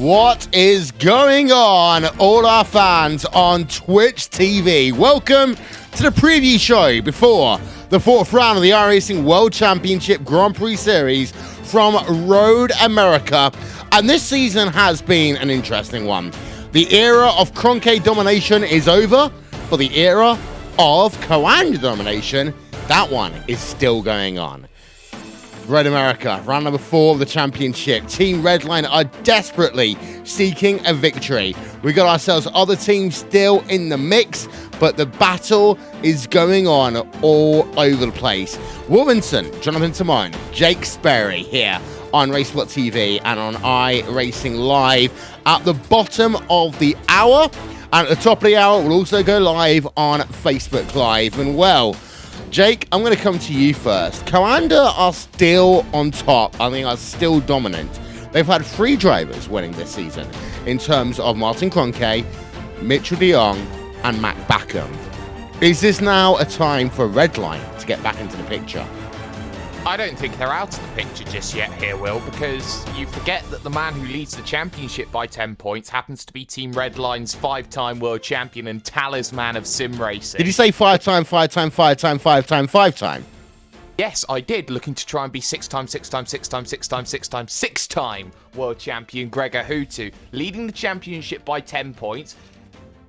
What is going on, all our fans on Twitch TV? Welcome to the preview show before the fourth round of the iRacing World Championship Grand Prix Series from Road America. And this season has been an interesting one. The era of Cronk domination is over, but the era of Coanda domination, that one is still going on. Road America, round number 4 of the championship. Team Redline are desperately seeking a victory. We got ourselves other teams still in the mix, but the battle is going on all over the place. Williamson, Jonathan Simone, Jake Sperry here on RaceSpotTV and on iRacing Live at the bottom of the hour. And at the top of the hour, we'll also go live on Facebook Live. And well, Jake, I'm going to come to you first. Coanda are still on top. I think are still dominant. They've had 3 drivers winning this season in terms of Martin Cronk, Mitchell de Jong, and Matt Backham. Is this now a time for Redline to get back into the picture? I don't think they're out of the picture just yet here, Will, because you forget that the man who leads the championship by 10 points happens to be Team Redline's 5-time world champion and talisman of sim racing. Did you say 5-time? Yes, I did, looking to try and be 6-time world champion Gregor Hutu, leading the championship by 10 points.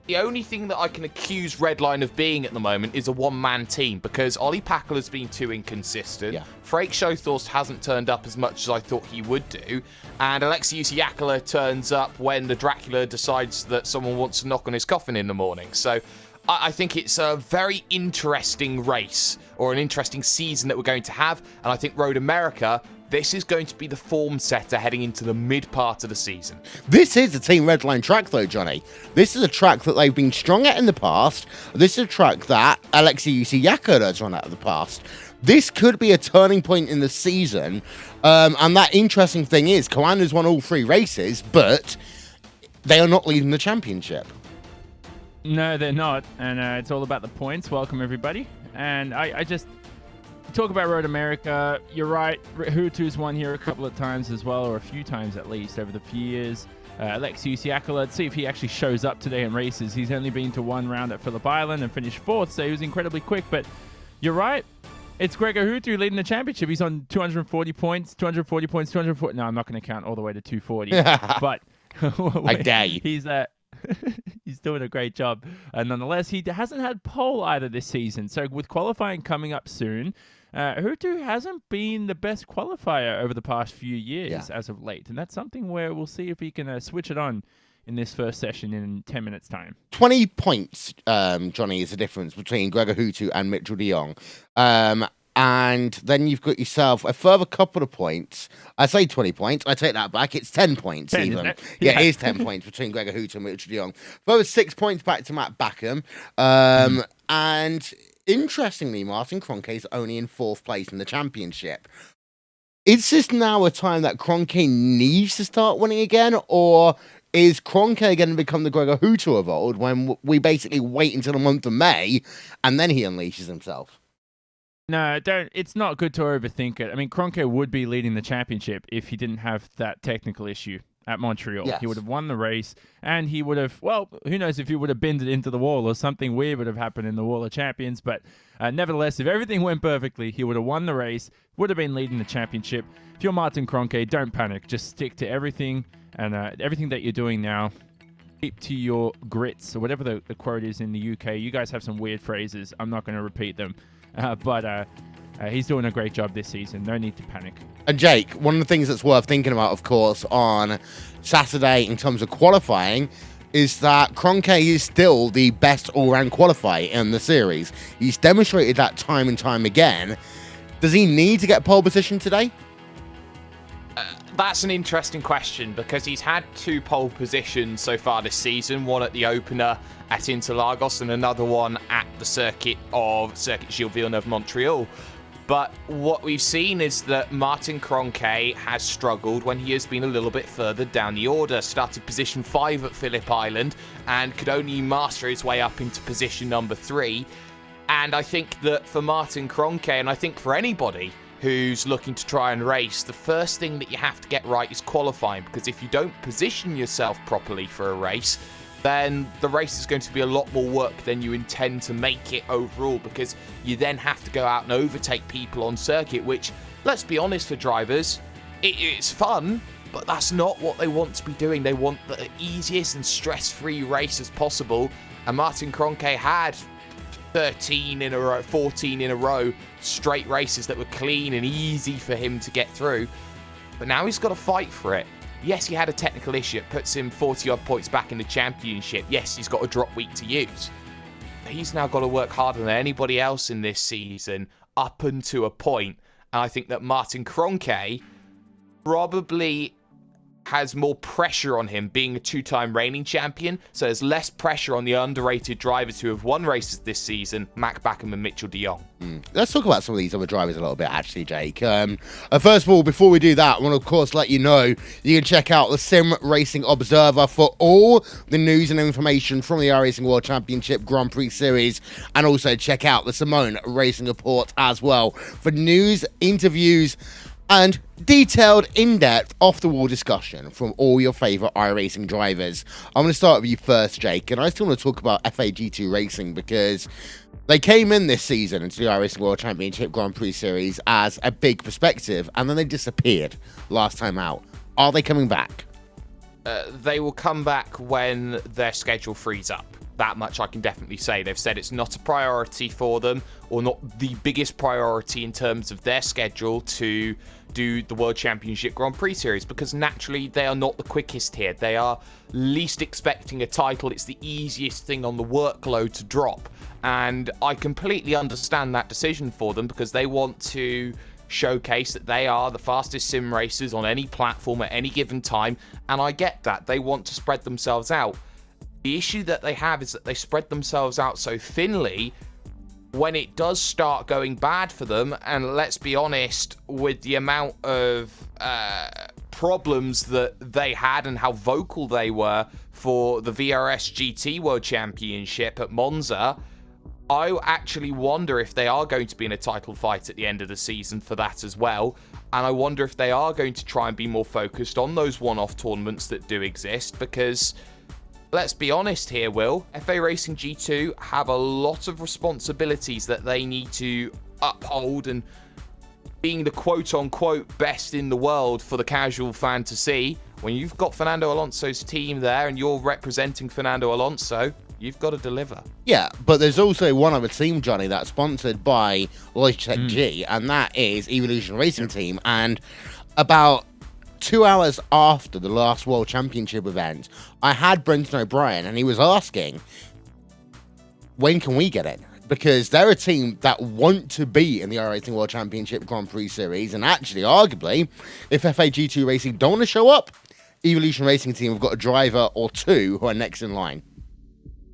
The only thing that I can accuse Redline of being at the moment is a one-man team, because Ollie Packle has been too inconsistent. Yeah. Frake Showthorst hasn't turned up as much as I thought he would do. And Alexei Usiakala turns up when the Dracula decides that someone wants to knock on his coffin in the morning. So I think it's a very interesting race, or an interesting season that we're going to have. And I think Road America, this is going to be the form setter heading into the mid part of the season. This is a Team Redline track, though, Johnny. This is a track that they've been strong at in the past. This is a track that Alexei Usiakala has run at in the past. This could be a turning point in the season. And that interesting thing is, Coanda's won all 3 races, but they are not leading the championship. No, they're not. And it's all about the points. Welcome, everybody. And I just talk about Road America. You're right. Hutu's won here a couple of times as well, or a few times at least over the few years. Alexei Usiakala, let's see if he actually shows up today in races. He's only been to 1 round at Phillip Island and finished 4th, so he was incredibly quick. But you're right. It's Gregor Hutu leading the championship. He's on 240 points, 240 points, 240. No, I'm not going to count all the way to 240. But I dare you. He's doing a great job. Nonetheless, he hasn't had pole either this season. So with qualifying coming up soon, Hutu hasn't been the best qualifier over the past few years as of late. And that's something where we'll see if he can switch it on in this first session in 10 minutes' time. 20 points, Johnny, is the difference between Gregor Hutu and Mitchell de Jong. And then you've got yourself a further couple of points. I say 20 points. I take that back. It's 10 points 10, even. isn't it? Yeah, it is 10 points between Gregor Hutu and Mitchell de Jong. Further 6 points back to Matt Backham. And interestingly, Martin Cronk is only in 4th place in the championship. Is this now a time that Cronk needs to start winning again? Or is Cronk going to become the Gregor Hutu of old when we basically wait until the month of May and then he unleashes himself? No, don't. It's not good to overthink it. I mean, Cronk would be leading the championship if he didn't have that technical issue at Montreal. Yes. He would have won the race, and he would have, well, who knows if he would have bended into the wall or something weird would have happened in the Wall of Champions. But nevertheless, if everything went perfectly, he would have won the race, would have been leading the championship. If you're Martin Cronk, don't panic. Just stick to everything, and everything that you're doing now, keep to your grits, or whatever the quote is in the UK. You guys have some weird phrases. I'm not going to repeat them. But he's doing a great job this season. No need to panic. And Jake, one of the things that's worth thinking about, of course, on Saturday in terms of qualifying is that Cronk is still the best all-round qualifier in the series. He's demonstrated that time and time again. Does he need to get pole position today? That's an interesting question, because he's had 2 pole positions so far this season, one at the opener at Interlagos and another one at the circuit Gilles Villeneuve Montreal. But what we've seen is that Martin Cronk has struggled when he has been a little bit further down the order. Started position 5 at Phillip Island and could only master his way up into position number 3. And I think that for Martin Cronk, and I think for anybody who's looking to try and race, the first thing that you have to get right is qualifying, because if you don't position yourself properly for a race, then the race is going to be a lot more work than you intend to make it overall, because you then have to go out and overtake people on circuit, which, let's be honest, for drivers, it's fun, but that's not what they want to be doing. They want the easiest and stress-free race as possible, and Martin Kroenke had 13 in a row, 14 in a row, straight races that were clean and easy for him to get through. But now he's got to fight for it. Yes, he had a technical issue. It puts him 40-odd points back in the championship. Yes, he's got a drop week to use. But he's now got to work harder than anybody else in this season, up until a point. And I think that Martin Kroenke probably has more pressure on him being a two-time reigning champion, so there's less pressure on the underrated drivers who have won races this season, Mac Backham and Mitchell de Jong. Let's talk about some of these other drivers a little bit, actually, Jake. First of all, before we do that, I want to, of course, let you know you can check out the Sim Racing Observer for all the news and information from the iRacing World Championship Grand Prix Series, and also check out the Simone Racing Report as well for news, interviews, and detailed, in-depth, off-the-wall discussion from all your favourite iRacing drivers. I'm going to start with you first, Jake, and I still want to talk about FAG2 Racing because they came in this season into the iRacing World Championship Grand Prix Series as a big perspective, and then they disappeared last time out. Are they coming back? They will come back when their schedule frees up. That much I can definitely say. They've said it's not a priority for them, or not the biggest priority in terms of their schedule to do the World Championship Grand Prix Series, because naturally they are not the quickest here. They are least expecting a title. It's the easiest thing on the workload to drop. And I completely understand that decision for them, because they want to showcase that they are the fastest sim racers on any platform at any given time. And I get that. They want to spread themselves out. The issue that they have is that they spread themselves out so thinly when it does start going bad for them. And let's be honest, with the amount of problems that they had and how vocal they were for the VRS GT World Championship at Monza, I actually wonder if they are going to be in a title fight at the end of the season for that as well. And I wonder if they are going to try and be more focused on those one-off tournaments that do exist, because let's be honest here, Will. FA Racing G2 have a lot of responsibilities that they need to uphold, and being the quote-unquote best in the world for the casual fan to see, when you've got Fernando Alonso's team there and you're representing Fernando Alonso, you've got to deliver. Yeah, but there's also one other team, Johnny, that's sponsored by Logitech G, and that is Evolution Racing Team. And about 2 hours after the last World Championship event, I had Brendan O'Brien, and he was asking, when can we get it? Because they're a team that want to be in the iRacing World Championship Grand Prix Series, and actually, arguably, if FAG2 Racing don't want to show up, Evolution Racing Team have got a driver or two who are next in line.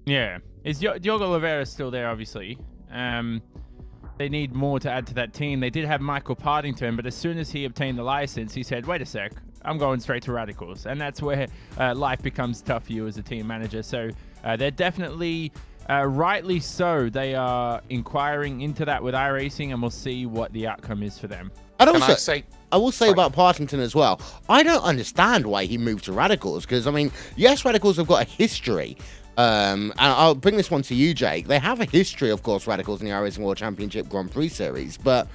Yeah. Is Diogo Oliveira still there, obviously? They need more to add to that team. They did have Michael Partington, but as soon as he obtained the license, he said, wait a sec, I'm going straight to Radicals. And that's where life becomes tough for you as a team manager. So they're definitely, rightly so, they are inquiring into that with iRacing, and we'll see what the outcome is for them. And also, I will say about Partington as well, I don't understand why he moved to Radicals, because, I mean, yes, Radicals have got a history. And I'll bring this one to you, Jake. They have a history, of course, Radicals in the iRacing World Championship Grand Prix Series, but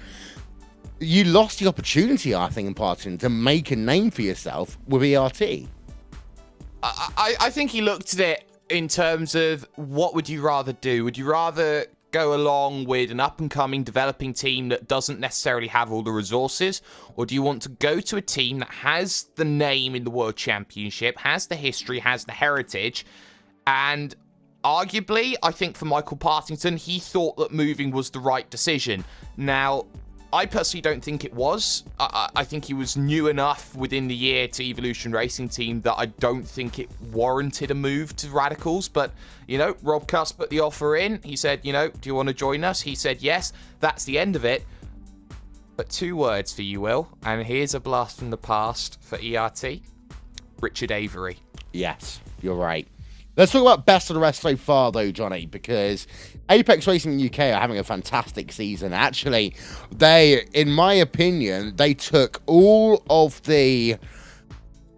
you lost the opportunity, I think, in Partington to make a name for yourself with ERT. I think he looked at it in terms of, what would you rather do? Would you rather go along with an up-and-coming developing team that doesn't necessarily have all the resources, or do you want to go to a team that has the name in the World Championship, has the history, has the heritage? And arguably, I think for Michael Partington, he thought that moving was the right decision. Now, I personally don't think it was. I think he was new enough within the year to Evolution Racing Team that I don't think it warranted a move to Radicals. But, you know, Rob Cuss put the offer in. He said, you know, do you want to join us? He said yes. That's the end of it. But 2 words for you, Will. And here's a blast from the past for ERT. Richard Avery. Yes, you're right. Let's talk about best of the rest so far, though, Johnny, because Apex Racing UK are having a fantastic season. Actually, in my opinion, they took all of the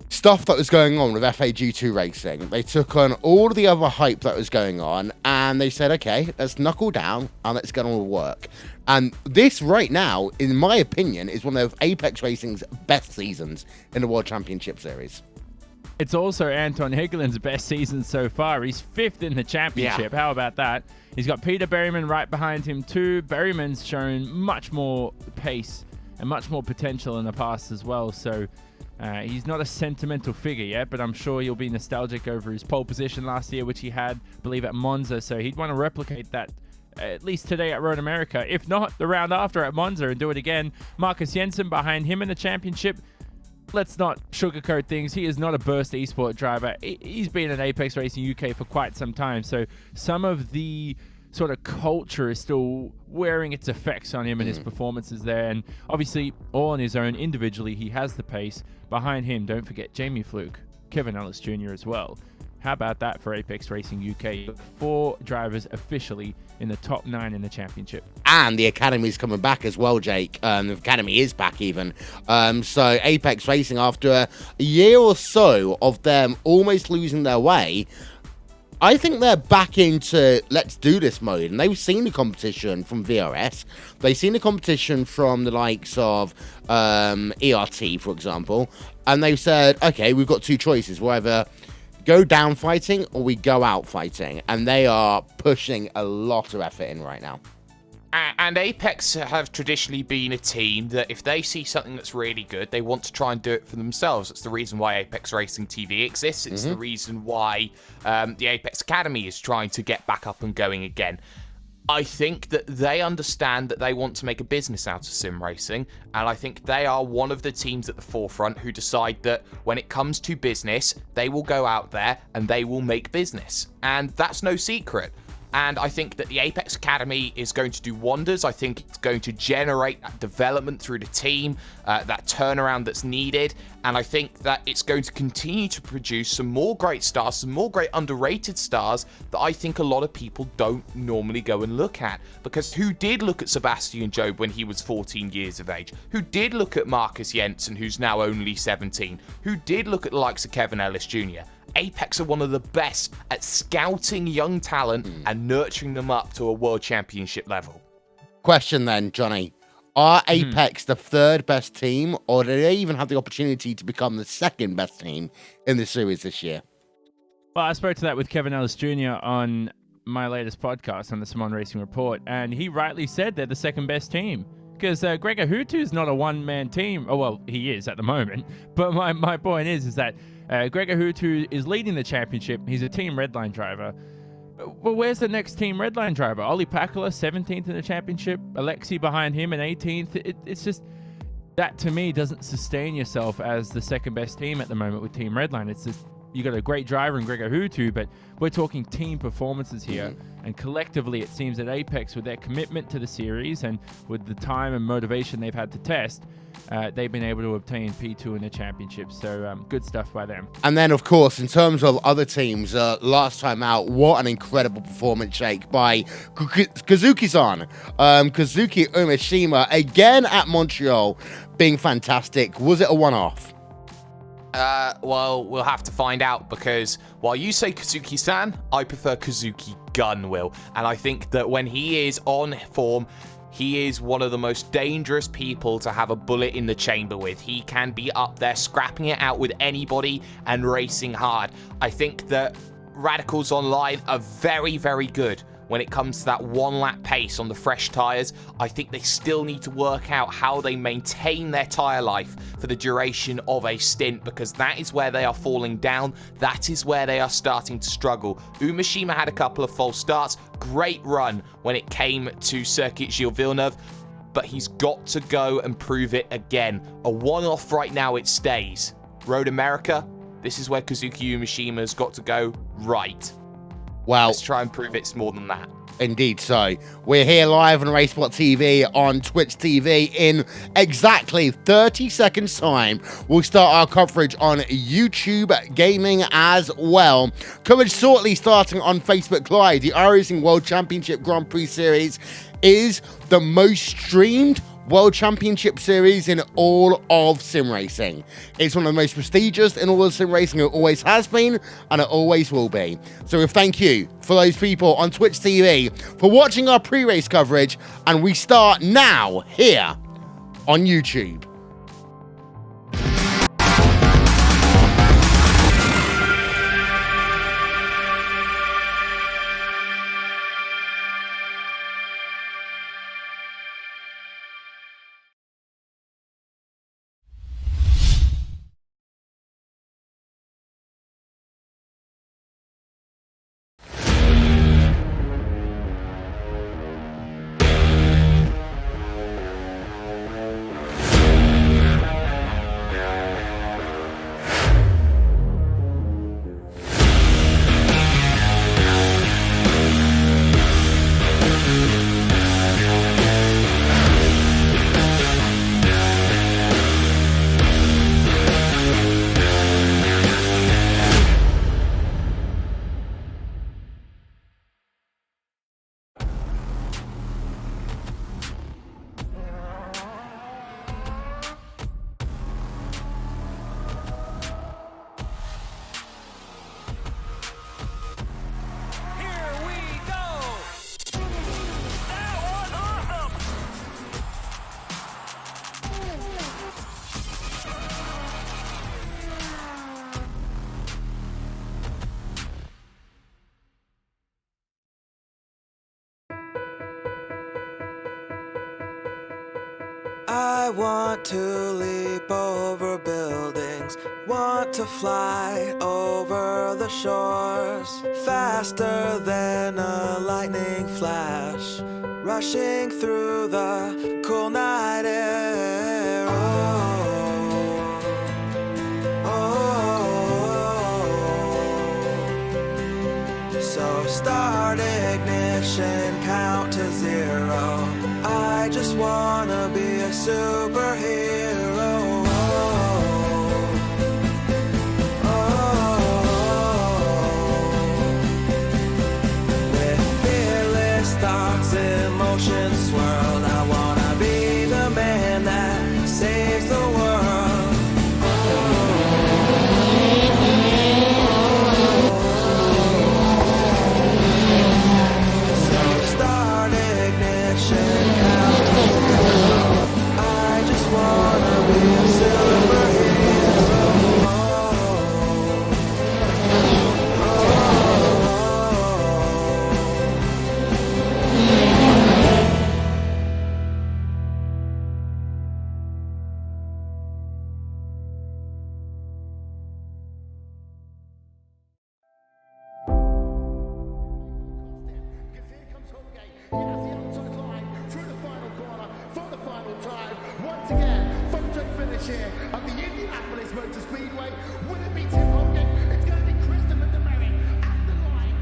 stuff that was going on with FAG2 racing. They took on all the other hype that was going on, and they said, okay, let's knuckle down and let's get on with work. And this right now, in my opinion, is one of Apex Racing's best seasons in the World Championship Series. It's also Anton Higelin's best season so far. He's 5th in the championship. How about that? He's got Peter Berryman right behind him too. Berryman's shown much more pace and much more potential in the past as well. So he's not a sentimental figure yet, but I'm sure he'll be nostalgic over his pole position last year, which he had, I believe, at Monza. So he'd want to replicate that at least today at Road America. If not, the round after at Monza and do it again. Marcus Jensen behind him in the championship. Let's not sugarcoat things. He is not a burst eSport driver. He's been in Apex Racing UK for quite some time. So some of the sort of culture is still wearing its effects on him and his performances there. And obviously, all on his own, individually, he has the pace. Behind him, don't forget Jamie Fluke, Kevin Ellis Jr. as well. How about that for Apex Racing UK? 4 drivers officially in the top 9 in the championship. And the Academy's coming back as well, Jake. The Academy is back even. So Apex Racing, after a year or so of them almost losing their way, I think they're back into let's do this mode. And they've seen the competition from VRS. They've seen the competition from the likes of ERT, for example. And they've said, okay, we've got 2 choices. We'll either go down fighting or we go out fighting. And they are pushing a lot of effort in right now. And Apex have traditionally been a team that if they see something that's really good, they want to try and do it for themselves. It's the reason why Apex Racing TV exists. It's the reason why the Apex Academy is trying to get back up and going again. I think that they understand that they want to make a business out of sim racing, and I think they are one of the teams at the forefront who decide that when it comes to business, they will go out there and they will make business. And that's no secret. And I think that the Apex Academy is going to do wonders. I think it's going to generate that development through the team, that turnaround that's needed. And I think that it's going to continue to produce some more great stars, some more great underrated stars that I think a lot of people don't normally go and look at. Because who did look at Sebastian Job when he was 14 years of age? Who did look at Marcus Jensen, who's now only 17? Who did look at the likes of Kevin Ellis Jr.? Apex are one of the best at scouting young talent and nurturing them up to a world championship level. Question then, Johnny. Are Apex the 3rd best team, or do they even have the opportunity to become the 2nd best team in the series this year? Well, I spoke to that with Kevin Ellis Jr. on my latest podcast on the Simon Racing Report, and he rightly said they're the 2nd best team. Because Gregor Hutu is not a one-man team. Oh, well, he is at the moment. But my point is that Gregor Hutu is leading the championship. He's a Team Redline driver. Well, where's the next Team Redline driver? Ollie Pakula, 17th in the championship. Alexi behind him in 18th. It's just, that to me doesn't sustain yourself as the 2nd best team at the moment with Team Redline. It's just, you got a great driver in Gregor Hutu, but we're talking team performances here. And collectively, it seems that Apex, with their commitment to the series and with the time and motivation they've had to test, they've been able to obtain P2 in the championship. So good stuff by them. And then, of course, in terms of other teams, last time out, what an incredible performance, Jake, by Kazuki-san. Kazuki Umeshima, again at Montreal, being fantastic. Was it a one-off? Well, we'll have to find out, because while you say Kazuki-san, I prefer Kazuki Gun, Will. And I think that when he is on form, he is one of the most dangerous people to have a bullet in the chamber with. He can be up there scrapping it out with anybody and racing hard. I think that Radicals Online are very, very good when it comes to that 1-lap pace on the fresh tyres. I think they still need to work out how they maintain their tyre life for the duration of a stint, because that is where they are falling down. That is where they are starting to struggle. Umeshima had a couple of false starts. Great run when it came to Circuit Gilles Villeneuve, but he's got to go and prove it again. A one-off right now, it stays. Road America, this is where Kazuki Umeshima's got to go right. Well, let's try and prove it's more than that. Indeed so. We're here live on RaceSpotTV on Twitch TV in exactly 30 seconds time. We'll start our coverage on YouTube Gaming as well. Coverage shortly starting on Facebook Live. The iRacing World Championship Grand Prix Series is the most streamed World Championship Series in all of sim racing. It's one of the most prestigious in all of sim racing. It always has been, and it always will be. So thank you for those people on Twitch TV for watching our pre-race coverage, and we start now here on YouTube. I want to leap over buildings, want to fly over the shores, faster than a lightning flash, rushing through the cool night air. Oh, oh, oh. So start ignition, count to 0. I just wanna be a superhero. With fearless thoughts, emotions swirled, I wanna be the man that saves the world. So start ignition, count to 0. I just wanna be a superhero. Because here comes Holgate. He has the outside line through the final corner for the final time. Once again, photo finish here at the Indianapolis Motor Speedway. Will it be Tim Holgate? It's going to be Christopher DeMerit at the line.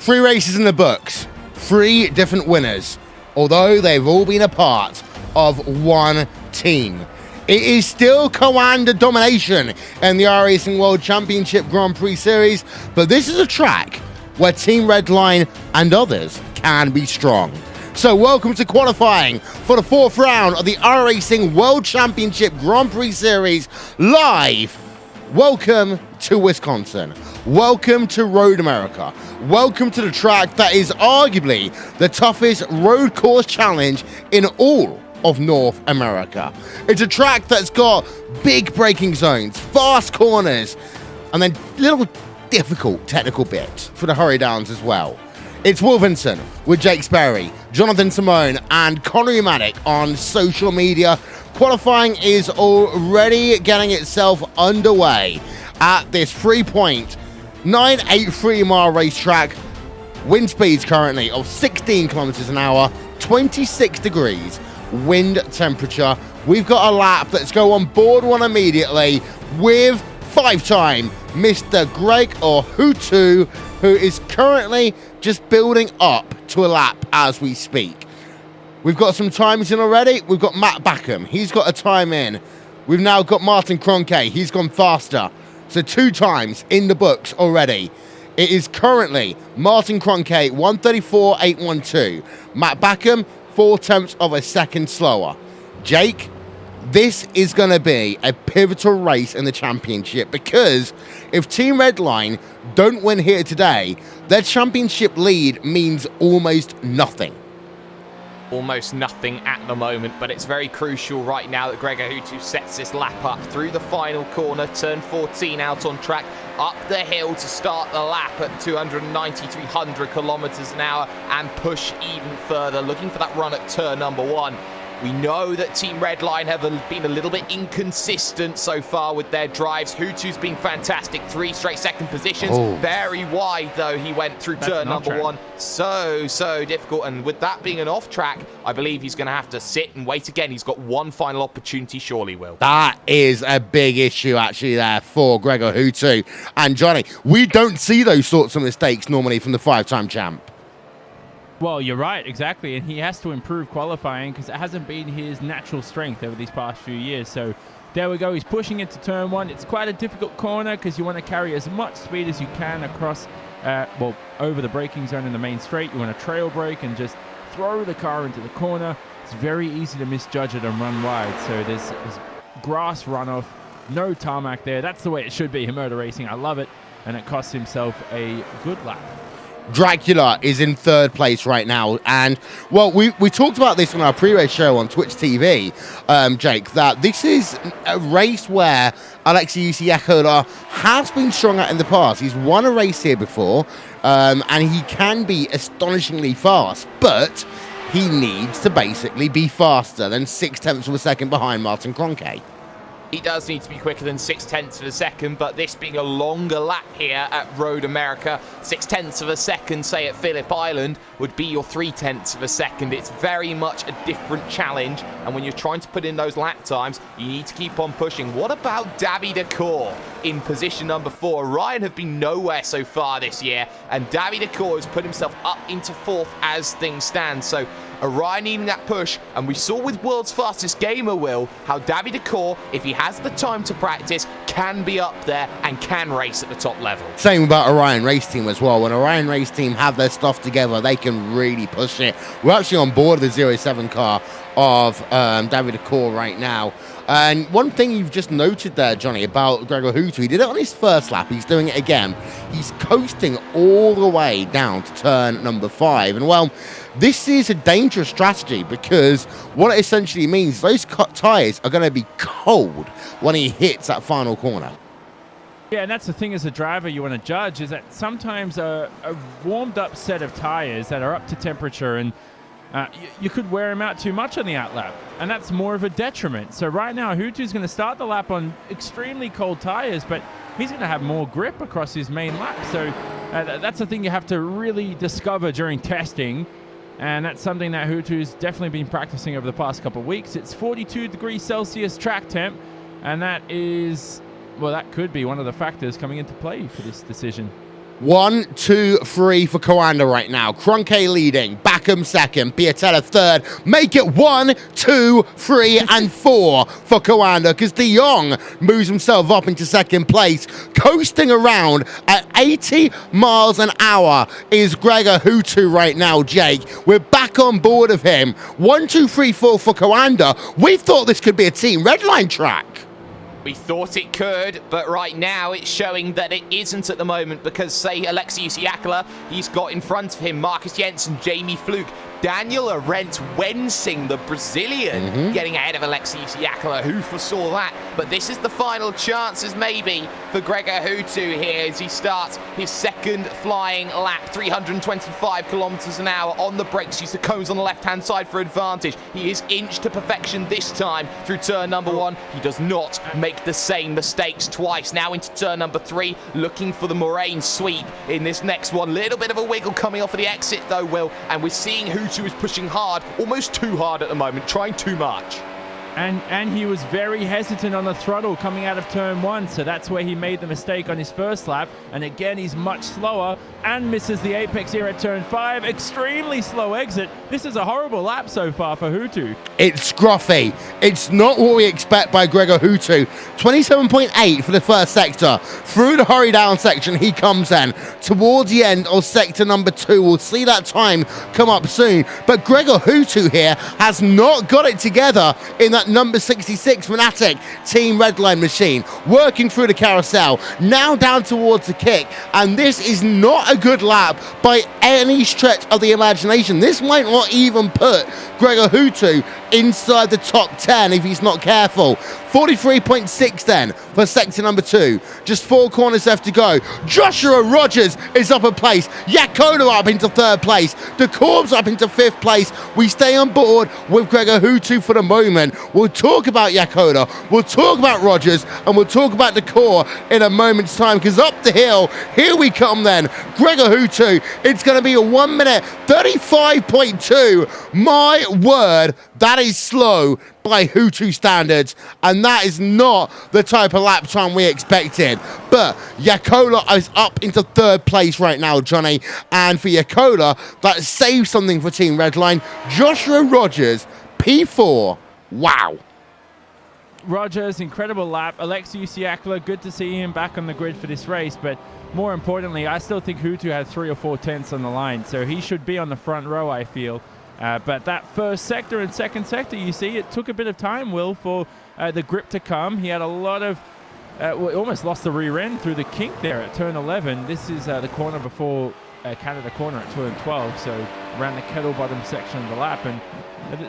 3 races in the books, 3 different winners, although they've all been a part of one team. It is still co-anda domination in the iRacing World Championship Grand Prix Series, but this is a track where Team Redline and others can be strong. So welcome to qualifying for the 4th round of the iRacing World Championship Grand Prix Series live. Welcome to Wisconsin. Welcome to Road America. Welcome to the track that is arguably the toughest road course challenge in all of North America. It's a track that's got big braking zones, fast corners, and then little difficult technical bits for the hurry downs as well. It's Wilvinson with Jake Sperry, Jonathan Simone, and Connery Maddock on social media. Qualifying is already getting itself underway at this 3.983 mile racetrack. Wind speeds currently of 16 kilometers an hour, 26 degrees wind temperature. We've got a lap. Let's go on board one immediately with 5-time Mr. Greg Hutu, who is currently just building up to a lap as we speak. We've got some times in already. We've got Matt Backham. He's got a time in. We've now got Martin Kroenke. He's gone faster. So 2 times in the books already. It is currently Martin Kroenke 1:34.812. Matt Backham 0.4 of a second slower. Jake, this is going to be a pivotal race in the championship, because if Team Redline don't win here today, their championship lead means almost nothing. Almost nothing at the moment, but it's very crucial right now that Gregor Hutu sets this lap up through the final corner, turn 14 out on track, up the hill to start the lap at 290-300 kilometers an hour and push even further, looking for that run at turn number 1. We know that Team Redline have been a little bit inconsistent so far with their drives. Hutu's been fantastic, 3 straight second positions. Very wide, though, he went through turn number 1. So difficult. And with that being an off track, I believe he's going to have to sit and wait again. He's got one final opportunity, surely, Will. That is a big issue, actually, there for Gregor Hutu. And Johnny, we don't see those sorts of mistakes normally from the 5-time champ. Well, you're right, exactly, and he has to improve qualifying because it hasn't been his natural strength over these past few years. So there we go, he's pushing into turn 1. It's quite a difficult corner because you want to carry as much speed as you can across, over the braking zone in the main straight. You want to trail brake and just throw the car into the corner. It's very easy to misjudge it and run wide. So there's grass runoff, no tarmac there. That's the way it should be in motor racing. I love it, and it costs himself a good lap. Dracula is in 3rd place right now, and well, we talked about this on our pre-race show on Twitch TV, Jake, that this is a race where Alexei Yakola has been strong at in the past. He's won a race here before, and he can be astonishingly fast, but he needs to basically be faster than 0.6 of a second behind Martin Kroenke. He does need to be quicker than 0.6 of a second, but this being a longer lap here at Road America, 0.6 of a second, say at Phillip Island, would be your 0.3 of a second. It's very much a different challenge, and when you're trying to put in those lap times, you need to keep on pushing. What about Davide Core in position number 4? Ryan have been nowhere so far this year, and Davide Core has put himself up into 4th as things stand. So Orion needing that push, and we saw with World's Fastest Gamer, Will, how Davide Core, if he has the time to practice, can be up there and can race at the top level. Same about Orion Race Team as well. When Orion Race Team have their stuff together, they can really push it. We're actually on board the 07 car of Davide Core right now. And one thing you've just noted there, Johnny, about Gregor Hutu, he did it on his first lap. He's doing it again. He's coasting all the way down to turn number 5. And, well, this is a dangerous strategy because what it essentially means, those tyres are going to be cold when he hits that final corner. Yeah, and that's the thing as a driver you want to judge, is that sometimes a warmed-up set of tyres that are up to temperature and you could wear him out too much on the outlap, and that's more of a detriment. So right now, Hutu's going to start the lap on extremely cold tires, but he's going to have more grip across his main lap. So that's the thing you have to really discover during testing, and that's something that Hutu's definitely been practicing over the past couple of weeks. It's 42 degrees Celsius track temp, and that is, well, that could be one of the factors coming into play for this decision. 1, 2, 3 for Coanda right now. Kroenke leading, Backham second, Piatella third. Make it 1, 2, 3, and 4 for Coanda because De Jong moves himself up into second place. Coasting around at 80 miles an hour is Gregor Hutu right now, Jake. We're back on board of him. 1, 2, 3, 4 for Coanda. We thought this could be a Team Redline track. We thought it could, but right now it's showing that it isn't at the moment because, say, Alexius Iaccola, he's got in front of him Marcus Jensen, Jamie Fluke, Daniel Arendt Wensing, the Brazilian, getting ahead of Alexius Iaccola. Who foresaw that? But this is the final chances, maybe, for Gregor Hutu here as he starts his second flying lap, 325 kilometers an hour on the brakes. Use the cones on the left-hand side for advantage. He is inched to perfection this time through turn number 1. He does not make the same mistakes twice. Now into turn number 3, looking for the Moraine sweep in this next one. Little bit of a wiggle coming off of the exit, though, Will, and we're seeing Hutu is pushing hard, almost too hard at the moment, trying too much. And he was very hesitant on the throttle coming out of turn 1, so that's where he made the mistake on his first lap. And again, he's much slower and misses the apex here at turn 5. Extremely slow exit. This is a horrible lap so far for Hutu. It's scruffy. It's not what we expect by Gregor Hutu. 27.8 for the first sector. Through the hurry down section, he comes in. Towards the end of sector number 2, we'll see that time come up soon. But Gregor Hutu here has not got it together in that number 66 Fnatic Team Redline machine. Working through the carousel. Now down towards the kick. And this is not a good lap by any stretch of the imagination. This might not even put Gregor Hutu inside the top 10 if he's not careful. 43.6 then for sector number 2. Just 4 corners left to go. Joshua Rogers is up a place. Iaccola up into 3rd place. De Corb's up into 5th place. We stay on board with Gregor Hutu for the moment. We'll talk about Iaccola, we'll talk about Rogers, and we'll talk about De Corb in a moment's time, because up the hill, here we come then. Gregor Hutu, it's going to be a 1 minute 35.2. My word, that is slow by Hutu standards, and that is not the type of lap time we expected. But Iaccola is up into 3rd place right now, Johnny, and for Iaccola, that saves something for Team Redline. Joshua Rogers, P4. Wow. Rogers, incredible lap. Alexius Iaccola, good to see him back on the grid for this race, but more importantly, I still think Hutu had 3 or 4 tenths on the line, so he should be on the front row, I feel. But that first sector and second sector, you see, it took a bit of time, Will, for the grip to come. He had a lot of, almost lost the rear end through the kink there at turn 11. This is the corner before Canada corner at turn 12, so around the kettle bottom section of the lap. And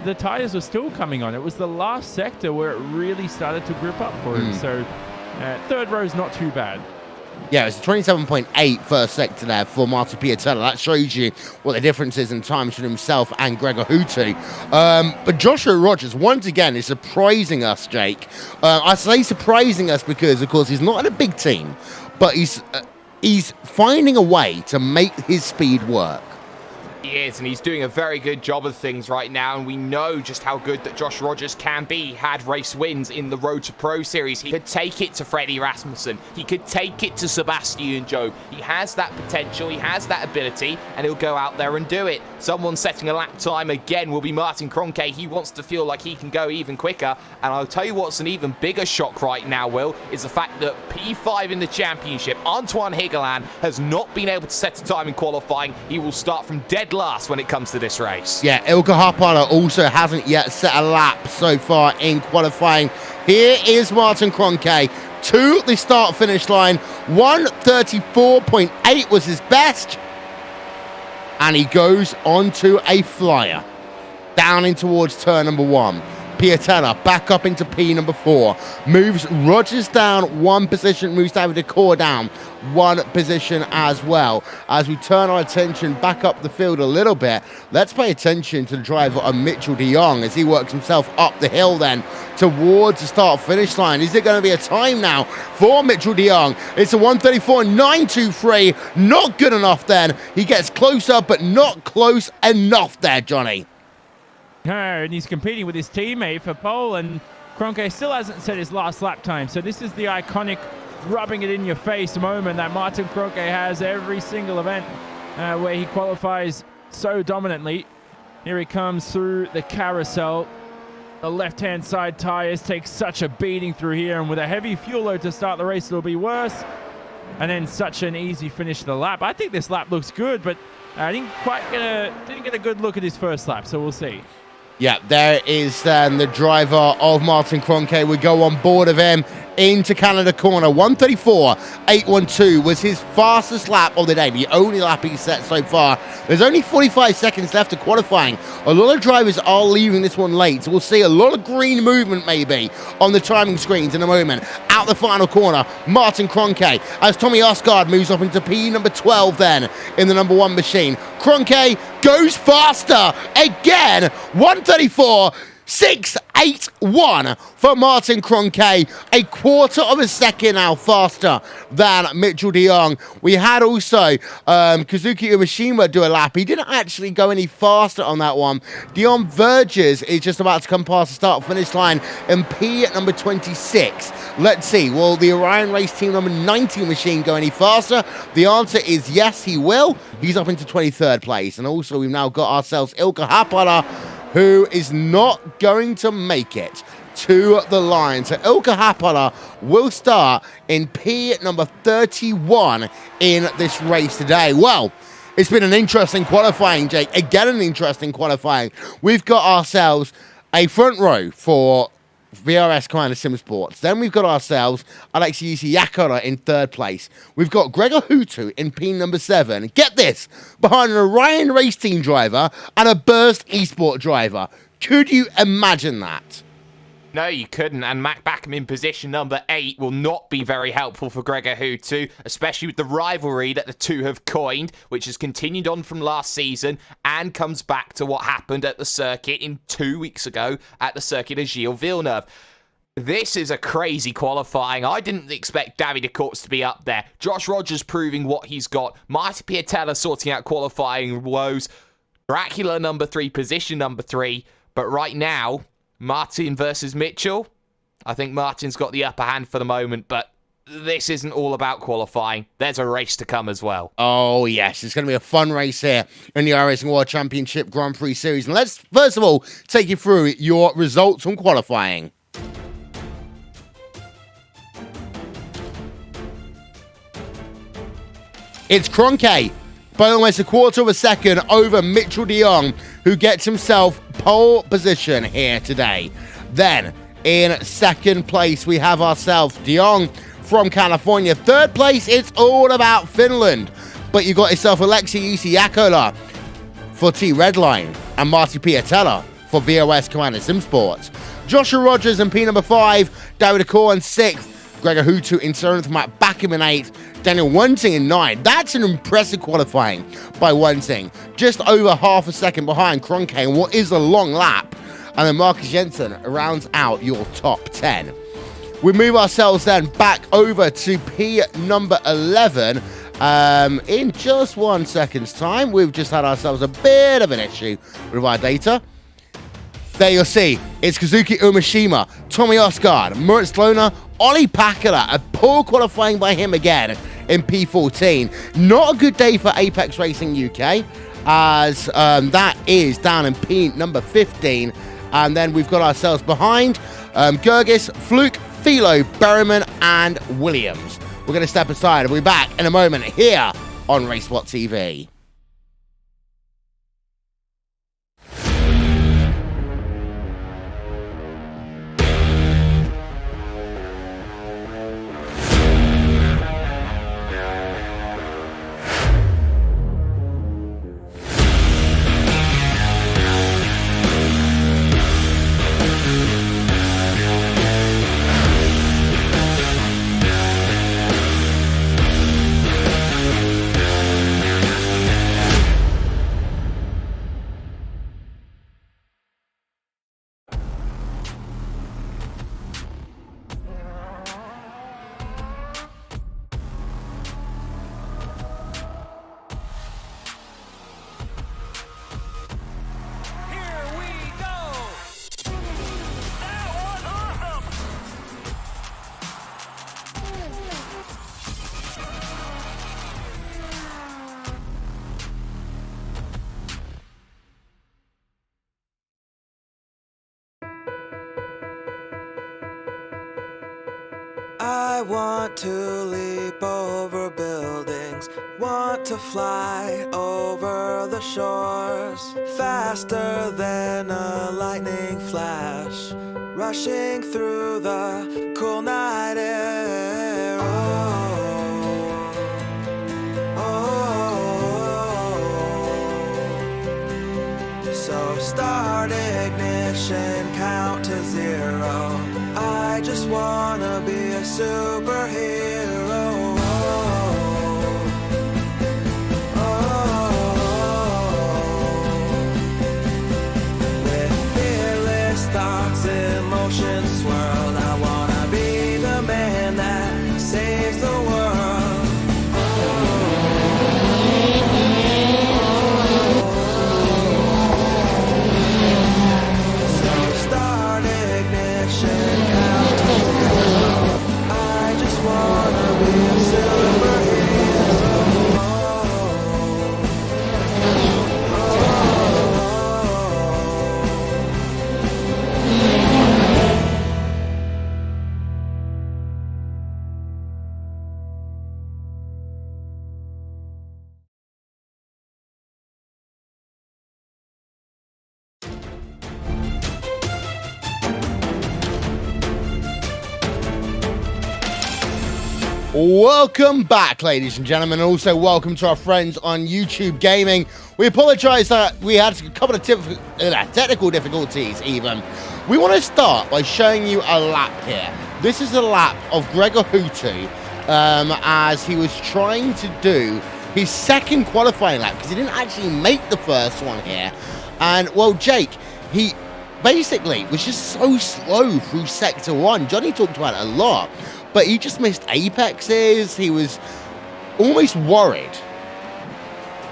the tires were still coming on. It was the last sector where it really started to grip up for him. So 3rd row is not too bad. Yeah, it's a 27.8 first sector there for Martin Piatella. That shows you what the difference is in time between himself and Gregor Hutu. But Joshua Rogers, once again, is surprising us, Jake. I say surprising us because, of course, he's not in a big team, but he's finding a way to make his speed work. He is, and he's doing a very good job of things right now, and we know just how good that Josh Rogers can be. He had race wins in the Road to Pro Series. He could take it to Freddie Rasmussen. He could take it to Sebastian Job. He has that potential, he has that ability, and he'll go out there and do it. Someone setting a lap time again will be Martin Kroenke. He wants to feel like he can go even quicker, and I'll tell you what's an even bigger shock right now, Will, is the fact that P5 in the championship, Antoine Higeland, has not been able to set a time in qualifying. He will start from dead last when it comes to this race. Yeah, Ilka Harpala also hasn't yet set a lap so far in qualifying. Here is Martin Kroenke to the start-finish line. 1:34.8 was his best. And he goes onto a flyer. Down in towards turn number 1. Piatella back up into P number 4. Moves Rogers down 1 position, moves David De Corb down 1 position as well. As we turn our attention back up the field a little bit, let's pay attention to the driver of Mitchell de Jong as he works himself up the hill then towards the start-finish line. Is it going to be a time now for Mitchell de Jong? It's a 1:34.923. Not good enough then. He gets closer, but not close enough there, Johnny. And he's competing with his teammate for pole, and Kroenke still hasn't set his last lap time. So this is the iconic rubbing it in your face moment that Martin Croque has every single event where he qualifies so dominantly. Here he comes through the carousel. The left-hand side tires take such a beating through here, and with a heavy fuel load to start the race, it'll be worse. And then such an easy finish to the lap. I think this lap looks good, but I didn't get a good look at his first lap, so we'll see. Yeah, there is then the driver of Martin Croque. We go on board of him into Canada corner. 1:34.812 was his fastest lap of the day, the only lap he's set so far. There's only 45 seconds left of qualifying. A lot of drivers are leaving this one late, so we'll see a lot of green movement maybe on the timing screens in a moment. Out the final corner, Martin Croque, as Tommy Osgaard moves up into P number 12 then in the number 1 machine. Croque goes faster again. 1:34.681 for Martin Croque, a quarter of a second now faster than Mitchell de Jong. We had also Kazuki Umeshima do a lap. He didn't actually go any faster on that one. Dion Vergers is just about to come past the start-finish line in P at number 26. Let's see, will the Orion Race Team number 90 machine go any faster? The answer is yes, he will. He's up into 23rd place. And also, we've now got ourselves Ilkka Haapala, who is not going to make it to the line. So Ilkka Haapala will start in P number 31 in this race today. Well, it's been an interesting qualifying, Jake. Again, an interesting qualifying. We've got ourselves a front row for VRS Commander Sim Sports. Then we've got ourselves Alexei Yakola in 3rd place. We've got Gregor Hutu in P number 7. Get this, behind an Orion Race Team driver and a Burst eSport driver. Could you imagine that? No, you couldn't, and Mac Backham in position number 8 will not be very helpful for Gregor Hutu, especially with the rivalry that the two have coined, which has continued on from last season and comes back to what happened at the circuit 2 weeks ago at the circuit of Gilles Villeneuve. This is a crazy qualifying. I didn't expect Davide Courts to be up there. Josh Rogers proving what he's got. Marty Piatella sorting out qualifying woes. Dracula number 3, position number 3. But right now, Martin versus Mitchell. I think Martin's got the upper hand for the moment, but this isn't all about qualifying. There's a race to come as well. Oh, yes. It's going to be a fun race here in the iRacing World Championship Grand Prix Series. And let's, first of all, take you through your results from qualifying. It's Croque by almost a quarter of a second over Mitchell de Jong, who gets himself pole position here today. Then, in 2nd place, we have ourselves de Jong from California. 3rd place, it's all about Finland. But you got yourself Alexei Yakola for T Redline and Marty Piatella for VOS Commander Sim Sports. Joshua Rogers in P number 5, David Acor in 6th, Gregor Hutu in 7th, Matt Backham in 8th, Daniel Wunting in 9th. That's an impressive qualifying by Wunting. Just over half a second behind Croque in what is a long lap. And then Marcus Jensen rounds out your top 10. We move ourselves then back over to P number 11. In just 1 second's time, we've just had ourselves a bit of an issue with our data. There you'll see, it's Kazuki Umeshima, Tommy Osgaard, Moritz Lohner, Ollie Pakala, a poor qualifying by him again in P14. Not a good day for Apex Racing UK, as that is down in P number 15. And then we've got ourselves behind Gergis, Fluke, Philo, Berryman, and Williams. We're going to step aside and we'll be back in a moment here on RaceSpotTV. I want to leap over buildings, want to fly over the shores, faster than a lightning flash, rushing through the cool night air. So start ignition, count to 0. I just wanna be a superhero. With fearless thoughts, emotions swirl. I wanna be the man that saves the world. Welcome back, ladies and gentlemen. Also, welcome to our friends on YouTube Gaming. We apologize that we had a couple of technical difficulties even. We want to start by showing you a lap here. This is a lap of Gregor Hutu as he was trying to do his second qualifying lap because he didn't actually make the first one here. And, well, Jake, he basically was just so slow through Sector 1. Johnny talked about it a lot. But he just missed apexes. He was almost worried.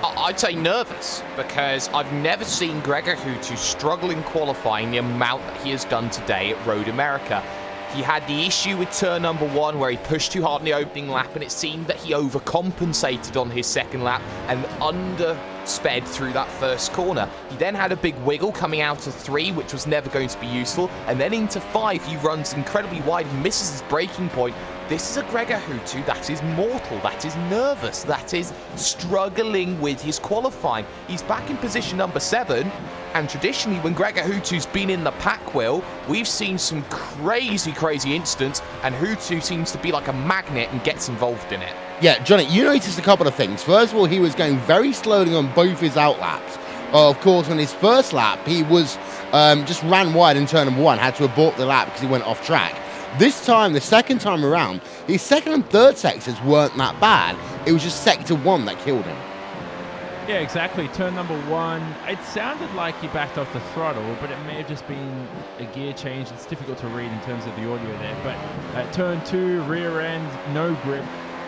I'd say nervous, because I've never seen Gregor Hutu struggle in qualifying the amount that he has done today at Road America. He had the issue with turn number 1 where he pushed too hard in the opening lap, and it seemed that he overcompensated on his second lap and undersped through that first corner. He then had a big wiggle coming out of 3, which was never going to be useful, and then into 5 he runs incredibly wide and misses his braking point. This is a Gregor Hutu that is mortal, that is nervous, that is struggling with his qualifying. He's back in position number 7, and traditionally when Gregor Hutu's been in the pack wheel, we've seen some crazy incidents, and Hutu seems to be like a magnet and gets involved in it. Yeah, Johnny, you noticed a couple of things. First of all, he was going very slowly on both his outlaps. Of course, on his first lap, he was just ran wide in turn number 1, had to abort the lap because he went off track. This time, the second time around, his second and third sectors weren't that bad. It was just Sector 1 that killed him. Yeah, exactly. Turn number 1, it sounded like he backed off the throttle, but it may have just been a gear change. It's difficult to read in terms of the audio there. But turn 2, rear end, no grip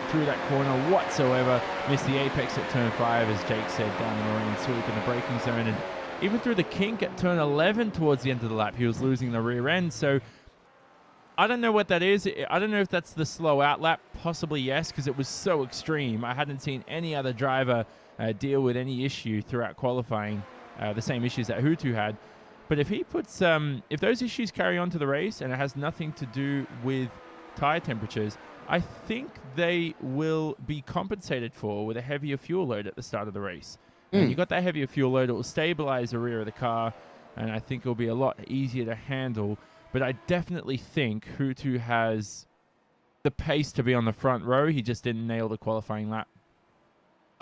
through that corner whatsoever. Missed the apex at turn 5, as Jake said, down the marine sweep in the braking zone. And even through the kink at turn 11 towards the end of the lap, he was losing the rear end. So I don't know what that is. I don't know if that's the slow out lap. Possibly yes, because it was so extreme. I hadn't seen any other driver deal with any issue throughout qualifying, the same issues that Hutu had. But if he puts, if those issues carry on to the race and it has nothing to do with tire temperatures, I think they will be compensated for with a heavier fuel load at the start of the race. And you got that heavier fuel load, it will stabilize the rear of the car, and I think it'll be a lot easier to handle. But I definitely think Hutu has the pace to be on the front row. He just didn't nail the qualifying lap.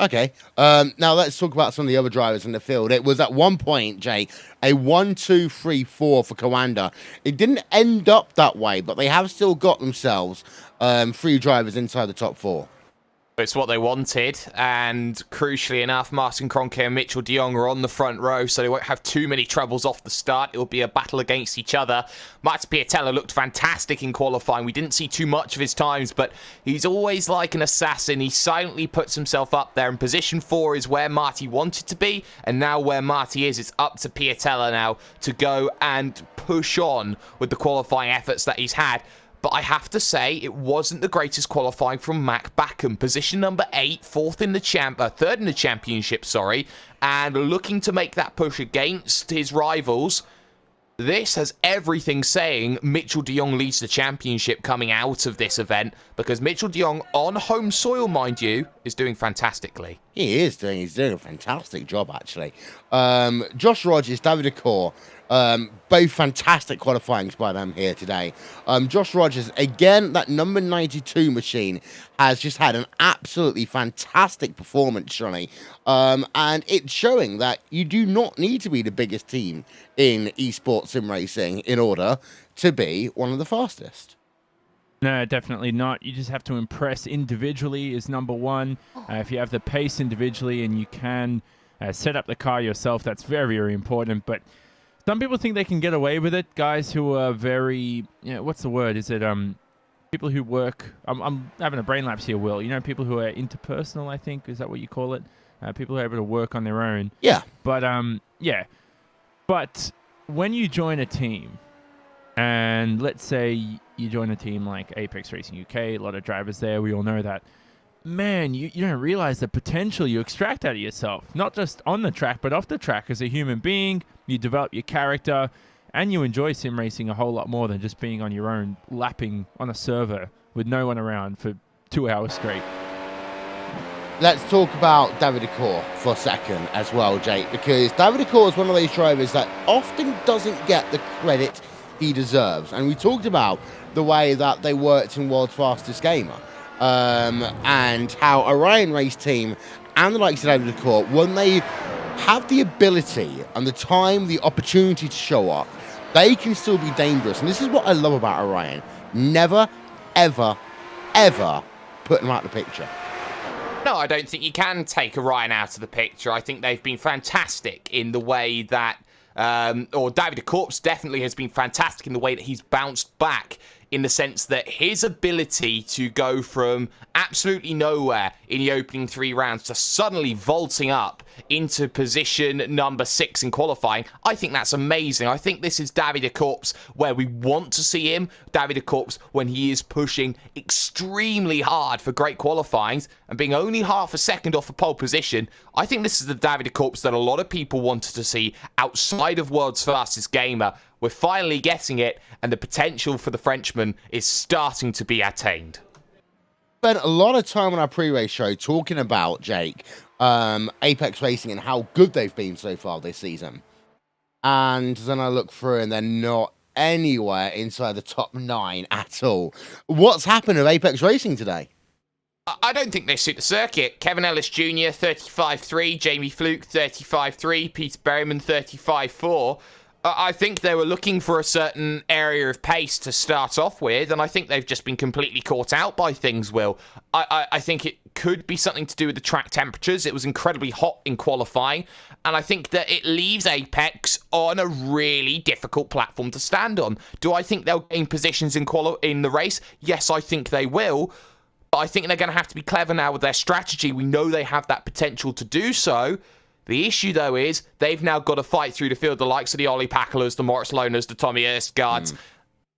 Okay, now let's talk about some of the other drivers in the field. It was at one point, Jay, a 1, 2, 3, 4 for Coanda. It didn't end up that way, but they have still got themselves 3 drivers inside the top 4. It's what they wanted, and crucially enough, Martin Kroenke and Mitchell de Jong are on the front row, so they won't have too many troubles off the start. It will be a battle against each other. Martin Piatella looked fantastic in qualifying. We didn't see too much of his times, but he's always like an assassin. He silently puts himself up there, and position 4 is where Marty wanted to be, and now where Marty is, it's up to Piatella now to go and push on with the qualifying efforts that he's had. But I have to say, it wasn't the greatest qualifying from Mac Backham. Position number 8, third in the championship, and looking to make that push against his rivals. this has everything saying Mitchell de Jong leads the championship coming out of this event, because Mitchell de Jong, on home soil, mind you, is doing fantastically. He's doing a fantastic job, actually. Josh Rogers, David Accor, both fantastic qualifying by them here today. Josh Rogers, again, that number 92 machine has just had an absolutely fantastic performance, Johnny. And it's showing that you do not need to be the biggest team in eSport sim racing in order to be one of the fastest. No, definitely not. You just have to impress individually is number one. If you have the pace individually and you can set up the car yourself, that's very, very important. But some people think they can get away with it. Guys who are very, what's the word? Is it people who work? I'm having a brain lapse here, Will. You know, people who are interpersonal, I think. Is that what you call it? People who are able to work on their own. Yeah. But, yeah. But when you join a team, and let's say you join a team like Apex Racing UK, a lot of drivers there, we all know that. Man, you don't realize the potential you extract out of yourself. Not just on the track, but off the track as a human being. You develop your character, and you enjoy sim racing a whole lot more than just being on your own, lapping on a server with no one around for 2 hours straight. Let's talk about David Accor for a second as well, Jake, because David Accor is one of those drivers that often doesn't get the credit he deserves. And we talked about the way that they worked in World's Fastest Gamer, and how Orion Race Team and the likes of David Accor, when they have the ability and the time, the opportunity to show up, they can still be dangerous. And this is what I love about Orion. Never, ever, ever put them out of the picture. No, I don't think you can take Orion out of the picture. I think they've been fantastic in the way that or David Accor definitely has been fantastic in the way that he's bounced back, in the sense that his ability to go from absolutely nowhere in the opening 3 rounds to suddenly vaulting up into position number 6 in qualifying, I think that's amazing. I think this is David Accor where we want to see him. David Accor when he is pushing extremely hard for great qualifyings and being only half a second off a pole position. I think this is the David Accor that a lot of people wanted to see outside of World's Fastest Gamer. We're finally getting it, and the potential for the Frenchman is starting to be attained. Spent a lot of time on our pre-race show talking about, Jake, Apex Racing and how good they've been so far this season. And then I look through and they're not anywhere inside the top 9 at all. What's happened with Apex Racing today? I don't think they suit the circuit. Kevin Ellis Jr., 35.3. Jamie Fluke, 35.3. Peter Berryman, 35.4. I think they were looking for a certain area of pace to start off with, and I think they've just been completely caught out by things, Will. I think it could be something to do with the track temperatures. It was incredibly hot in qualifying, and I think that it leaves Apex on a really difficult platform to stand on. Do I think they'll gain positions in the race? Yes, I think they will. But I think they're going to have to be clever now with their strategy. We know they have that potential to do so. The issue, though, is they've now got to fight through the field, the likes of the Ollie Packelas, the Moritz Lohners, the Tommy Erstgaards.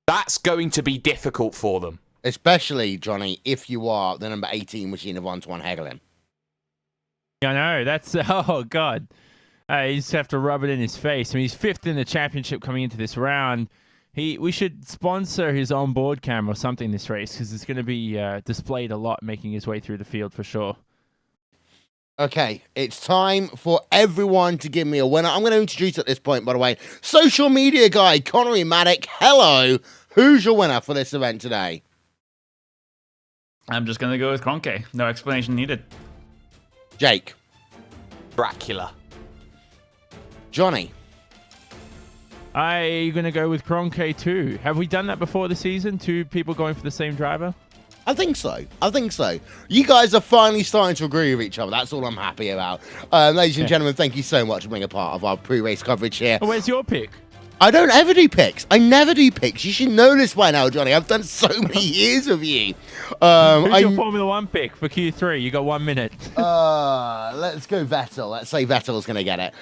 That's going to be difficult for them. Especially, Johnny, if you are the number 18 machine of Antoine Hegelin. I know, that's... Oh, God. You just have to rub it in his face. I mean, he's 5th in the championship coming into this round. We should sponsor his onboard cam or something this race, because it's going to be displayed a lot making his way through the field for sure. Okay, it's time for everyone to give me a winner. I'm going to introduce at this point, by the way, social media guy, Connery Maddock. Hello. Who's your winner for this event today? I'm just going to go with Kroenke. No explanation needed. Jake. Dracula. Johnny. I'm going to go with Kroenke too. Have we done that before the season? 2 people going for the same driver? I think so. You guys are finally starting to agree with each other. That's all I'm happy about. Ladies and gentlemen, thank you so much for being a part of our pre-race coverage here. Oh, where's your pick? I don't ever do picks. I never do picks. You should know this by now, Johnny. I've done so many years of you. Who's your Formula 1 pick for Q3? You got 1 minute. Let's go Vettel. Let's say Vettel's going to get it.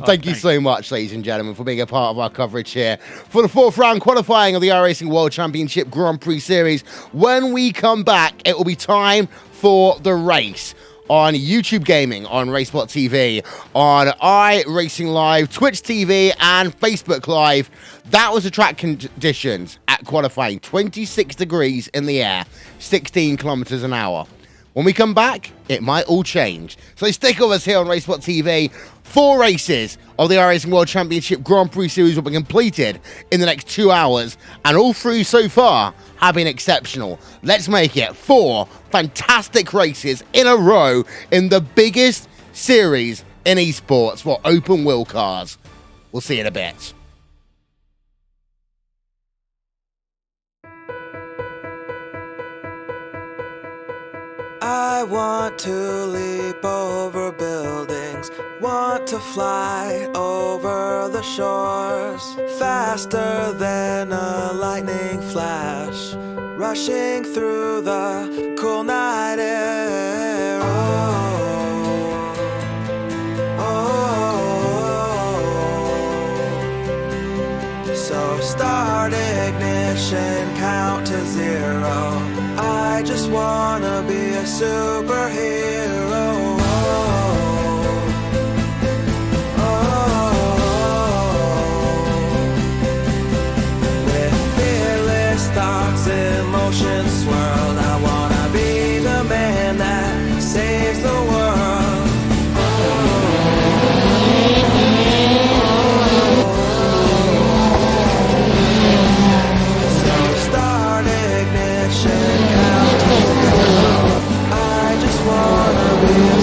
Thank you so much, ladies and gentlemen, for being a part of our coverage here for the 4th round qualifying of the iRacing World Championship Grand Prix Series. When we come back, it will be time for the race. on YouTube Gaming, on RaceSpotTV, on iRacing Live, Twitch TV, and Facebook Live. That was the track conditions at qualifying. 26 degrees in the air, 16 kilometers an hour. When we come back, it might all change. So stick with us here on RaceSpotTV. 4 races of the iRacing World Championship Grand Prix Series will be completed in the next 2 hours, and all 3 so far have been exceptional. Let's make it 4 fantastic races in a row in the biggest series in esports for open wheel cars. We'll see you in a bit. I want to leap over buildings, want to fly over the shores, faster than a lightning flash, rushing through the cool night air. So start ignition, count to 0. I just wanna be a superhero. With fearless thoughts, emotions swirl. I wanna be the man that saves the world. Wanna be a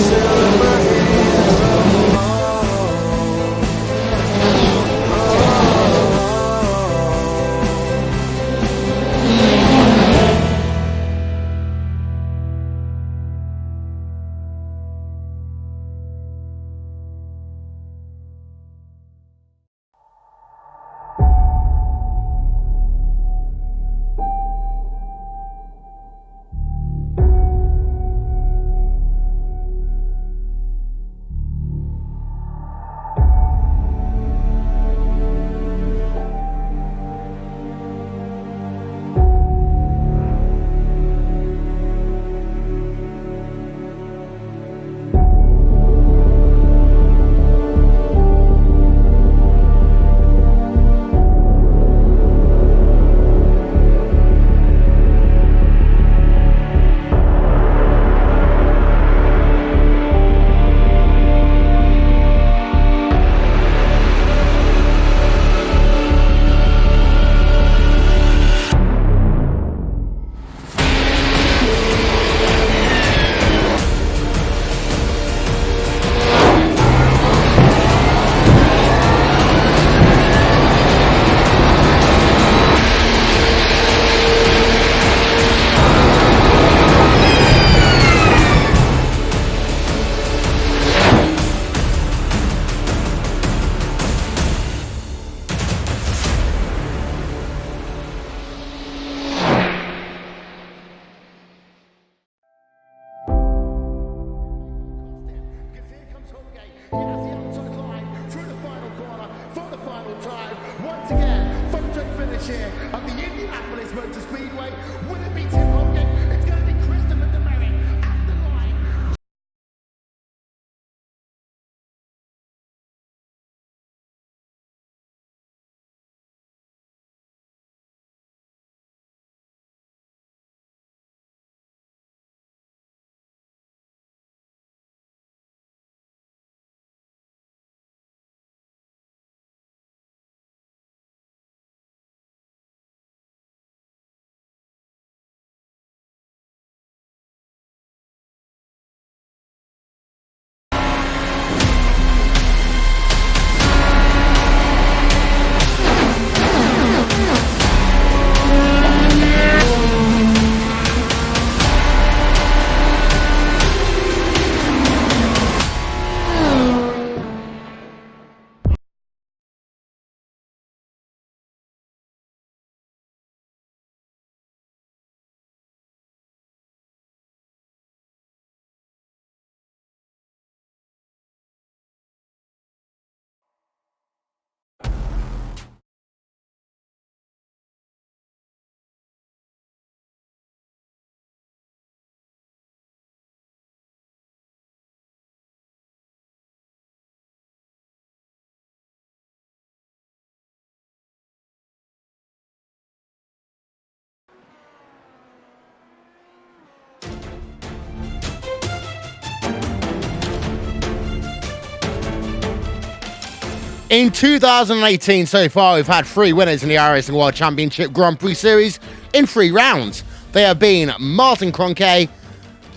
In 2018 so far, we've had 3 winners in the iRacing World Championship Grand Prix Series in 3 rounds. They have been Martin Kroenke,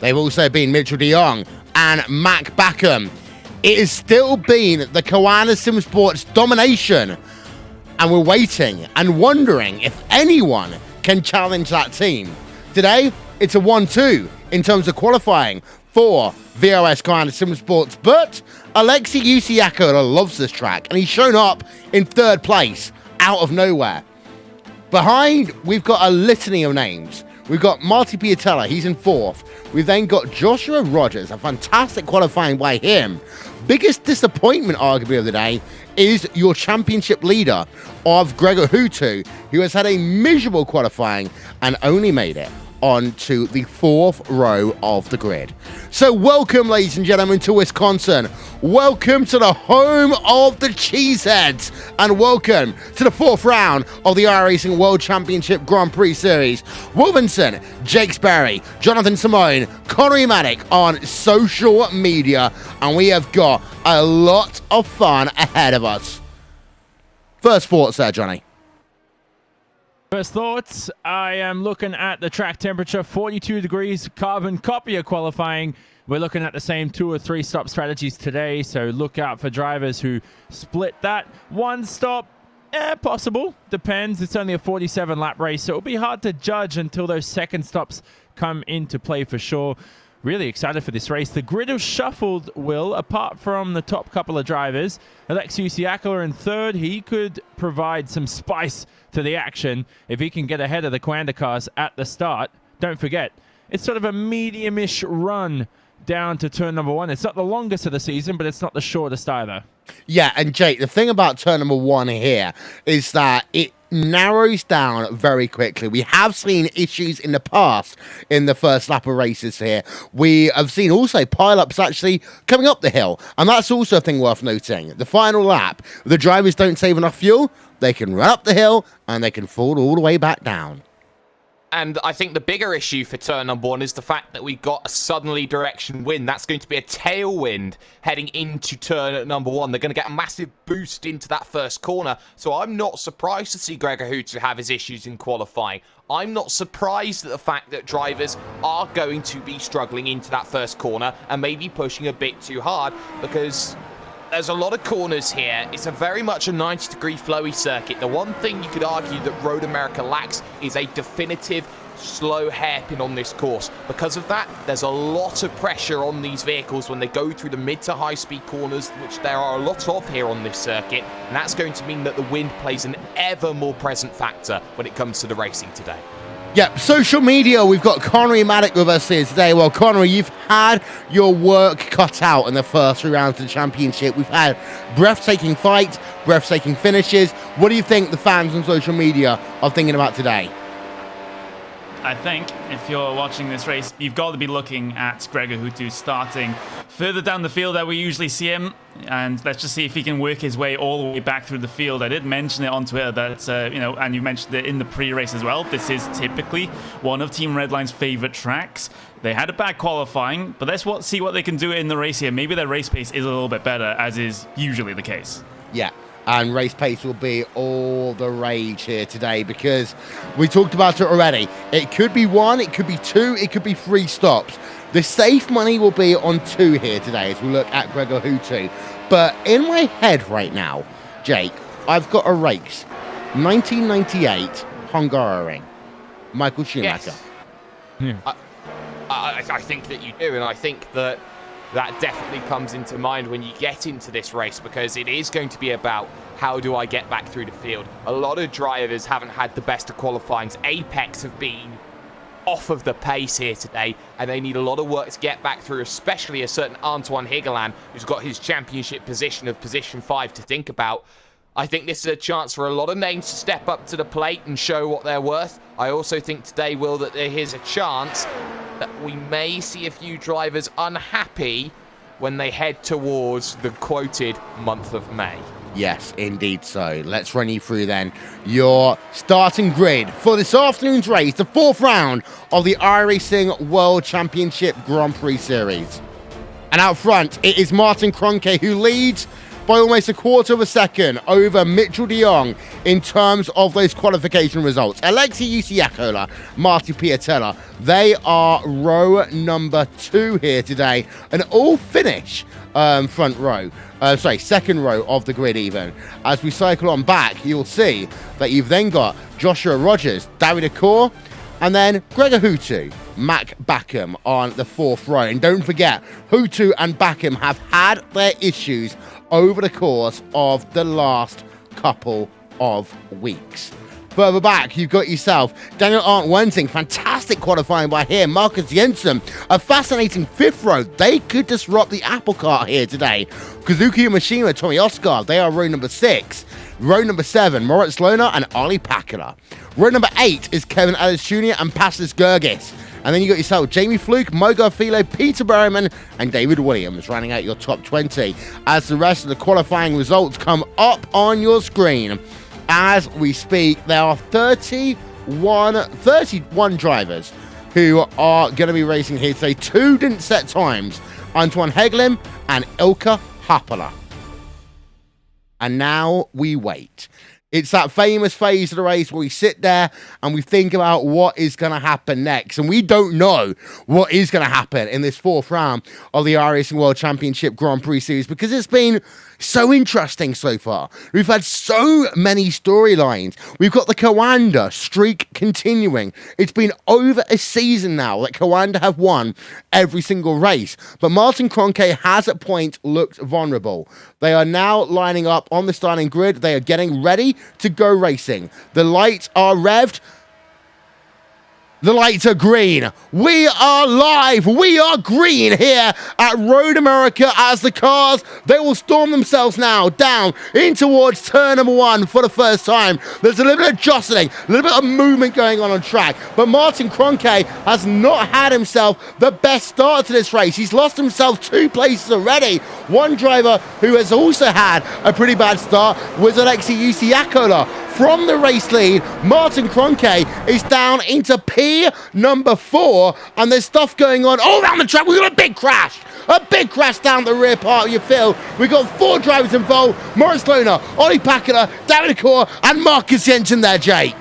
they've also been Mitchell de Jong, and Mac Backham. It has still been the Koana Sim Sports domination, and we're waiting and wondering if anyone can challenge that team. Today, it's a 1-2 in terms of qualifying for VOS Koana Sim Sports, but Alexei Usiakola loves this track, and he's shown up in 3rd place out of nowhere. Behind, we've got a litany of names. We've got Marty Piatella, he's in 4th. We've then got Joshua Rogers, a fantastic qualifying by him. Biggest disappointment, arguably, of the day is your championship leader of Gregor Hutu, who has had a miserable qualifying and only made it onto the 4th row of the grid. So welcome, ladies and gentlemen, to Wisconsin. Welcome to the home of the Cheeseheads, and welcome to the 4th round of the iRacing World Championship Grand Prix Series. Wolvenson, Jake Sperry, Jonathan Simone, Connery Maddock on social media, and we have got a lot of fun ahead of us. First thoughts there, Johnny. First thoughts, I am looking at the track temperature, 42 degrees, carbon copy of qualifying. We're looking at the same 2 or 3 stop strategies today, so look out for drivers who split that. 1 stop, possible, depends. It's only a 47 lap race, so it'll be hard to judge until those second stops come into play for sure. Really excited for this race. The grid is shuffled, Will, apart from the top couple of drivers. Alexei Usiakola in 3rd. He could provide some spice to the action if he can get ahead of the Koanda cars at the start. Don't forget, it's sort of a medium-ish run down to turn number 1. It's not the longest of the season, but it's not the shortest either. Yeah, and Jake, the thing about turn number 1 here is that it narrows down very quickly. We have seen issues in the past in the first lap of races here. We have seen also pile-ups actually coming up the hill, and that's also a thing worth noting. The final lap, if the drivers don't save enough fuel, they can run up the hill and they can fall all the way back down. And I think the bigger issue for turn number 1 is the fact that we got a southerly direction wind. That's going to be a tailwind heading into turn number 1. They're going to get a massive boost into that first corner. So I'm not surprised to see Gregor Hutu have his issues in qualifying. I'm not surprised at the fact that drivers are going to be struggling into that first corner and maybe pushing a bit too hard, because there's a lot of corners here. It's a very much a 90-degree flowy circuit. The one thing you could argue that Road America lacks is a definitive slow hairpin on this course. Because of that, there's a lot of pressure on these vehicles when they go through the mid to high speed corners, which there are a lot of here on this circuit, and that's going to mean that the wind plays an ever more present factor when it comes to the racing today. Yep, social media, we've got Connery Maddock with us here today. Well, Connery, you've had your work cut out in the first 3 rounds of the championship. We've had breathtaking fights, breathtaking finishes. What do you think the fans on social media are thinking about today? I think if you're watching this race, you've got to be looking at Gregor Hutu starting further down the field that we usually see him, and let's just see if he can work his way all the way back through the field. I did mention it on Twitter that, and you mentioned it in the pre-race as well, this is typically one of Team Redline's favorite tracks. They had a bad qualifying, but let's see what they can do in the race here. Maybe their race pace is a little bit better, as is usually the case. Yeah. And race pace will be all the rage here today, because we talked about it already. It could be 1, it could be 2, it could be 3 stops. The safe money will be on 2 here today as we look at Gregor Hutu. But in my head right now, Jake, I've got a race. 1998 Hungaroring. Michael Schumacher. Yes. Yeah. I think that you do, and I think that definitely comes into mind when you get into this race, because it is going to be about how do I get back through the field. A lot of drivers haven't had the best of qualifyings. Apex have been off of the pace here today, and they need a lot of work to get back through, especially a certain Antoine Higeland, who's got his championship position of position 5 to think about. I think this is a chance for a lot of names to step up to the plate and show what they're worth. I also think today, Will, that there is a chance that we may see a few drivers unhappy when they head towards the quoted month of May. Yes, indeed so. Let's run you through then your starting grid for this afternoon's race, the 4th round of the iRacing World Championship Grand Prix Series. And out front, it is Martin Kroenke who leads. by almost a quarter of a second over Mitchell de Jong in terms of those qualification results. Alexei Usiakola, Marty Piatella, they are row number 2 here today, an all finish front row. Second row of the grid even. As we cycle on back, you'll see that you've then got Joshua Rogers, David Akor, and then Gregor Hutu, Mac Backham on the 4th row. And don't forget, Hutu and Backham have had their issues over the course of the last couple of weeks. Further back, you've got yourself Daniel Arndt Wensing, fantastic qualifying by here. Marcus Jensen, a fascinating 5th row. They could disrupt the apple cart here today. Kazuki Mishima, Tommy Oscar, they are row number 6. Row number 7, Moritz Lohner and Ali Pakula. Row number 8 is Kevin Ellis Jr. and Pastas Gergis. And then you got yourself Jamie Fluke, Mo Garfilo, Peter Berryman, and David Williams rounding out your top 20. As the rest of the qualifying results come up on your screen. As we speak, there are 31 drivers who are going to be racing here today. 2 didn't set times, Antoine Heglim and Ilka Happala. And now we wait. It's that famous phase of the race where we sit there and we think about what is going to happen next. And we don't know what is going to happen in this 4th round of the iRacing World Championship Grand Prix Series, because it's been so interesting so far. We've had so many storylines. We've got the Coanda streak continuing. It's been over a season now that Coanda have won every single race. But Martin Kroenke has at points looked vulnerable. They are now lining up on the starting grid. They are getting ready to go racing. The lights are revved. The lights are green. We are live. We are green here at Road America as the cars, they will storm themselves now down in towards turn number 1 for the first time. There's a little bit of jostling, a little bit of movement going on track. But Martin Kroenke has not had himself the best start to this race. He's lost himself 2 places already. One driver who has also had a pretty bad start was Alexei Usiakola. From the race lead, Martin Kroenke is down into P number 4, and there's stuff going on all around the track. We've got a big crash down the rear part of your field. We've got 4 drivers involved: Moritz Lohner, Ollie Pakula, David Akor, and Marcus Jensen there, Jake.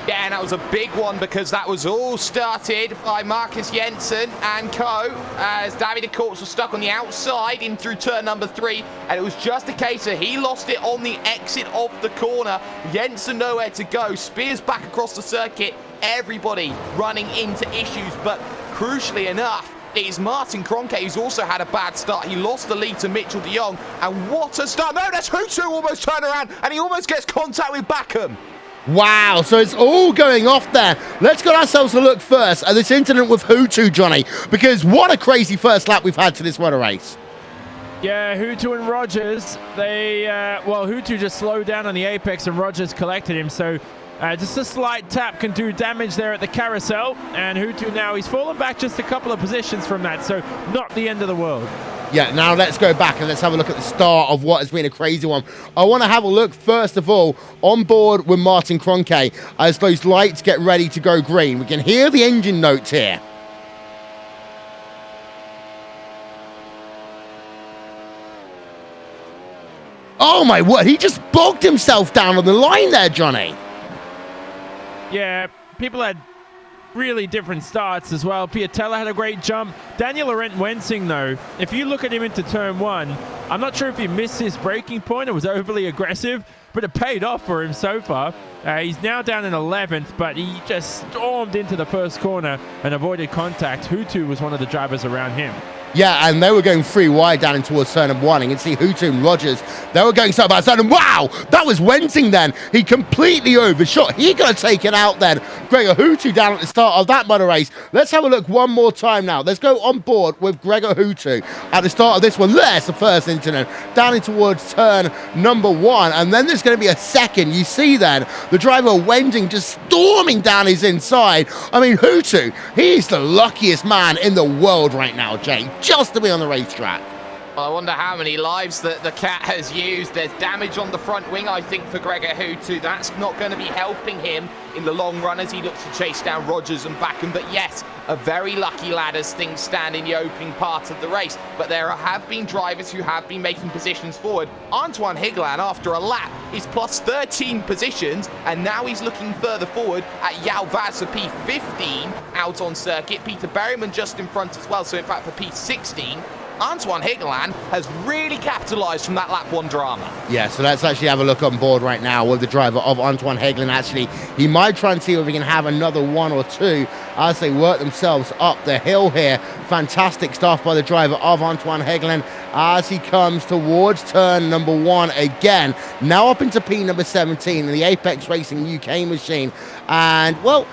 Yeah, and that was a big one because that was all started by Marcus Jensen and co. As David Akor was stuck on the outside in through turn number 3, and it was just a case of he lost it on the exit of the corner. Jensen nowhere to go, spears back across the circuit, everybody running into issues, but crucially enough, it is Martin Kroenke who's also had a bad start. He lost the lead to Mitchell de Jong, and what a start. No, that's Hutu almost turned around, and he almost gets contact with Backham. Wow, so it's all going off there. Let's get ourselves a look first at this incident with Hutu, Johnny, because what a crazy first lap we've had to this motor race. Yeah, Hutu and Rogers, Hutu just slowed down on the apex and Rogers collected him, so just a slight tap can do damage there at the carousel, and Hutu now, he's fallen back just a couple of positions from that, so not the end of the world. Yeah, now let's go back and let's have a look at the start of what has been a crazy one. I want to have a look, first of all, on board with Martin Kroenke as those lights get ready to go green. We can hear the engine notes here. Oh my word, he just bogged himself down on the line there, Johnny. Yeah, people had really different starts as well. Piatella had a great jump. Daniel Arndt Wensing, though, if you look at him into turn 1, I'm not sure if he missed his braking point. It was overly aggressive, but it paid off for him so far. He's now down in 11th, but he just stormed into the first corner and avoided contact. Hutu was one of the drivers around him. Yeah, and they were going 3 wide down in towards turn number 1. You can see Hutu and Rogers, they were going side by side, and wow, that was Wensing then. He completely overshot. He got taken out then. Gregor Hutu down at the start of that motor race. Let's have a look one more time now. Let's go on board with Gregor Hutu at the start of this one. There's the first incident, down in towards turn number 1, and then there's going to be a second. You see then the driver Wensing just storming down his inside. I mean, Hutu, he's the luckiest man in the world right now, Jake, just to be on the racetrack. Well, I wonder how many lives that the cat has used. There's damage on the front wing, I think, for Gregor Hutu. That's not going to be helping him in the long run as he looks to chase down Rogers and Backham. But yes, a very lucky lad as things stand in the opening part of the race. But there have been drivers who have been making positions forward. Antoine Higlan, after a lap, is plus 13 positions, and now he's looking further forward at Yao Vaz for P15 out on circuit. Peter Berryman just in front as well. So in fact, for P16, Antoine Higlan has really capitalised from that lap 1 drama. Yeah, so let's actually have a look on board right now with the driver of Antoine Higlan. Actually, he might try and see if he can have another 1 or 2 as they work themselves up the hill here. Fantastic stuff by the driver of Antoine Higlan as he comes towards turn number 1 again. Now up into P number 17 in the Apex Racing UK machine. And, well,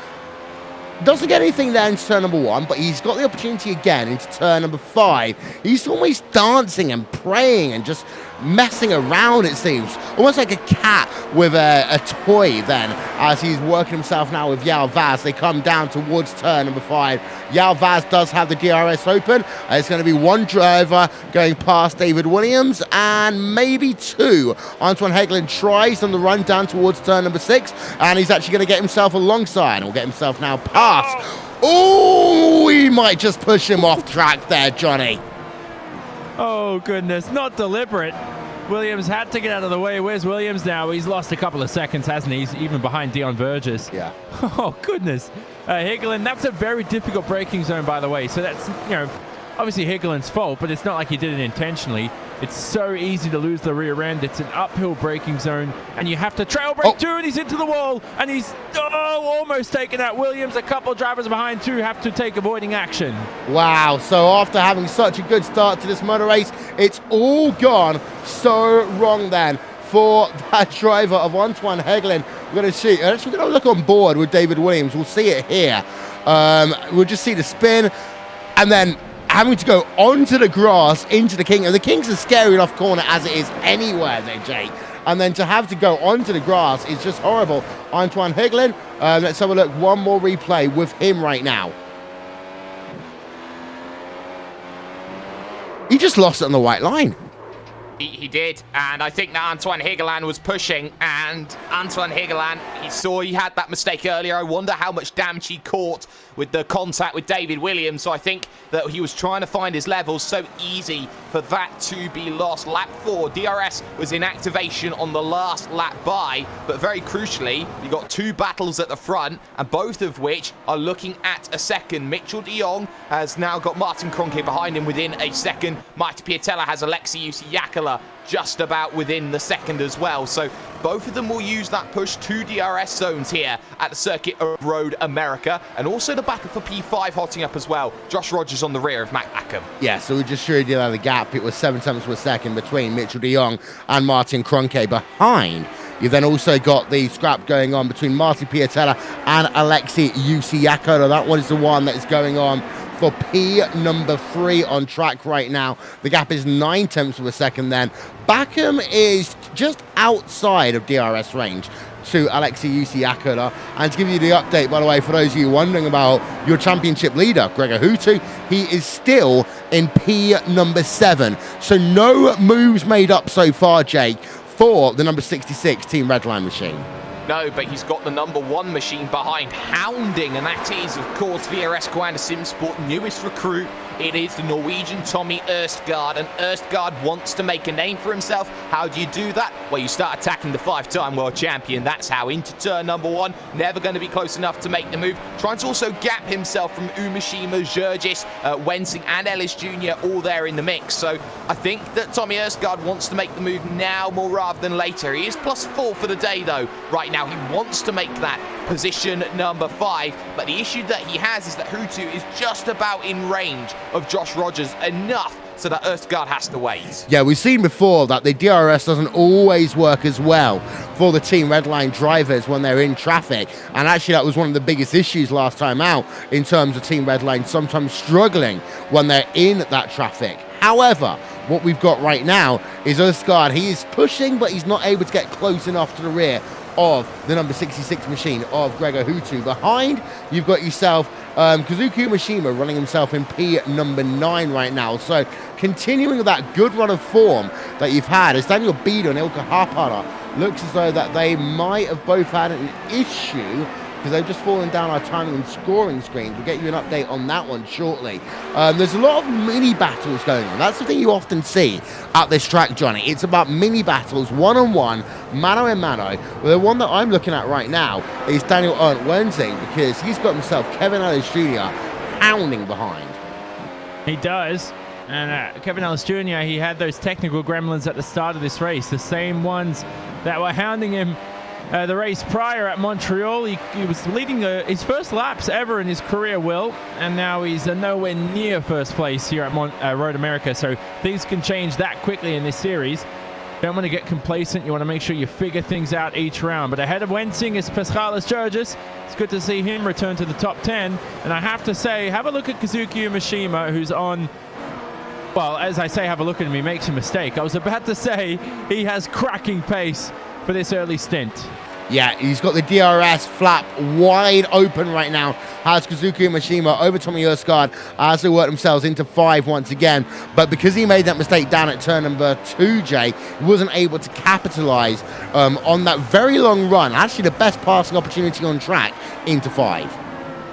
doesn't get anything there in turn number 1, but he's got the opportunity again into turn number 5. He's always dancing and praying and just messing around, it seems. Almost like a cat with a toy then, as he's working himself now with Yao Vaz. They come down towards turn number 5. Yao Vaz does have the DRS open. It's going to be 1 driver going past David Williams and maybe 2. Antoine Higlan tries on the run down towards turn number 6, and he's actually going to get himself alongside and will get himself now past. Oh, he might just push him off track there, Johnny. Oh, goodness. Not deliberate. Williams had to get out of the way. Where's Williams now? He's lost a couple of seconds, hasn't he? He's even behind Dion Burgess. Yeah. Oh, goodness. Higlan, that's a very difficult braking zone, by the way. So that's, obviously Higlan's fault, but it's not like he did it intentionally. It's so easy to lose the rear end. It's an uphill braking zone, and you have to trail brake too, and he's into the wall, and he's almost taken out Williams. A couple of drivers behind too have to take avoiding action. Wow, so after having such a good start to this motor race, it's all gone so wrong then for that driver of Antoine Higlan. We're going to see, actually we're going to look on board with David Williams. We'll see it here. We'll just see the spin, and then having to go onto the grass into the King. And the King's a scary enough corner as it is anywhere there, Jake. And then to have to go onto the grass is just horrible. Antoine Higlan, let's have a look. One more replay with him right now. He just lost it on the white line. He did, and I think that Antoine Higlan was pushing, and Antoine Higlan, he saw he had that mistake earlier. I wonder how much damage he caught with the contact with David Williams, so I think that he was trying to find his levels. So easy for that to be lost. Lap 4, DRS was in activation on the last lap by, but very crucially, you got 2 battles at the front, and both of which are looking at a second. Mitchell de Jong has now got Martin Kroenke behind him within a second. Marty Piatella has Alexei Usiakala just about within the second as well. So both of them will use that push to DRS zones here at the Circuit of Road America, and also the battle for P5 hotting up as well. Josh Rogers on the rear of Matt Backham. Yeah, so we just showed you the gap. It was 7 tenths per second between Mitchell de Jong and Martin Kroenke behind. You've then also got the scrap going on between Marty Piatella and Alexei Usiakala. That one is the one that is going on for P number 3 on track right now. The gap is 9 tenths of a second then. Backham is just outside of DRS range to Alexei Usiakala. And to give you the update, by the way, for those of you wondering about your championship leader, Gregor Hutu, he is still in P number 7. So no moves made up so far, Jake, for the number 66 Team Redline machine. No, but he's got the number 1 machine behind, hounding, and that is, of course, VRS Coanda SimSport newest recruit. It is the Norwegian Tommy Østgaard, and Østgaard wants to make a name for himself. How do you do that? Well, you start attacking the 5-time world champion. That's how, into turn number 1. Never going to be close enough to make the move. Trying to also gap himself from Umashima, Jurgis, Wensing, and Ellis Jr. all there in the mix. So I think that Tommy Østgaard wants to make the move now more rather than later. He is +4 for the day, though. Right now, he wants to make that position number 5, but the issue that he has is that Hutu is just about in range of Josh Rogers, enough so that Østgaard has to wait. Yeah, we've seen before that the DRS doesn't always work as well for the Team Redline drivers when they're in traffic, and actually that was one of the biggest issues last time out in terms of Team Redline sometimes struggling when they're in that traffic. However, what we've got right now is Østgaard. He is pushing, but he's not able to get close enough to the rear of the number 66 machine of Gregor Hutu. Behind, you've got yourself Kazuki Mishima running himself in P number 9 right now. So continuing that good run of form that you've had, as Daniel Bieder and Ilka Harpana looks as though that they might have both had an issue because they've just fallen down our timing and scoring screens. We'll get you an update on that one shortly. There's a lot of mini battles going on. That's the thing you often see at this track, Johnny. It's about mini battles, one-on-one, mano-a-mano. Well, the one that I'm looking at right now is Daniel Ernst-Wensing, because he's got himself Kevin Ellis Jr. hounding behind. He does. And Kevin Ellis Jr., he had those technical gremlins at the start of this race, the same ones that were hounding him the race prior at Montreal. He was leading his first laps ever in his career, Will, and now he's nowhere near first place here at Road America, so things can change that quickly in this series. Don't want to get complacent. You want to make sure you figure things out each round. But ahead of Wensing is Paschalis Georges. It's good to see him return to the top 10. And I have to say, have a look at Kazuki Mishima, who's on... Well, as I say, have a look at him, he makes a mistake. I was about to say he has cracking pace for this early stint. Yeah, he's got the DRS flap wide open right now. Has Kazuki Mishima over Tommy Erskard as they work themselves into 5 once again. But because he made that mistake down at turn number 2, Jay, he wasn't able to capitalize on that very long run. Actually, the best passing opportunity on track into 5.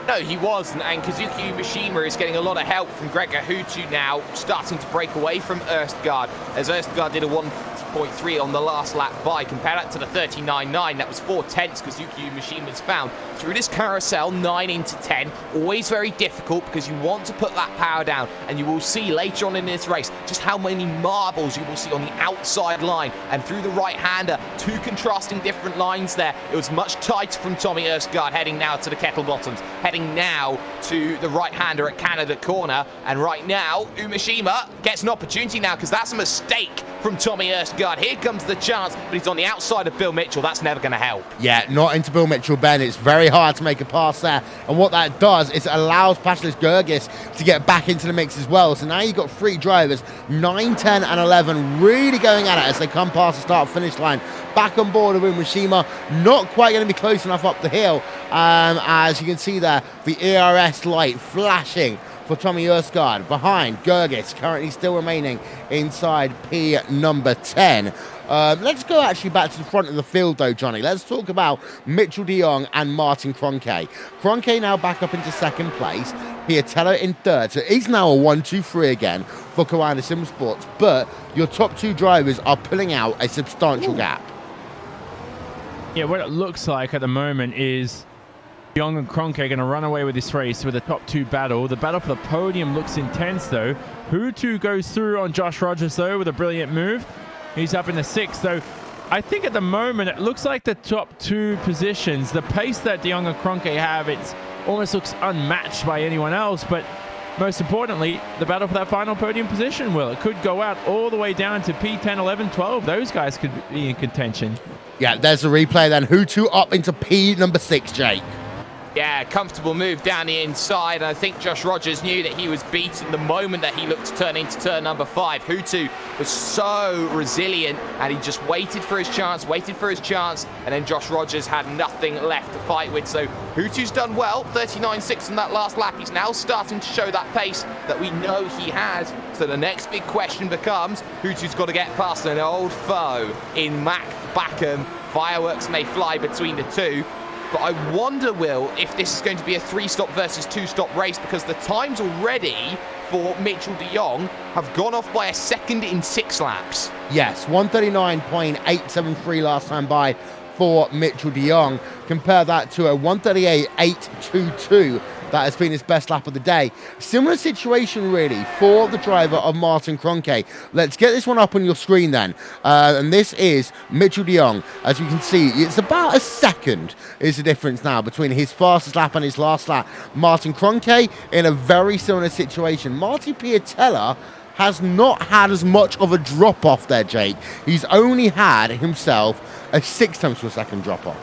No, he wasn't, and Kazuki Mishima is getting a lot of help from Gregor Hutu now, starting to break away from Erstgaard, as Erstgaard did a 1.3 on the last lap by. Compare that to the 39.9, that was 4/10 Kazuki Mishima's found. Through this carousel, 9 into 10, always very difficult because you want to put that power down, and you will see later on in this race just how many marbles you will see on the outside line, and through the right-hander, 2 contrasting different lines there. It was much tighter from Tommy Erstgaard, heading now to the kettle bottoms, heading now to the right-hander at Canada corner, and right now Umeshima gets an opportunity now because that's a mistake from Tommy Erstgaard. Here comes the chance, but he's on the outside of Bill Mitchell. That's never going to help. Yeah, not into Bill Mitchell, Ben. It's very hard to make a pass there, and what that does is it allows Paschalis Georges to get back into the mix as well. So now you've got 3 drivers, 9, 10 and 11, really going at it as they come past the start-finish line. Back on board with Umeshima, not quite going to be close enough up the hill, as you can see there, the ERS light flashing for Tommy Erskard. Behind, Georges currently still remaining inside P number 10. Let's go actually back to the front of the field though, Johnny. Let's talk about Mitchell de Jong and Martin Kroenke. Kroenke now back up into 2nd place. Piatella in 3rd. So he's now a 1-2-3 again for Coanda Sim Sports. But your top 2 drivers are pulling out a substantial gap. Yeah, what it looks like at the moment is Young and Kroenke are going to run away with this race with a top 2 battle. The battle for the podium looks intense, though. Hutu goes through on Josh Rogers, though, with a brilliant move. He's up in the 6th, though. I think at the moment, it looks like the top 2 positions, the pace that de Jong and Kroenke have, it almost looks unmatched by anyone else. But most importantly, the battle for that final podium position, Will. It could go out all the way down to P10, 11, 12. Those guys could be in contention. Yeah, there's the replay then. Hutu up into P number 6, Jake. Yeah, comfortable move down the inside, and I think Josh Rogers knew that he was beaten the moment that he looked to turn into turn number 5. Hutu was so resilient, and he just waited for his chance, and then Josh Rogers had nothing left to fight with. So Hutu's done well, 39.6 in that last lap. He's now starting to show that pace that we know he has. So the next big question becomes, Hutu's got to get past an old foe in Mac Backham. Fireworks may fly between the two. But I wonder, Will, if this is going to be a 3-stop versus 2-stop race, because the times already for Mitchell de Jong have gone off by a second in 6 laps. Yes, 139.873 last time by for Mitchell de Jong. Compare that to a 138.822 that has been his best lap of the day. Similar situation, really, for the driver of Martin Kroenke. Let's get this one up on your screen then. And this is Mitchell de Jong. As you can see, it's about a second is the difference now between his fastest lap and his last lap. Martin Kroenke in a very similar situation. Marty Piatella has not had as much of a drop-off there, Jake. He's only had himself a 6/10 drop-off.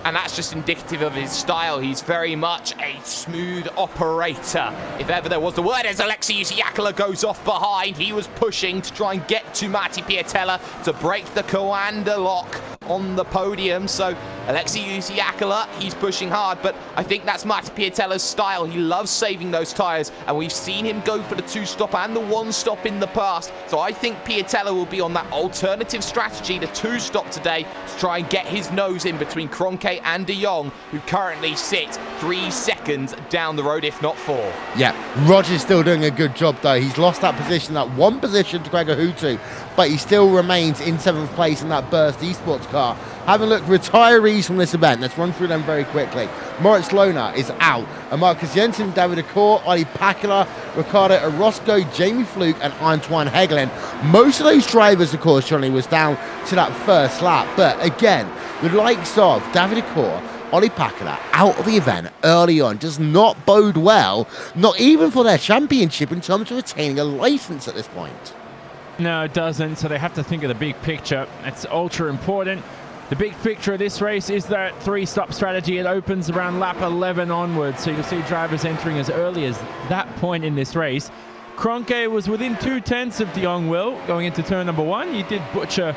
And that's just indicative of his style. He's very much a smooth operator. If ever there was the word, as Alexei Usiakala goes off behind, he was pushing to try and get to Marty Piatella to break the Coanda lock on the podium. So Alexei Usiakala, he's pushing hard, but I think that's Matti Piatella's style. He loves saving those tyres, and we've seen him go for the 2-stop and the 1-stop in the past. So I think Piatella will be on that alternative strategy, the 2-stop today, to try and get his nose in between Kroenke and De Jong, who currently sit 3 seconds down the road, if not 4. Yeah, Roger's still doing a good job though. He's lost that position, that 1 position to Gregor Hutu, but he still remains in 7th place in that Burst eSports car. Having a look, retirees from this event, let's run through them very quickly. Moritz Lohner is out, and Marcus Jensen, David Acor, Oli Pakula, Ricardo Orozco, Jamie Fluke, and Antoine Hegelin. Most of those drivers, of course, Johnny, was down to that first lap, but again, the likes of David Acor, Oli Pakula out of the event early on does not bode well, not even for their championship in terms of retaining a license at this point. No, it doesn't. So they have to think of the big picture. It's ultra important. The big picture of this race is that 3-stop strategy. It opens around lap 11 onwards. So you'll see drivers entering as early as that point in this race. Kroenke was within 0.2 of De Jong Will going into turn number 1. He did butcher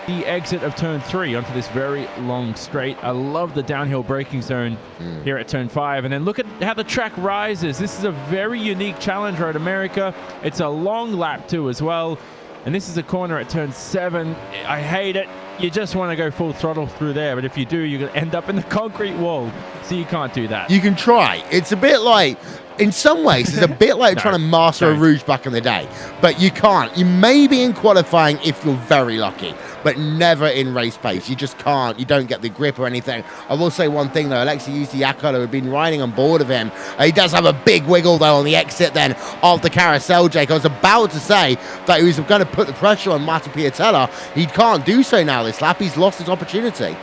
the exit of turn 3 onto this very long straight. I love the downhill braking zone here at turn 5. And then look at how the track rises. This is a very unique challenge road America. It's a long lap too as well. And this is a corner at turn 7. I hate it. You just want to go full throttle through there, but if you do, you're going to end up in the concrete wall. So you can't do that. You can try. It's a bit like, in some ways, it's a bit like trying to master a Rouge back in the day, but you can't. You may be in qualifying if you're very lucky, but never in race pace. You just can't. You don't get the grip or anything. I will say one thing, though. Alexei Usiakala have been riding on board of him. He does have a big wiggle, though, on the exit then of the carousel, Jake. I was about to say that he was going to put the pressure on Matti Piatella. He can't do so now this lap. He's lost his opportunity.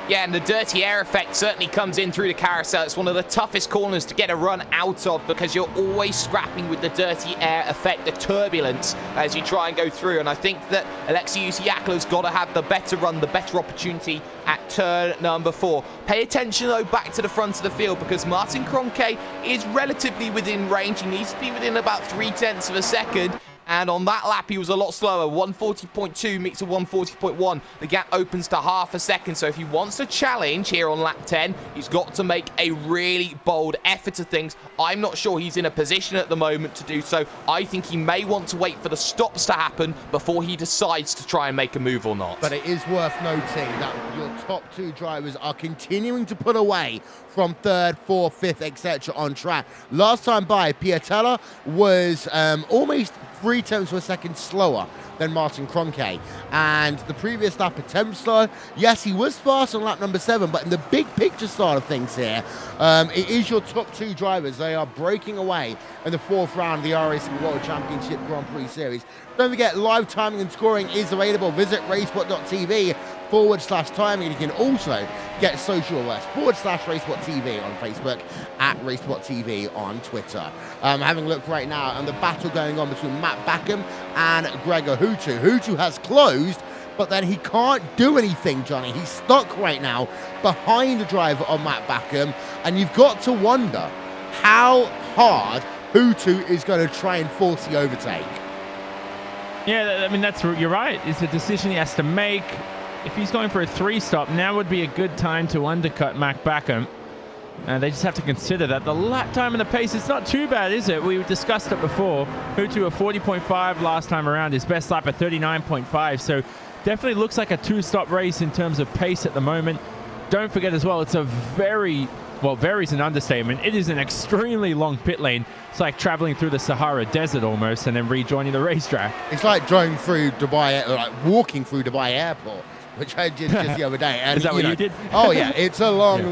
Yeah, and the dirty air effect certainly comes in through the carousel. It's one of the toughest corners to get a run out of because you're always scrapping with the dirty air effect, the turbulence, as you try and go through. And I think that Alexei Usiakala's got to have the better run, the better opportunity at turn number 4. Pay attention, though, back to the front of the field because Martin Kroenke is relatively within range. He needs to be within about 0.3 of a second. And on that lap, he was a lot slower. 140.2 meets a 140.1. The gap opens to half a second. So if he wants to challenge here on lap 10, he's got to make a really bold effort of things. I'm not sure he's in a position at the moment to do so. I think he may want to wait for the stops to happen before he decides to try and make a move or not. But it is worth noting that your top 2 drivers are continuing to pull away from 3rd, 4th, 5th, etc. on track. Last time by, Piatella was almost 0.3 of a second slower than Martin Kroenke. And the previous lap attempt slow, yes, he was fast on lap number 7, but in the big picture side of things here, it is your top 2 drivers. They are breaking away in the 4th round of the iRacing World Championship Grand Prix Series. Don't forget, live timing and scoring is available. Visit RaceSpot.tv/timing. You can also get social alerts /RaceSpotTV on Facebook, at RaceSpotTV on Twitter. Having a look right now, and the battle going on between Matt Backham and Gregor Hutu. Hutu has closed, but then he can't do anything, Johnny. He's stuck right now behind the driver of Matt Backham, and you've got to wonder how hard Hutu is going to try and force the overtake. Yeah, I mean, you're right. It's a decision he has to make. If he's going for a 3-stop, now would be a good time to undercut Matt Backham. They just have to consider that. The lap time and the pace, it's not too bad, is it? We discussed it before. Hutu a 40.5 last time around. His best lap at 39.5. So definitely looks like a 2-stop race in terms of pace at the moment. Don't forget as well, it's a very is an understatement. It is an extremely long pit lane. It's like traveling through the Sahara Desert almost and then rejoining the racetrack. It's like driving through Dubai, or like walking through Dubai Airport, which I did just the other day. And, is that what you did? Oh, yeah. It's a long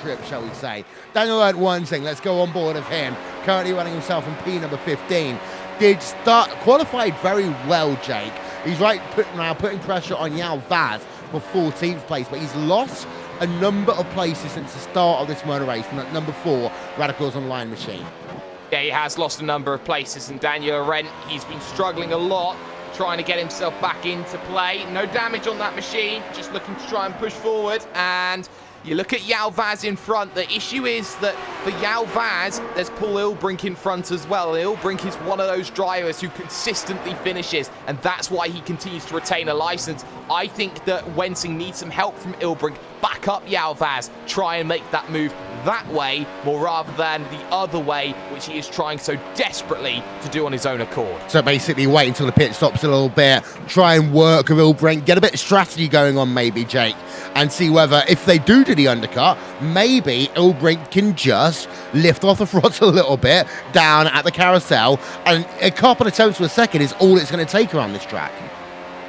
trip, shall we say. Daniel learned one thing. Let's go on board of him. Currently running himself in P number 15. Qualified very well, Jake. He's now putting pressure on Yao Vaz for 14th place, but he's lost a number of places since the start of this motor race from that number 4 Radicals Online machine. Yeah, he has lost a number of places, and Daniel Arendt, he's been struggling a lot, trying to get himself back into play. No damage on that machine, just looking to try and push forward, and You look at Yao Vaz in front. The issue is that for Yao Vaz, there's Paul Ilbrink in front as well. Ilbrink is one of those drivers who consistently finishes, and that's why he continues to retain a license. I think that Wensing needs some help from Ilbrink. Back up Yao Vaz. Try and make that move that way, more rather than the other way, which he is trying so desperately to do on his own accord. So basically wait until the pit stops a little bit, try and work with Ilbrink, get a bit of strategy going on maybe, Jake, and see whether if they do the undercut, maybe Ilbrink can just lift off the throttle a little bit down at the carousel, and a couple of attempts per second is all it's going to take around this track.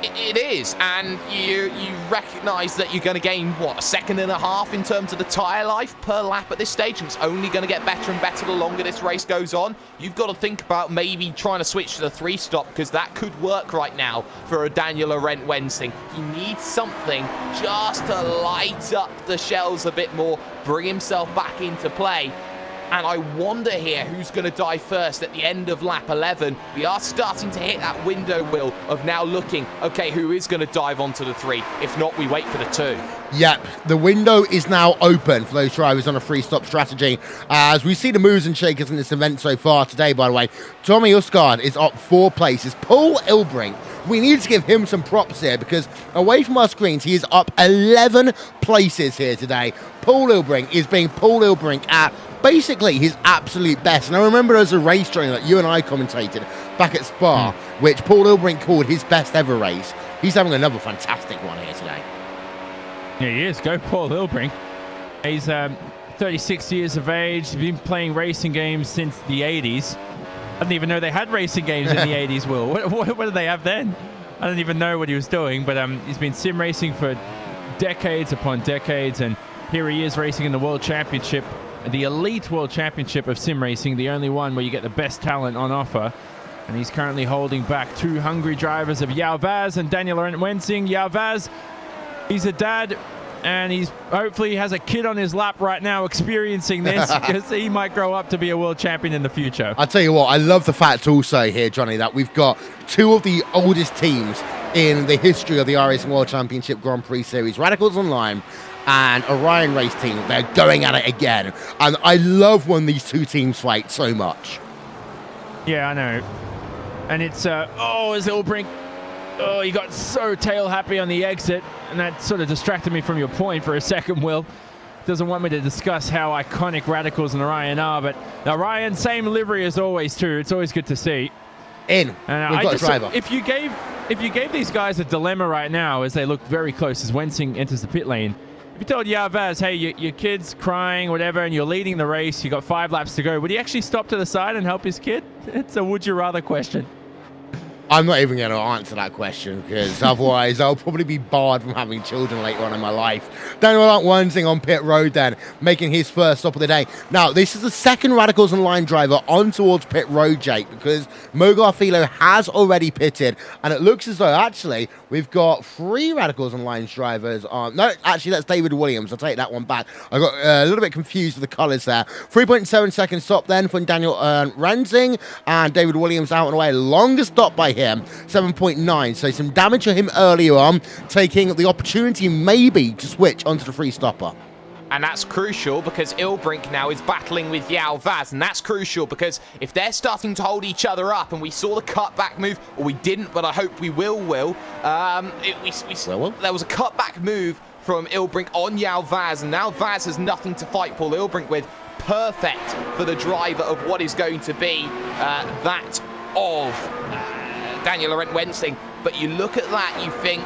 It is, and you recognise that you're going to gain, what, a second and a half in terms of the tyre life per lap at this stage, and it's only going to get better and better the longer this race goes on. You've got to think about maybe trying to switch to the 3-stop, because that could work right now for a Daniel Laurent Wensing. He needs something just to light up the shells a bit more, bring himself back into play. And I wonder here who's going to die first at the end of lap 11. We are starting to hit that window, Will, of now looking, okay, who is going to dive onto the 3? If not, we wait for the 2. Yep, the window is now open for those drivers on a 3-stop strategy. As we see the moves and shakers in this event so far today, by the way, Tommy Usgaard is up 4 places. Paul Ilbrink, we need to give him some props here, because away from our screens, he is up 11 places here today. Paul Ilbrink is being Paul Ilbrink at basically his absolute best. And I remember there was a race during that you and I commentated back at Spa, which Paul Ilbrink called his best ever race. He's having another fantastic one here today. Yeah, he is. Go Paul Ilbrink. He's 36 years of age. He's been playing racing games since the 80s. I didn't even know they had racing games in the 80s, Will. What did they have then? I don't even know what he was doing, but he's been sim racing for decades upon decades, and here he is racing in the World Championship, the elite World Championship of sim racing, the only one where you get the best talent on offer. And he's currently holding back 2 hungry drivers of Yao Vaz and Daniel Laurent Wensing. Yao Vaz, he's a dad, and he's hopefully has a kid on his lap right now experiencing this, because he might grow up to be a world champion in the future. I'll tell you what, I love the fact also here, Johnny, that we've got 2 of the oldest teams in the history of the iRacing World Championship Grand Prix Series, Radicals Online and Orion Race Team. They're going at it again, and I love when these 2 teams fight so much. Yeah, I know. And it's, is Ilbrink. Oh, he got so tail happy on the exit, and that sort of distracted me from your point for a second, Will. Doesn't want me to discuss how iconic Radicals and Orion are, but Orion, same livery as always, too. It's always good to see. We've got a driver. If you gave these guys a dilemma right now, as they look very close as Wensing enters the pit lane, if you told Yao Vaz, hey, your kid's crying, whatever, and you're leading the race, you got 5 laps to go, would he actually stop to the side and help his kid? It's a would you rather question. I'm not even going to answer that question, because otherwise I'll probably be barred from having children later on in my life. Daniel Laurent Wensing on pit road then, making his first stop of the day. Now, this is the second Radicals Online driver on towards pit road, Jake, because Mo Garfilo has already pitted, and it looks as though, actually, we've got 3 Radicals Online drivers on. No, actually, that's David Williams. I'll take that one back. I got a little bit confused with the colours there. 3.7 second stop then from Daniel Wensing, and David Williams out and away. Longest stop by him, 7.9, so some damage to him earlier on, taking the opportunity maybe to switch onto the 3-stopper. And that's crucial, because Ilbrink now is battling with Yao Vaz, and that's crucial because if they're starting to hold each other up, and we saw the cutback move, or we didn't, but I hope we will, there was a cutback move from Ilbrink on Yao Vaz, and now Vaz has nothing to fight Paul Ilbrink with. Perfect for the driver of what is going to be that of Daniel Laurent Wensing. But you look at that, you think,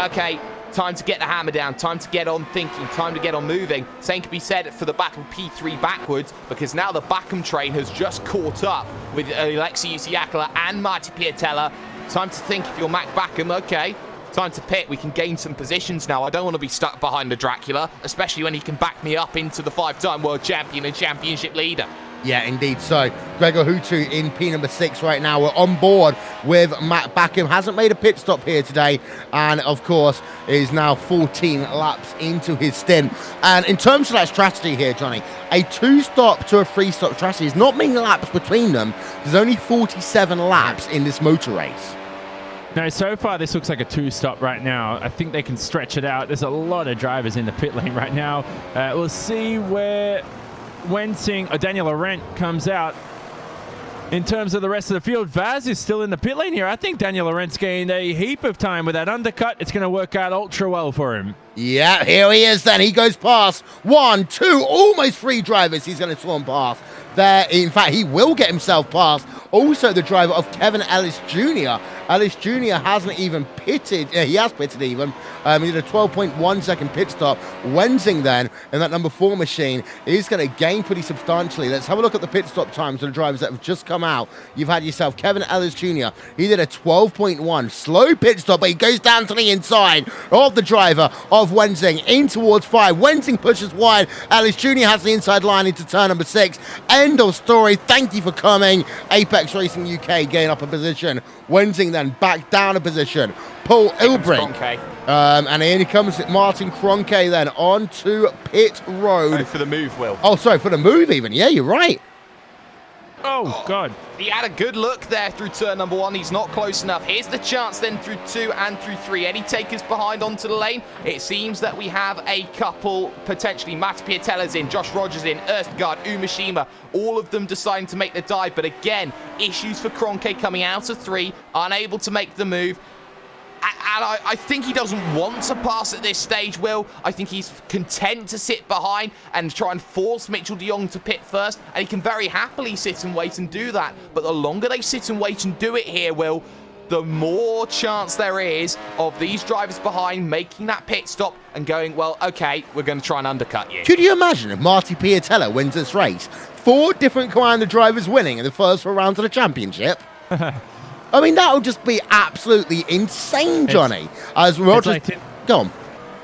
okay, time to get the hammer down, time to get on thinking, time to get on moving. Same can be said for the battle P3 backwards, because now the Backham train has just caught up with Alexei Usiakala and Marty Piatella. Time to think, if you're Mac Backham, okay, time to pit. We can gain some positions now. I don't want to be stuck behind the Dracula, especially when he can back me up into the 5-time world champion and championship leader. Yeah, indeed. So, Gregor Hutu in P number 6 right now. We're on board with Matt Backham. Hasn't made a pit stop here today. And, of course, is now 14 laps into his stint. And in terms of that strategy here, Johnny, a 2-stop to a 3-stop strategy is not many laps between them. There's only 47 laps in this motor race. No, so far this looks like a two-stop right now. I think they can stretch it out. There's a lot of drivers in the pit lane right now. We'll see where Daniel Laurent comes out. In terms of the rest of the field, Vaz is still in the pit lane here. I think Daniel Laurent's gained a heap of time with that undercut. It's going to work out ultra well for him. Yeah, here he is then. He goes past 1, 2, almost 3 drivers he's going to swarm past. There, in fact, he will get himself past. Also, the driver of Kevin Ellis Jr. Ellis Jr. hasn't even pitted. He has pitted even. He did a 12.1 second pit stop. Wensing then, in that number 4 machine, is going to gain pretty substantially. Let's have a look at the pit stop times of the drivers that have just come out. You've had yourself Kevin Ellis Jr. He did a 12.1 slow pit stop, but he goes down to the inside of the driver of Wensing in towards 5. Wensing pushes wide. Ellis Jr. has the inside line into turn number 6. End of story. Thank you for coming. Apex Racing UK gain up a position. Wensing then back down a position. Paul Ilbrink. And here comes Martin Kroenke then onto pit road. Oh, for the move, Will. Oh, sorry, for the move even. Yeah, you're right. Oh, God. He had a good look there through turn number 1. He's not close enough. Here's the chance then through 2 and through 3. Any takers behind onto the lane? It seems that we have a couple, potentially. Matt Piatella's in, Josh Rogers in, Erstgaard, Umashima, all of them deciding to make the dive. But again, issues for Kroenke coming out of 3, unable to make the move. And I think he doesn't want to pass at this stage, Will. I think he's content to sit behind and try and force Mitchell de Jong to pit first. And he can very happily sit and wait and do that. But the longer they sit and wait and do it here, Will, the more chance there is of these drivers behind making that pit stop and going, well, okay, we're going to try and undercut you. Could you imagine if Marty Piatella wins this race? 4 different Commander drivers winning in the first 4 rounds of the championship? I mean, that would just be absolutely insane, Johnny. As Rogers... Go on.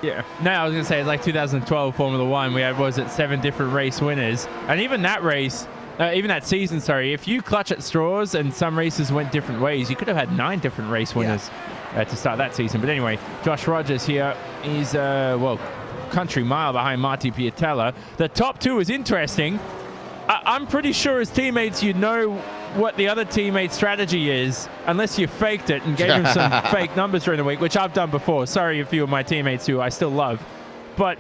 Yeah. No, I was going to say, it's like 2012 Formula 1. We had, what was it, 7 different race winners. And even that race, even that season, sorry, if you clutch at straws and some races went different ways, you could have had 9 different race winners to start that season. But anyway, Josh Rogers here, he's, well, country mile behind Marty Piatella. The top 2 is interesting. I'm pretty sure as teammates, you know what the other teammate's strategy is, unless you faked it and gave him some fake numbers during the week, which I've done before. Sorry a few of my teammates who I still love. But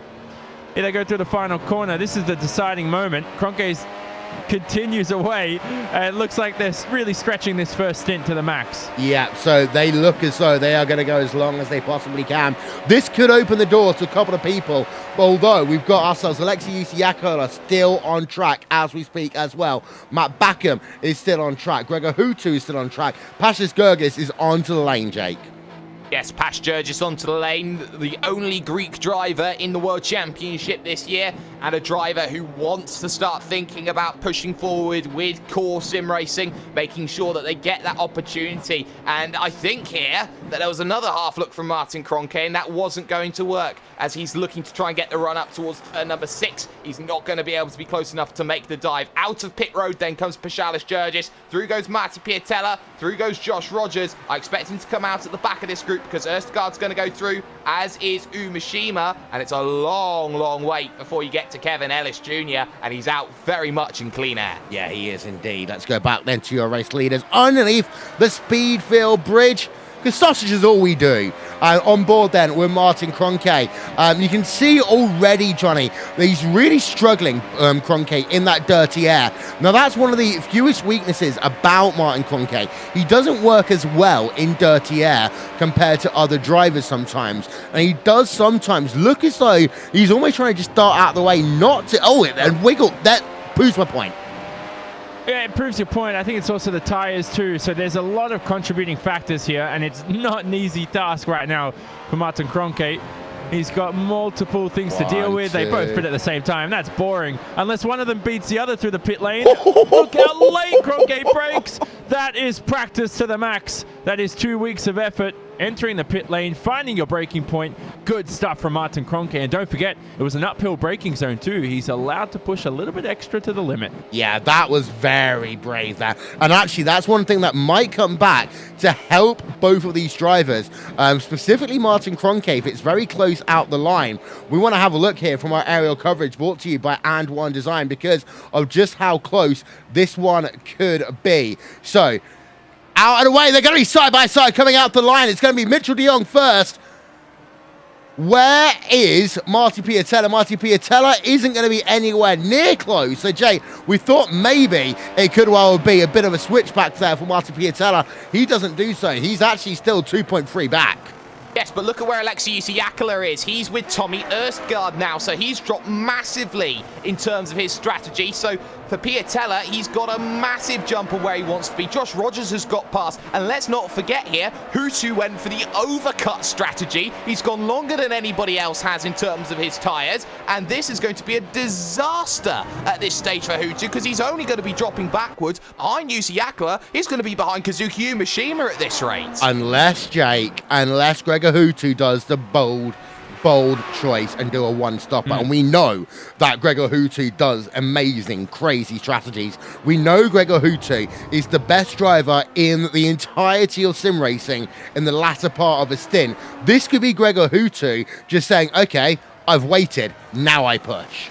if they go through the final corner, this is the deciding moment. Kroenke continues away. It looks like they're really stretching this first stint to the max. Yeah, so they look as though they are going to go as long as they possibly can. This could open the door to a couple of people, although we've got ourselves Alexei Usiakola still on track as we speak as well. Matt Backham is still on track. Gregor Hutu is still on track. Pashis Gergis is onto the lane, Jake. Yes, Pash Gergis onto the lane, the only Greek driver in the World Championship this year, and a driver who wants to start thinking about pushing forward with core sim racing, making sure that they get that opportunity. And I think here that there was another half look from Martin Kroenke, and that wasn't going to work, as he's looking to try and get the run up towards number 6. He's not going to be able to be close enough to make the dive. Out of pit road then comes Pashalis Gergis. Through goes Marty Piatella. Through goes Josh Rogers. I expect him to come out at the back of this group because Erstgaard's going to go through, as is Umashima, and it's a long, long wait before you get to Kevin Ellis Jr., and he's out very much in clean air. Yeah, he is indeed. Let's go back then to your race leaders underneath the Speedfield Bridge, because sausage is all we do. On board then with Martin Kroenke. You can see already, Johnny, that he's really struggling, Kroenke, in that dirty air. Now, that's one of the fewest weaknesses about Martin Kroenke. He doesn't work as well in dirty air compared to other drivers sometimes. And he does sometimes look as though he's almost trying to just dart out of the way, not to... Oh, and wiggle. That proves my point. Yeah, it proves your point. I think it's also the tires too. So there's a lot of contributing factors here, and it's not an easy task right now for Martin Kroenke. He's got multiple things to deal with. They both pit at the same time. That's boring. Unless one of them beats the other through the pit lane. Look how late Kroenke brakes. That is practice to the max. That is 2 weeks of effort. Entering the pit lane, finding your braking point. Good stuff from Martin Kroenke. And don't forget, it was an uphill braking zone too. He's allowed to push a little bit extra to the limit. Yeah, that was very brave there. And actually, that's one thing that might come back to help both of these drivers, specifically Martin Kroenke, if it's very close out the line. We want to have a look here from our aerial coverage brought to you by And One Design because of just how close this one could be. So, Out of the way. They're going to be side by side coming out the line. It's going to be Mitchell de Jong first. Where is Marty Piatella? Marty Piatella isn't going to be anywhere near close. So, Jay, we thought maybe it could well be a bit of a switchback there for Marty Piatella. He doesn't do so. He's actually still 2.3 back. Yes, but look at where Alexei Usiakala is. He's with Tommy Erstgaard now, so he's dropped massively in terms of his strategy. So for Piatella, he's got a massive jump on where he wants to be. Josh Rogers has got past. And let's not forget here, Hutu went for the overcut strategy. He's gone longer than anybody else has in terms of his tyres. And this is going to be a disaster at this stage for Hutu because he's only going to be dropping backwards. Behind Usiakala, he's going to be behind Kazuki Umeshima at this rate. Unless, Jake, unless Gregor Hutu does the bold choice and do a one-stopper. And we know that Gregor Hutu does amazing, crazy strategies. We know Gregor Hutu is the best driver in the entirety of sim racing in the latter part of a stint. This could be Gregor Hutu just saying, okay, I've waited, now I push.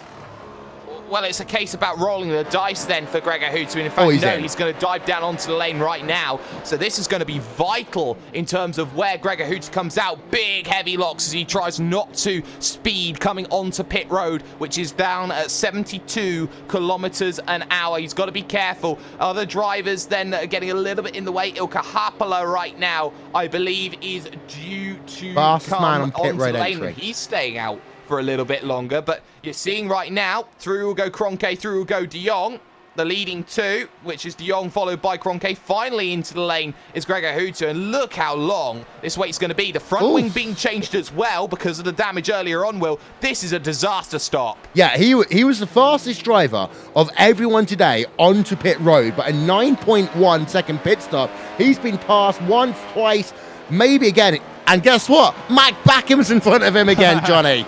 Well, it's a case about rolling the dice then for Gregor Hutu. In fact, he's going to dive down onto the lane right now. So this is going to be vital in terms of where Gregor Hutu comes out. Big, heavy locks as he tries not to speed coming onto pit road, which is down at 72 kilometers an hour. He's got to be careful. Other drivers then are getting a little bit in the way. Ilka Hapala right now, I believe, is due to come onto the lane. He's staying out for a little bit longer, but you're seeing right now, through will go Kroenke, through will go de Jong. The leading two, which is de Jong followed by Kroenke. Finally into the lane is Gregor Hutu, and look how long this wait's going to be. The front wing being changed as well because of the damage earlier on, Will. This is a disaster stop. Yeah, he was the fastest driver of everyone today onto pit road, but a 9.1 second pit stop. He's been passed once, twice, maybe again. And guess what? Mike Backham's in front of him again, Johnny.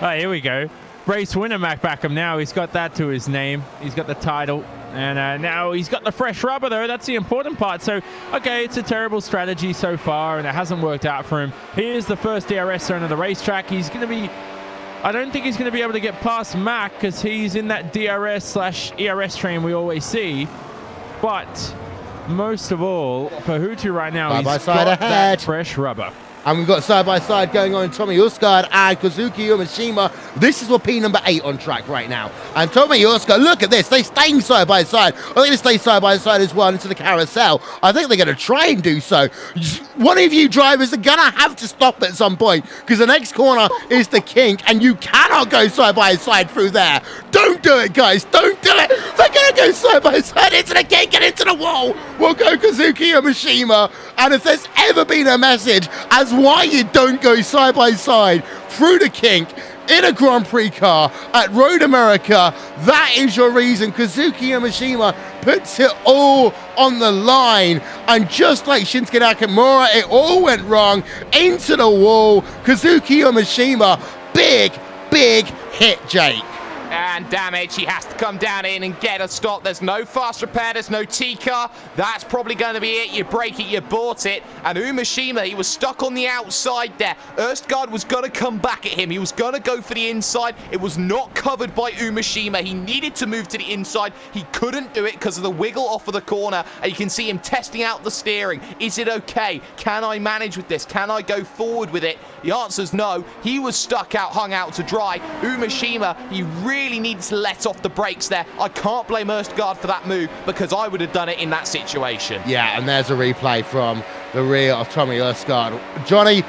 Oh, here we go. Race winner Mac Backham now. He's got that to his name. He's got the title. And now he's got the fresh rubber, though. That's the important part. So, okay, it's a terrible strategy so far, and it hasn't worked out for him. He is the first DRS zone of the racetrack. He's going to be... I don't think he's going to be able to get past Mac because he's in that DRS/ERS train we always see. But most of all, for Hutu right now, he's got that fresh rubber. And we've got side-by-side going on Tommy Erstgaard and Kazuki Umeshima. This is what P number 8 on track right now. And Tommy Erstgaard, look at this. They're staying side-by-side. I think they stay side-by-side as well into the carousel. I think they're going to try and do so. One of you drivers are going to have to stop at some point because the next corner is the kink and you cannot go side-by-side through there. Don't do it, guys. Don't do it. They're going to go side-by-side into the kink and into the wall. We'll go Kazuki Umeshima. And if there's ever been a message as why you don't go side-by-side through the kink in a Grand Prix car at Road America, that is your reason. Kazuki Umeshima puts it all on the line. And just like Shinsuke Nakamura, it all went wrong into the wall. Kazuki Umeshima, big hit, Jake. And damage. He has to come down in and get a stop. There's no fast repair. There's no T-car. That's probably going to be it. You break it, you bought it. And Umeshima, he was stuck on the outside there. Erstgaard was going to come back at him. He was going to go for the inside. It was not covered by Umeshima. He needed to move to the inside. He couldn't do it because of the wiggle off of the corner. And you can see him testing out the steering. Is it okay? Can I manage with this? Can I go forward with it? The answer is no. He was stuck out, hung out to dry. Umeshima, he really needs to let off the brakes there. I can't blame Erstgaard for that move because I would have done it in that situation. Yeah, and there's a replay from the rear of Tommy Erstgaard. Johnny,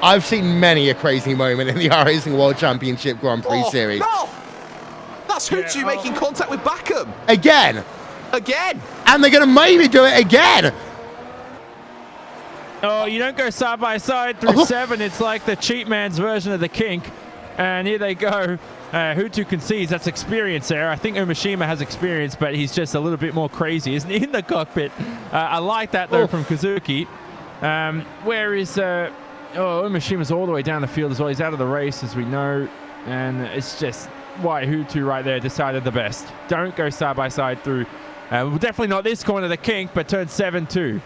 I've seen many a crazy moment in the iRacing World Championship Grand Prix Series. No! That's Hutu making contact with Backham. Again. And they're going to maybe do it again. Oh, you don't go side-by-side through 7. It's like the cheap man's version of the kink. And here they go. Hutu concedes. That's experience there. I think Umeshima has experience, but he's just a little bit more crazy, isn't he, in the cockpit? I like that, though, from Kazuki. Where is... Umeshima's all the way down the field as well. He's out of the race, as we know. And it's just why Hutu right there decided the best. Don't go side-by-side through... well, definitely not this corner, the kink, but turn 7 too.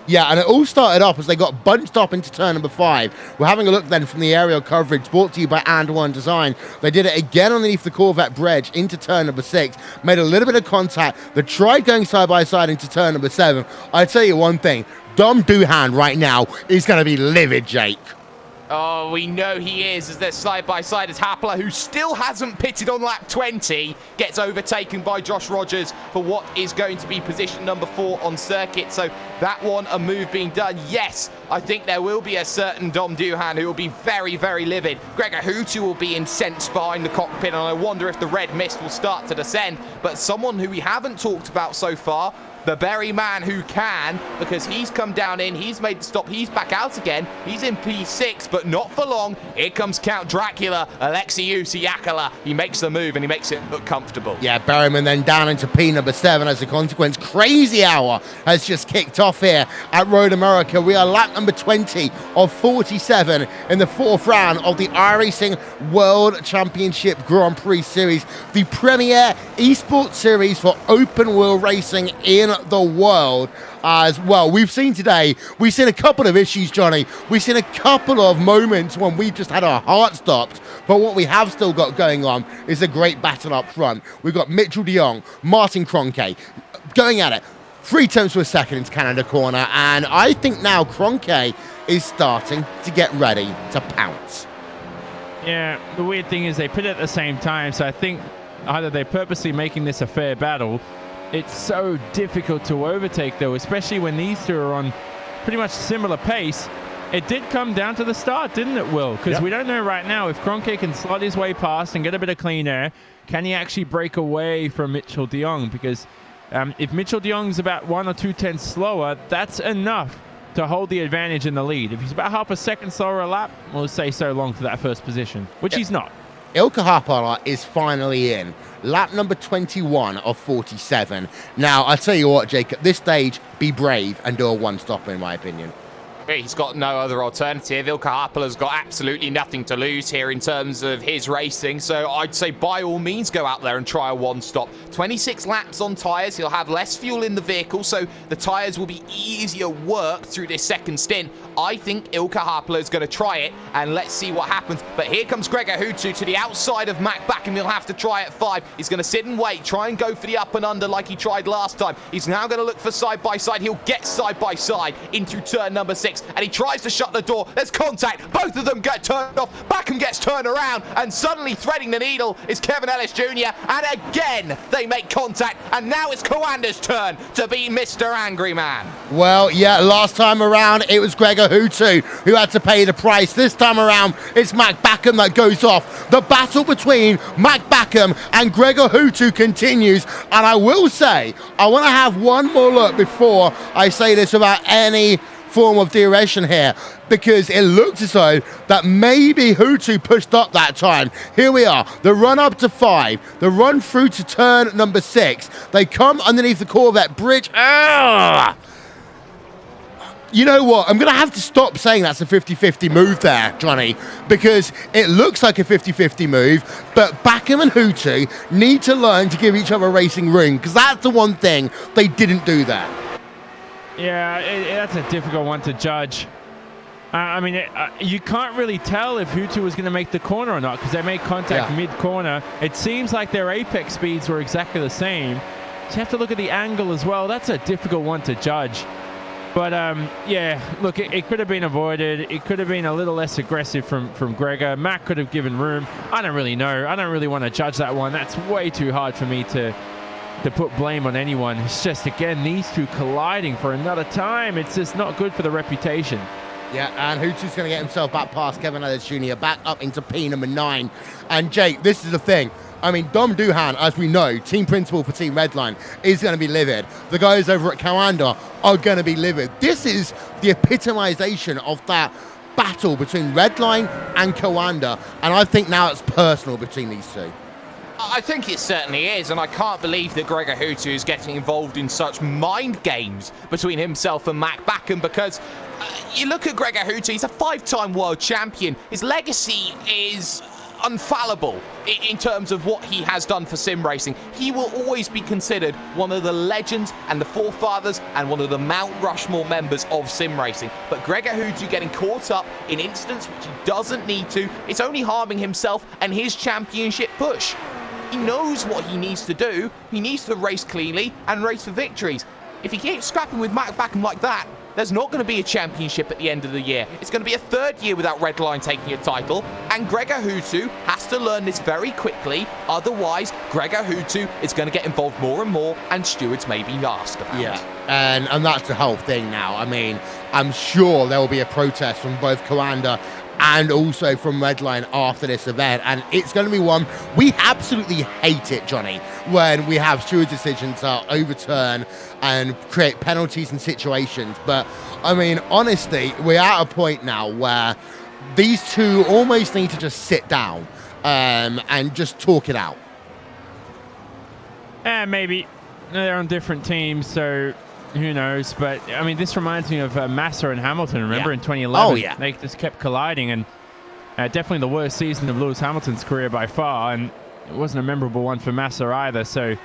Yeah, and it all started off as they got bunched up into turn number 5. We're having a look then from the aerial coverage brought to you by And One Design. They did it again underneath the Corvette bridge into turn number 6, made a little bit of contact. They tried going side by side into turn number 7. I tell you one thing, Dom Duhan right now is going to be livid, Jake. Oh, we know he is, as they're side-by-side as Happler, who still hasn't pitted on lap 20, gets overtaken by Josh Rogers for what is going to be position number 4 on circuit. So that one, a move being done. Yes, I think there will be a certain Dom Duhan who will be very, very livid. Gregor Houtu will be incensed behind the cockpit, and I wonder if the red mist will start to descend. But someone who we haven't talked about so far, the very man who can, because he's come down in, he's made the stop, he's back out again, he's in P6, but not for long. Here comes Count Dracula, Alexius Iacala. He makes the move and he makes it look comfortable. Yeah, Berryman then down into P number 7 as a consequence. Crazy hour has just kicked off here at Road America. We are lap number 20 of 47 in the 4th round of the iRacing World Championship Grand Prix Series, the premier eSport series for open wheel racing in the world as well. We've seen a couple of issues, Johnny. We've seen a couple of moments when we just had our heart stopped, but what we have still got going on is a great battle up front. We've got Mitchell de Jong, Martin Kroenke going at it. 3 tenths to a second into Canada corner, and I think now Kroenke is starting to get ready to pounce. Yeah, the weird thing is they put it at the same time, so I think either they're purposely making this a fair battle. It's so difficult to overtake, though, especially when these two are on pretty much similar pace. It did come down to the start, didn't it, Will? Because we don't know right now if Kroenke can slot his way past and get a bit of clean air. Can he actually break away from Mitchell de Jong? Because if Mitchell de Jong's about 1 or 2 tenths slower, that's enough to hold the advantage in the lead. If he's about half a second slower a lap, we'll say so long for that first position, which he's not. Ilkka Haapala is finally in. Lap number 21 of 47. Now, I'll tell you what, Jake, at this stage, be brave and do a one-stop, in my opinion. He's got no other alternative. Ilkka Haapala's got absolutely nothing to lose here in terms of his racing, so I'd say by all means go out there and try a one-stop. 26 laps on tyres, he'll have less fuel in the vehicle, so the tyres will be easier work through this second stint. I think Ilkka Haapala is going to try it, and let's see what happens. But here comes Gregor Houtu to the outside of Mac Backham. He'll have to try at 5. He's going to sit and wait, try and go for the up and under like he tried last time. He's now going to look for side-by-side. He'll get side-by-side into turn number 6, and he tries to shut the door. There's contact. Both of them get turned off. Backham gets turned around, and suddenly threading the needle is Kevin Ellis Jr. And again, they make contact, and now it's Coander's turn to be Mr. Angry Man. Well, yeah, last time around, it was Gregor Houtu who had to pay the price. This time around, it's Mac Backham that goes off. The battle between Mac Backham and Gregor Houtu continues, and I will say, I want to have one more look before I say this about any form of duration here, because it looks as though that maybe Houtu pushed up that time. Here we are, the run up to 5, the run through to turn number 6. They come underneath the Corvette bridge. You know what? I'm going to have to stop saying that's a 50-50 move there, Johnny, because it looks like a 50-50 move, but Backham and Houtu need to learn to give each other racing room, because that's the one thing they didn't do there. Yeah, that's a difficult one to judge. I mean, you can't really tell if Houtu was going to make the corner or not, because they made contact mid-corner. It seems like their apex speeds were exactly the same. So you have to look at the angle as well. That's a difficult one to judge. But, yeah, look, it could have been avoided. It could have been a little less aggressive from Gregor. Mac could have given room. I don't really know. I don't really want to judge that one. That's way too hard for me to put blame on anyone. It's just, again, these two colliding for another time. It's just not good for the reputation. Yeah, and Houtu's going to get himself back past Kevin Ellis Jr., back up into P number 9. And, Jake, this is the thing. I mean, Dom Duhan, as we know, team principal for Team Redline, is going to be livid. The guys over at Coander are going to be livid. This is the epitomization of that battle between Redline and Coander, and I think now it's personal between these two. I think it certainly is, and I can't believe that Gregor Houtu is getting involved in such mind games between himself and Mac Backham, because you look at Gregor Houtu, he's a 5-time world champion. His legacy is unfallible in terms of what he has done for sim racing. He will always be considered one of the legends and the forefathers and one of the Mount Rushmore members of sim racing. But Gregor Houtu getting caught up in incidents which he doesn't need to, it's only harming himself and his championship push. He knows what he needs to do. He needs to race cleanly and race for victories. If he keeps scrapping with Matt Backham like that, there's not going to be a championship at the end of the year. It's going to be a third year without Redline taking a title, and Gregor Houtu has to learn this very quickly. Otherwise, Gregor Houtu is going to get involved more and more, and stewards may be asked about. Yeah, and that's the whole thing now. I mean, I'm sure there will be a protest from both Coanda and also from Redline after this event, and it's going to be one we absolutely hate it, Johnny, when we have steward decisions overturn and create penalties and situations. But I mean, honestly, we're at a point now where these two almost need to just sit down and just talk it out. Maybe they're on different teams, so who knows? But I mean, this reminds me of Massa and Hamilton. Remember in 2011? Oh yeah, they just kept colliding, and definitely the worst season of Lewis Hamilton's career by far, and it wasn't a memorable one for Massa either. So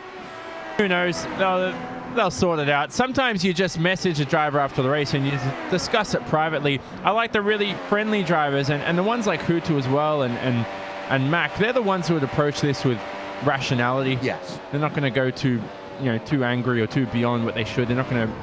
who knows? They'll sort it out. Sometimes you just message a driver after the race and you discuss it privately. I like the really friendly drivers, and the ones like Houtu as well, and Mac. They're the ones who would approach this with rationality. Yes, they're not going to go too angry or too beyond what they should. They're not going to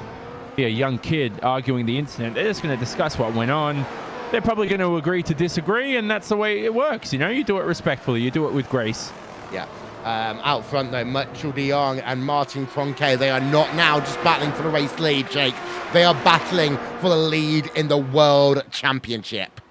be a young kid arguing the incident. They're just going to discuss what went on. They're probably going to agree to disagree, and that's the way it works. You do it respectfully. You do it with grace. Yeah. Out front, though, Mitchell de Jong and Martin Kroenke, they are not now just battling for the race lead, Jake. They are battling for the lead in the World Championship.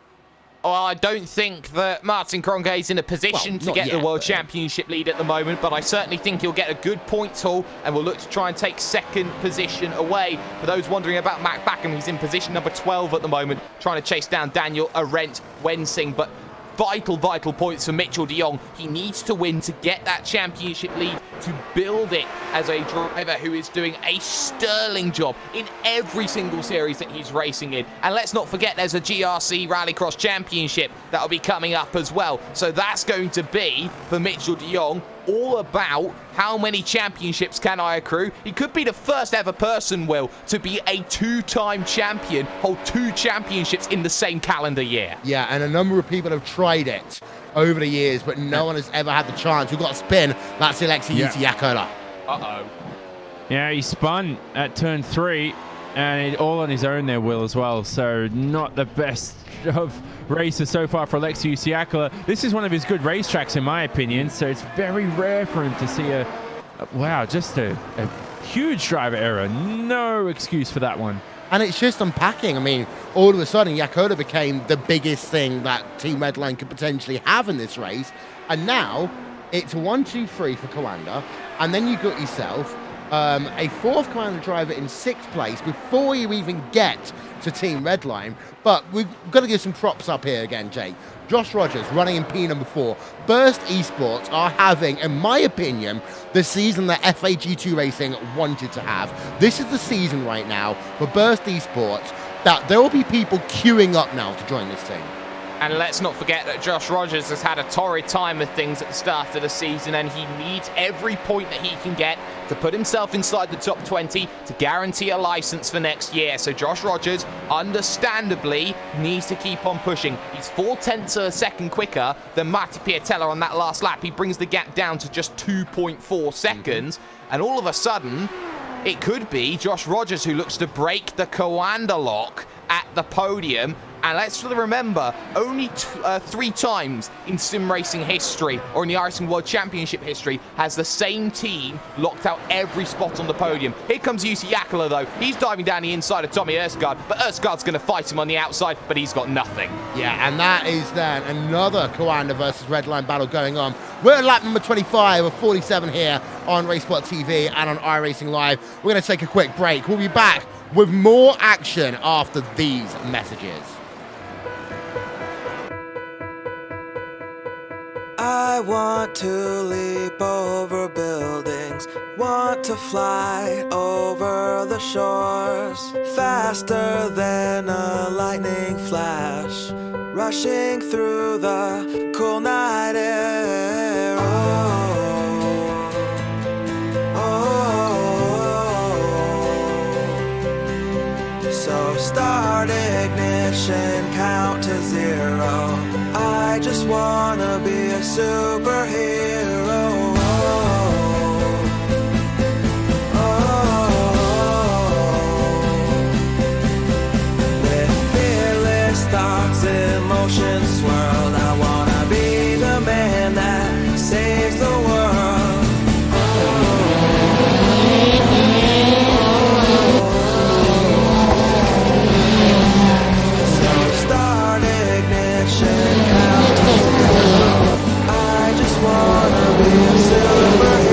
Well, I don't think that Martin Kroenke is in a position to get the World Championship lead at the moment, but I certainly think he'll get a good points haul and will look to try and take second position away. For those wondering about Matt Backham, he's in position number 12 at the moment, trying to chase down Daniel Arendt Wensing, but vital points for Mitchell de Jong. He needs to win to get that championship lead, to build it as a driver who is doing a sterling job in every single series that he's racing in. And let's not forget there's a GRC Rallycross Championship that'll be coming up as well. So that's going to be, for Mitchell de Jong, all about how many championships can I accrue. He could be the first ever person, Will, to be a two-time champion, hold 2 championships in the same calendar year. Yeah, and a number of people have tried it over the years, but no one has ever had the chance. We've got a spin. That's Alexei Yakola. Uh-oh. Yeah, he spun at turn 3, and all on his own there, Will, as well. So not the best of races so far for Alexei Yakola. This is one of his good racetracks, in my opinion, so it's very rare for him to see just a huge driver error. No excuse for that one. And it's just unpacking. I mean, all of a sudden, Yakola became the biggest thing that Team Redline could potentially have in this race. And now it's 1, 2, 3 for Coanda. And then you got yourself a 4th Coanda driver in 6th place before you even get to Team Redline. But we've got to give some props up here again, Jake. Josh Rogers running in P number 4. Burst Esports are having, in my opinion, the season that FAG2 Racing wanted to have. This is the season right now for Burst Esports that there will be people queuing up now to join this team. And let's not forget that Josh Rogers has had a torrid time of things at the start of the season, and he needs every point that he can get to put himself inside the top 20 to guarantee a license for next year. So Josh Rogers, understandably, needs to keep on pushing. He's 0.4 of a second quicker than Matti Piatella on that last lap. He brings the gap down to just 2.4 seconds, and all of a sudden, it could be Josh Rogers who looks to break the Coanda lock at the podium. And let's remember, only 3 times in sim racing history, or in the iRacing World Championship history, has the same team locked out every spot on the podium. Here comes Jussi Jäkelä, though. He's diving down the inside of Tommy Erskard, but Erskard's going to fight him on the outside, but he's got nothing. Yeah, and that is then another Coanda versus Redline battle going on. We're at lap number 25 of 47 here on RaceSpotTV and on iRacing Live. We're going to take a quick break. We'll be back with more action after these messages. I want to leap over buildings, want to fly over the shores, faster than a lightning flash, rushing through the cool night air. So start ignition, count to 0. I just wanna be a superhero. Thoughts, emotions swirl. I wanna be the man that saves the world. So start ignition, count to 0. I just wanna be a superhero.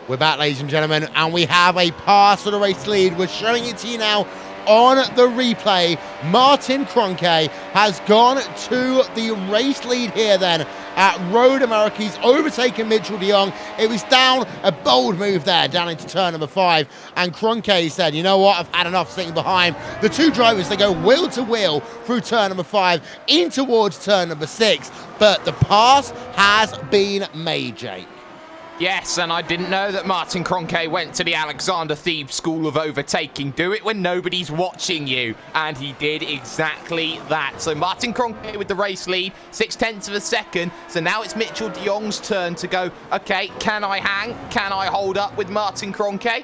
We're back, ladies and gentlemen, and we have a pass for the race lead. We're showing it to you now on the replay. Martin Kroenke has gone to the race lead here then at Road America. He's overtaken Mitchell de Jong. It was down, a bold move there, down into turn number 5. And Kroenke said, you know what, I've had enough sitting behind. The two drivers, they go wheel to wheel through turn number 5 in towards turn number 6. But the pass has been made, Jake. Yes, and I didn't know that Martin Kroenke went to the Alexander Thebes School of Overtaking. Do it when nobody's watching you. And he did exactly that. So Martin Kroenke with the race lead, 0.6 of a second. So now it's Mitchell de Jong's turn to go, okay, can I hang? Can I hold up with Martin Kroenke?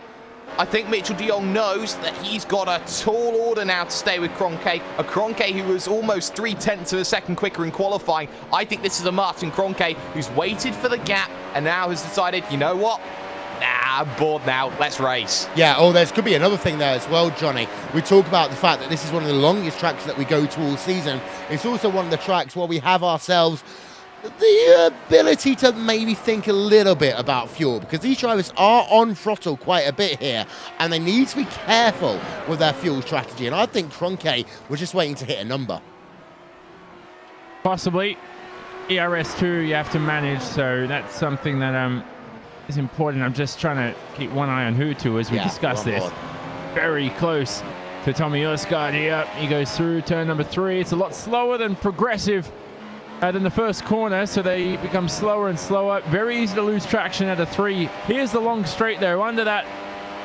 I think Mitchell de Jong knows that he's got a tall order now to stay with Kroenke. A Kroenke who was almost 0.3 of a second quicker in qualifying. I think this is a Martin Kroenke who's waited for the gap and now has decided, you know what? Nah, I'm bored now. Let's race. Yeah, oh, there could be another thing there as well, Johnny. We talk about the fact that this is one of the longest tracks that we go to all season. It's also one of the tracks where we have ourselves the ability to maybe think a little bit about fuel, because these drivers are on throttle quite a bit here and they need to be careful with their fuel strategy. And I think Kroenke was just waiting to hit a number. Possibly. ERS2 you have to manage, so that's something that is important. I'm just trying to keep one eye on Hutu as we discuss this. Very close to Tommy Osgaard here. He goes through turn number 3. It's a lot slower than progressive than the first corner, so they become slower and slower. Very easy to lose traction at a 3. Here's the long straight though, under that,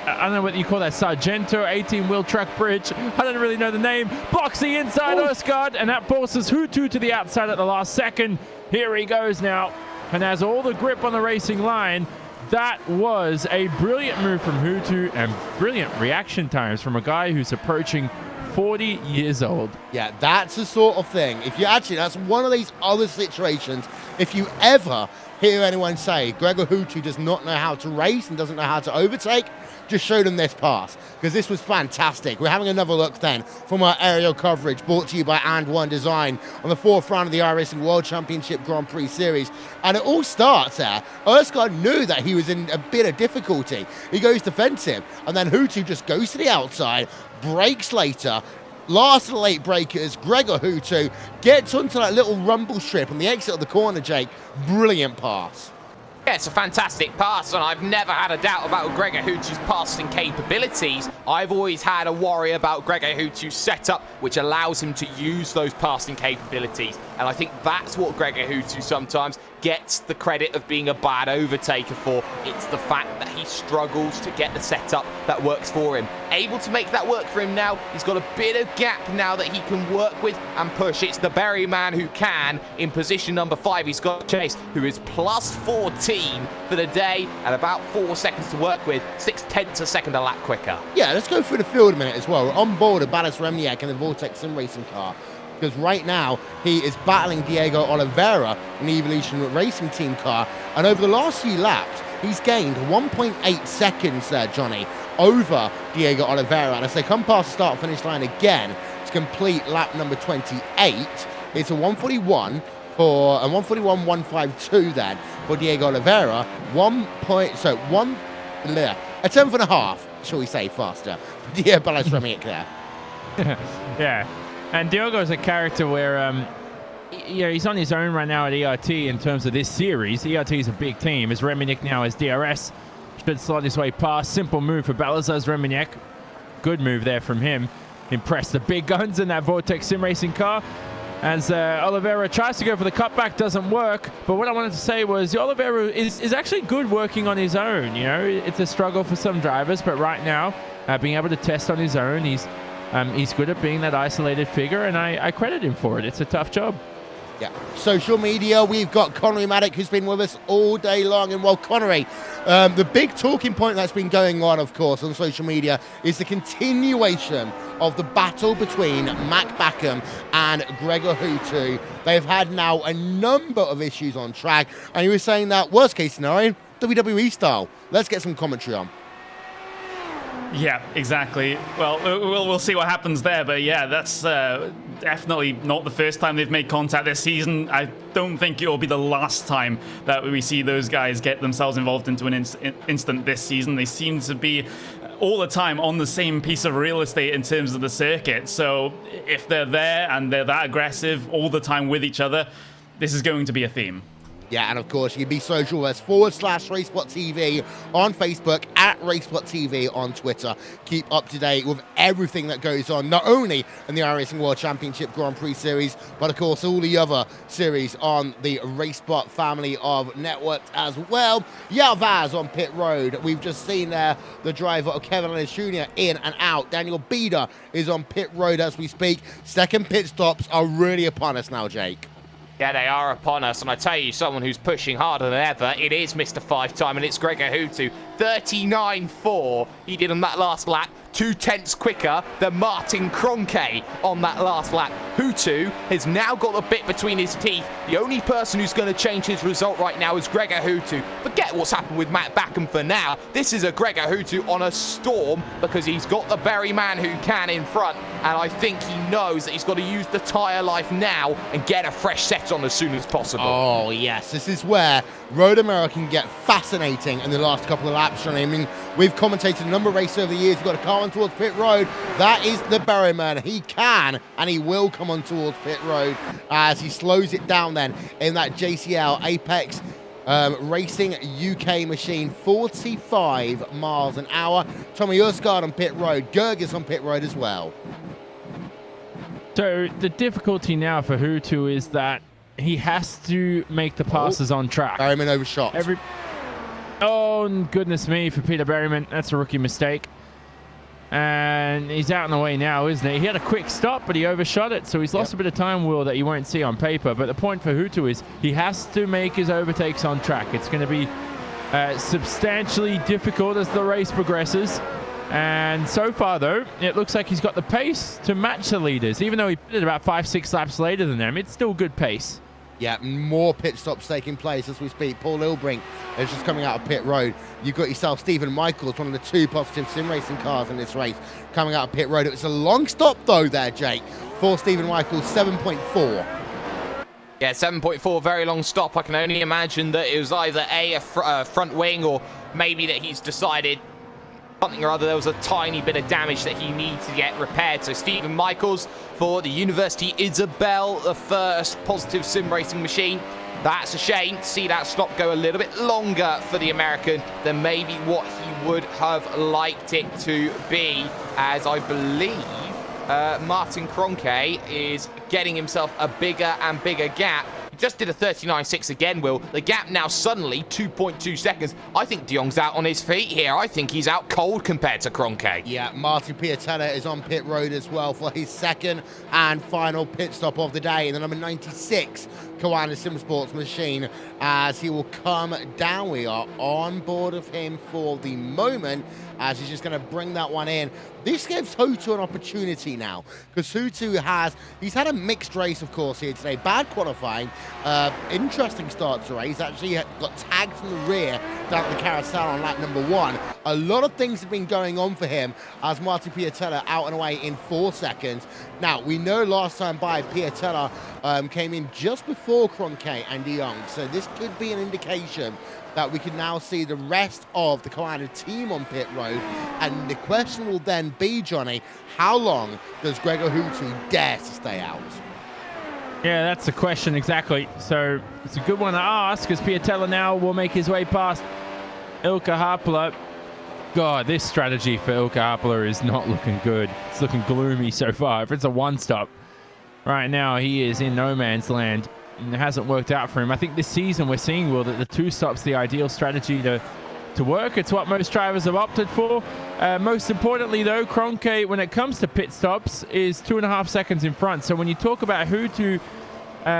I don't know what you call that, Sargento 18-wheel track bridge. I don't really know the name. Blocks the inside Osgaard, and that forces Hutu to the outside at the last second. Here he goes now, and has all the grip on the racing line. That was a brilliant move from Hutu and brilliant reaction times from a guy who's approaching 40 years old. Yeah, that's the sort of thing. If you actually, that's one of these other situations. If you ever hear anyone say Gregor Hutu does not know how to race and doesn't know how to overtake, just show them this pass, because this was fantastic. We're having another look then from our aerial coverage brought to you by And One Design on the 4th round of the iRacing World Championship Grand Prix Series. And it all starts there. Erskine knew that he was in a bit of difficulty. He goes defensive, and then Hutu just goes to the outside, brakes later. Last of the late breakers, Gregor Hutu gets onto that little rumble strip on the exit of the corner, Jake. Brilliant pass. Yeah, it's a fantastic pass, and I've never had a doubt about Gregor Hutu's passing capabilities. I've always had a worry about Gregor Hutu's setup, which allows him to use those passing capabilities. And I think that's what Gregor Hutu sometimes gets the credit of being a bad overtaker for. It's the fact that he struggles to get the setup that works for him. Able to make that work for him now. He's got a bit of gap now that he can work with and push. It's the Berry man who can. In position number 5, he's got Chase, who is plus 14 for the day and about 4 seconds to work with. 0.6 a second a lap quicker. Yeah, let's go through the field a minute as well. We're on board of Balas Remniak in the Vortex Sim Racing car, because right now he is battling Diego Oliveira in the Evolution Racing Team car. And over the last few laps, he's gained 1.8 seconds there, Johnny, over Diego Oliveira. And as they come past the start-finish line again to complete lap number 28, it's a 141 for a 141.152 then for Diego Oliveira. A tenth and a half, shall we say, faster for Diego Balas Remniak there. Yeah. And Diogo's a character where, he's on his own right now at ERT in terms of this series. ERT is a big team. As Remniak now as DRS should slot his way past. Simple move for Balazars Remniak. Good move there from him. Impressed the big guns in that Vortex Sim Racing car. As Oliveira tries to go for the cutback, doesn't work. But what I wanted to say was Oliveira is actually good working on his own. You know, it's a struggle for some drivers, but right now, being able to test on his own, he's good at being that isolated figure, and I credit him for it. It's a tough job. Yeah. Social media, we've got Connery Maddock, who's been with us all day long. And well, Connery, the big talking point that's been going on, of course, on social media is the continuation of the battle between Mac Backham and Gregor Hutu. They've had now a number of issues on track, and he was saying that worst case scenario, WWE style. Let's get some commentary on. Yeah, exactly. Well, we'll see what happens there. But yeah, that's definitely not the first time they've made contact this season. I don't think it'll be the last time that we see those guys get themselves involved into an instant this season. They seem to be all the time on the same piece of real estate in terms of the circuit. So if they're there and they're that aggressive all the time with each other, this is going to be a theme. Yeah, and of course, you can be social with us /RaceSpotTV on Facebook, at RaceSpotTV on Twitter. Keep up to date with everything that goes on, not only in the iRacing World Championship Grand Prix Series, but of course, all the other series on the RaceSpot family of networks as well. Yalvaz on pit road. We've just seen there the driver of Kevin Ellis Jr. in and out. Daniel Bieder is on pit road as we speak. Second pit stops are really upon us now, Jake. Yeah, they are upon us, and I tell you, someone who's pushing harder than ever, it is Mr. 5-time, and it's Gregor Hutu. 39.4 he did on that last lap, 0.2 quicker than Martin Kroenke on that last lap. Hutu has now got a bit between his teeth. The only person who's going to change his result right now is Gregor Hutu. Forget what's happened with Matt Backham for now. This is a Gregor Hutu on a storm because he's got the Berry man who can in front, and I think he knows that he's got to use the tyre life now and get a fresh set on as soon as possible. Oh, yes. This is where Road America can get fascinating in the last couple of laps, Johnny. I mean, we've commentated a number of races over the years. We've got a car on towards pit road. That is the Berryman. He can and he will come on towards pit road as he slows it down then in that JCL Apex Racing UK machine, 45 miles an hour. Tommy Ursgaard on pit road. Gergis on pit road as well. So the difficulty now for Hutu is that he has to make the passes on track. Berryman overshot. Oh, goodness me, for Peter Berryman. That's a rookie mistake. And he's out in the way now, isn't he? He had a quick stop, but he overshot it, so he's lost a bit of time, Will, that you won't see on paper. But the point for Hutu is he has to make his overtakes on track. It's going to be substantially difficult as the race progresses. And so far, though, it looks like he's got the pace to match the leaders. Even though he did about 5-6 laps later than them, it's still good pace. Yeah, more pit stops taking place as we speak. Paul Ilbrink is just coming out of pit road. You've got yourself Stephen Michaels, one of the 2 positive sim racing cars in this race, coming out of pit road. It was a long stop, though, there, Jake, for Stephen Michaels, 7.4. Yeah, 7.4, very long stop. I can only imagine that it was either a front wing, or maybe that he's decided something or other. There was a tiny bit of damage that he needs to get repaired. So Stephen Michaels for the University Isabel, the first positive sim racing machine. That's a shame to see that stop go a little bit longer for the American than maybe what he would have liked it to be, as I believe Martin Kroenke is getting himself a bigger and bigger gap. He just did a 39.6 again, Will. The gap now suddenly 2.2 seconds. I think De Jong's out on his feet here. I think he's out cold compared to Kroenke. Yeah, Martin Piatella is on pit road as well for his second and final pit stop of the day in the number 96 Koanda Simsports machine, as he will come down. We are on board of him for the moment, as he's just going to bring that one in. This gives Hutu an opportunity now, because Hutu he's had a mixed race, of course, here today. Bad qualifying, interesting start to race. Actually got tagged from the rear down at the carousel on lap number 1. A lot of things have been going on for him, as Martin Piatella out and away in 4 seconds. Now, we know last time by Piatella came in just before Kroenke and De Jong, so this could be an indication that we can now see the rest of the Koanda team on pit road. And the question will then be, Johnny, how long does Gregor Hutu dare to stay out? Yeah, that's the question, exactly. So it's a good one to ask, because Piatella now will make his way past Ilkka Haapala. God, this strategy for Ilkka Haapala is not looking good. It's looking gloomy so far. If it's a one-stop, right now he is in no man's land. And it hasn't worked out for him. I think this season we're seeing, Will, that the 2-stop's the ideal strategy to work. It's what most drivers have opted for. Most importantly, though, Kroenke, when it comes to pit stops, is 2.5 seconds in front. So when you talk about Hutu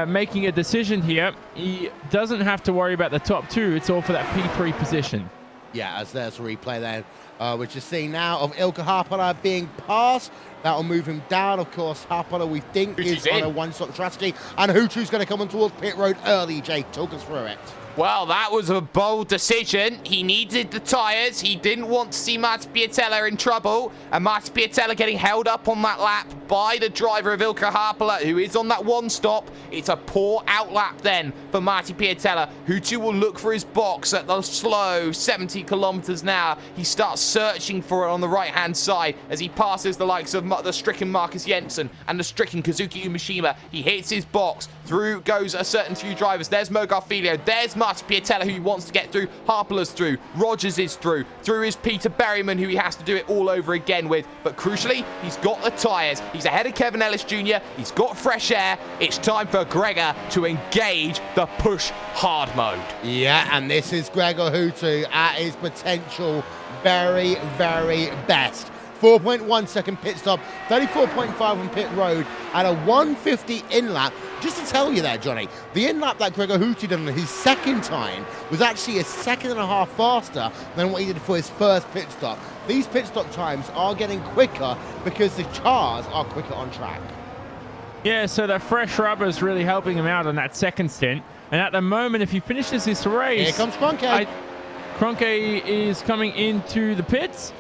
making a decision here, he doesn't have to worry about the top 2. It's all for that P3 position. Yeah, as there's a replay then, which is seeing now of Ilkka Haapala being passed. That'll move him down, of course. Haapala, we think, is on a one-stop strategy. And Hutu's going to come on towards pit road early, Jake. Talk us through it. Well, that was a bold decision. He needed the tyres. He didn't want to see Martin Piatella in trouble. And Martin Piatella getting held up on that lap by the driver of Ilkka Haapala, who is on that one stop. It's a poor outlap then for Martin Piatella, who too will look for his box at the slow 70 kilometers an hour. He starts searching for it on the right-hand side as he passes the likes of the stricken Marcus Jensen and the stricken Kazuki Umeshima. He hits his box. Through goes a certain few drivers. There's Mo Garfilio. There's Martin Piatella, who he wants to get through. Haapala's through. Rogers is through. Through is Peter Berryman, who he has to do it all over again with. But crucially, he's got the tyres. He's ahead of Kevin Ellis Jr. He's got fresh air. It's time for Gregor to engage the push hard mode. Yeah, and this is Gregor Hutu at his potential very, very best. 4.1 second pit stop, 34.5 on pit road, and a 150 in-lap. Just to tell you there, Johnny, the in-lap that Gregor Hutu did on his second time was actually a 1.5 seconds faster than what he did for his first pit stop. These pit stop times are getting quicker because the cars are quicker on track. Yeah, so the fresh rubber is really helping him out on that second stint. And at the moment, if he finishes this race... Here comes Kroenke. Kroenke is coming into the pits.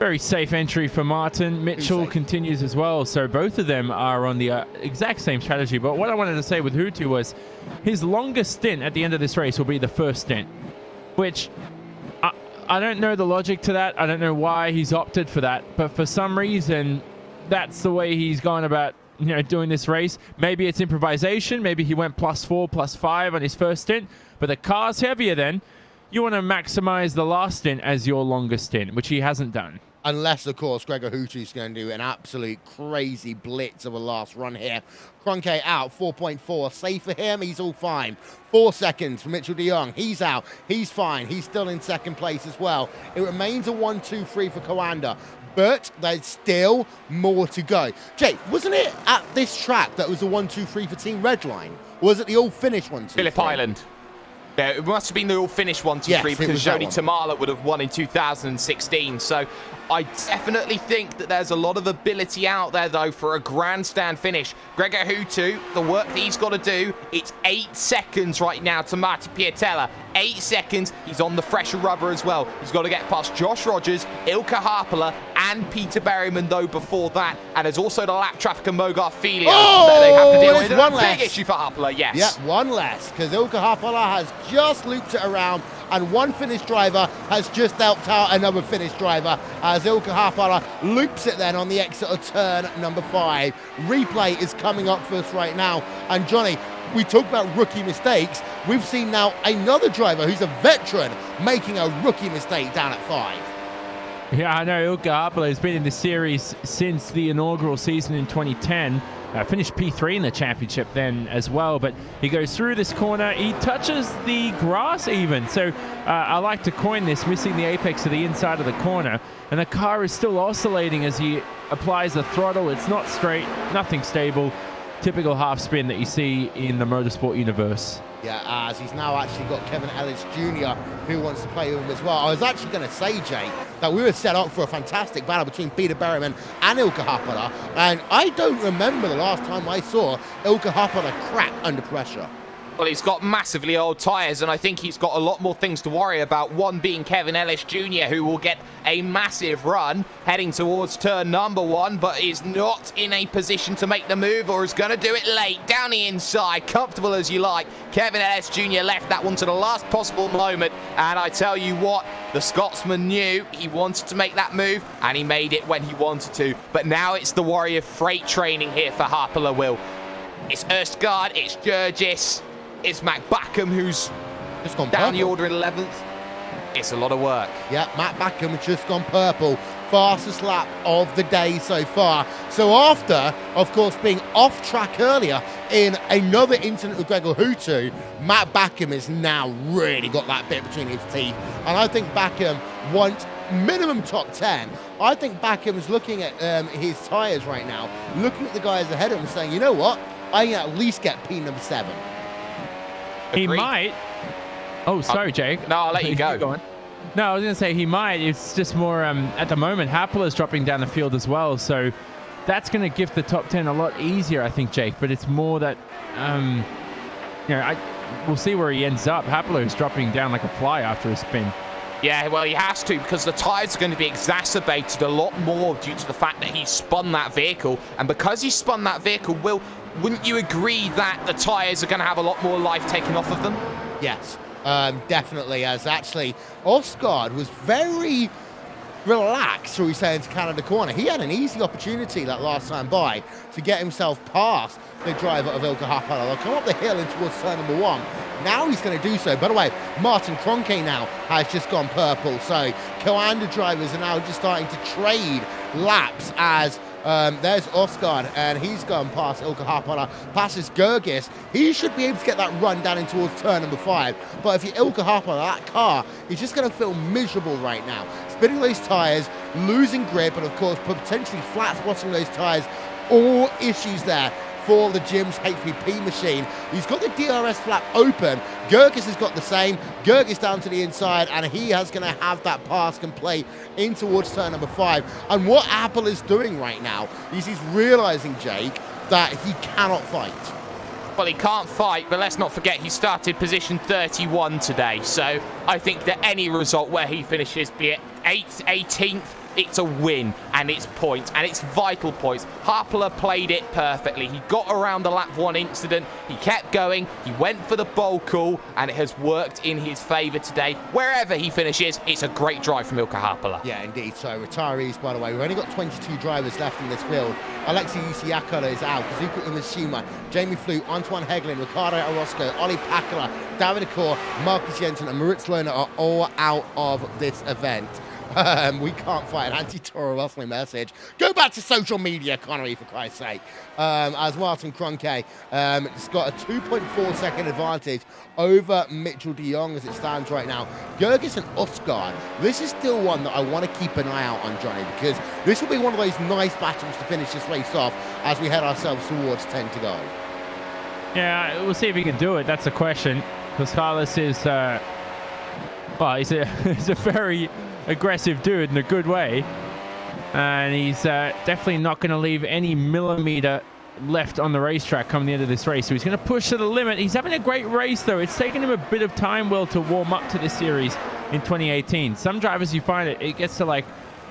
Very safe entry for Martin. Mitchell continues as well. So both of them are on the exact same strategy. But what I wanted to say with Hutu was his longest stint at the end of this race will be the first stint, which I don't know the logic to that. I don't know why he's opted for that. But for some reason, that's the way he's gone about doing this race. Maybe it's improvisation. Maybe he went +4, +5 on his first stint. But the car's heavier then. You want to maximize the last stint as your longest stint, which he hasn't done. Unless, of course, Gregor Hutu is going to do an absolute crazy blitz of a last run here. Kroenke out, 4.4. Safe for him. He's all fine. 4 seconds for Mitchell de Jong. He's out. He's fine. He's still in second place as well. It remains a 1-2-3 for Koanda. But there's still more to go. Jake, wasn't it at this track that was a 1-2-3 for Team Redline? Or was it the all-finish 1-2-3? Phillip Island. Yeah, it must have been the all-finish 1, 2, Yes, 3 it because was that Jody one. Tamala would have won in 2016. So I definitely think that there's a lot of ability out there, though, for a grandstand finish. Gregor Hutu, the work that he's got to do, it's 8 seconds right now to Marty Piatella. 8 seconds. He's on the fresher rubber as well. He's got to get past Josh Rogers, Ilka Harpala, and Peter Berryman, though, before that. And there's also the lap traffic and Mogar Filio that they have to deal with. there's one A less. big issue for Harpala, yes. Yep, one less, because Ilka Harpala has just looped it around, and one Finnish driver has just helped out another Finnish driver as Ilka Harpala loops it then on the exit of turn number 5. Replay is coming up for us right now. And Johnny, we talk about rookie mistakes. We've seen now another driver who's a veteran making a rookie mistake down at 5. Yeah, I know Ilka Harpala has been in the series since the inaugural season in 2010. Finished P3 in the championship then as well, but he goes through this corner, he touches the grass even. So I like to coin this, missing the apex of the inside of the corner, and the car is still oscillating as he applies the throttle. It's not straight, nothing stable. Typical half spin that you see in the motorsport universe. Yeah, as he's now actually got Kevin Ellis Jr. who wants to play with him as well. I was actually going to say, Jay, that we were set up for a fantastic battle between Peter Berryman and Ilka Harpala, and I don't remember the last time I saw Ilka Harpala crack under pressure. Well, he's got massively old tyres, and I think he's got a lot more things to worry about. One being Kevin Ellis Jr., who will get a massive run heading towards turn number 1, but is not in a position to make the move, or is going to do it late, down the inside, comfortable as you like. Kevin Ellis Jr. left that one to the last possible moment, and I tell you what, the Scotsman knew he wanted to make that move, and he made it when he wanted to. But now it's the worry of freight training here for Harpala, Will. It's Erstgaard, it's Jurgis, it's Matt Backham, who's Just gone down the purple. order in 11th. It's a lot of work. Yeah, Matt Backham has just gone purple. Fastest lap of the day so far. So after, of course, being off track earlier in another incident with Gregor Hutu, Matt Backham has now really got that bit between his teeth. And I think Backham wants minimum top 10. I think Backham's looking at his tyres right now, looking at the guys ahead of him saying, you know what, I can at least get P number 7. He Agreed. might. Oh, sorry, Jake. No, I'll let you Keep go. going. No, I was going to say he might. It's just more, at the moment, Harpala's dropping down the field as well. So that's going to give the top 10 a lot easier, I think, Jake. But it's more that, we'll see where he ends up. Harpala is dropping down like a fly after a spin. Yeah, well, he has to, because the tyres are going to be exacerbated a lot more due to the fact that he spun that vehicle. And because he spun that vehicle, Will, wouldn't you agree that the tyres are going to have a lot more life taken off of them? Yes, definitely, as actually Osgard was very relaxed through his into Canada corner. He had an easy opportunity that last time by to get himself past the driver of Ilka Harpala. They'll come up the hill and towards turn number 1. Now he's going to do so. By the way, Martin Kroenke now has just gone purple. So Coanda drivers are now just starting to trade laps as there's Osgard, and he's gone past Ilka Harpala, passes Gergis. He should be able to get that run down in towards turn number 5. But if you're Ilka Harpala, that car is just going to feel miserable right now. Spinning those tyres, losing grip, and of course potentially flat spotting those tyres. All issues there for the Jim's HPP machine. He's got the DRS flap open. Gergis has got the same. Gergis down to the inside, and he is going to have that pass complete in towards turn number 5. And what Apple is doing right now is he's realizing, Jake, that he cannot fight. Well, he can't fight, but let's not forget he started position 31 today. So I think that any result where he finishes, be it 8th, 18th, it's a win, and it's points, and it's vital points. Harpala played it perfectly. He got around the lap 1 incident. He kept going. He went for the bowl call, and it has worked in his favour today. Wherever he finishes, it's a great drive from Ilka Harpala. Yeah, indeed. So retirees, by the way, we've only got 22 drivers left in this field. Alexei Yusiakala is out. Kazuka Umashima, Jamie Flute, Antoine Heglin, Ricardo Orozco, Ollie Pakala, David Akor, Marcus Jensen, and Moritz Lohner are all out of this event. We can't fight an anti-Toro wrestling message. Go back to social media, Connery, for Christ's sake. As Martin Kroenke has got a 2.4 second advantage over Mitchell de Jong as it stands right now. Gergis and Osgard, this is still one that I want to keep an eye out on, Johnny, because this will be one of those nice battles to finish this race off as we head ourselves towards 10 to go. Yeah, we'll see if he can do it. That's the question. Pascalis is, well, he's a very aggressive dude in a good way. And he's definitely not going to leave any millimeter left on the racetrack coming the end of this race. So he's going to push to the limit. He's having a great race, though. It's taken him a bit of time, Will, to warm up to this series in 2018. Some drivers, you find it gets to like,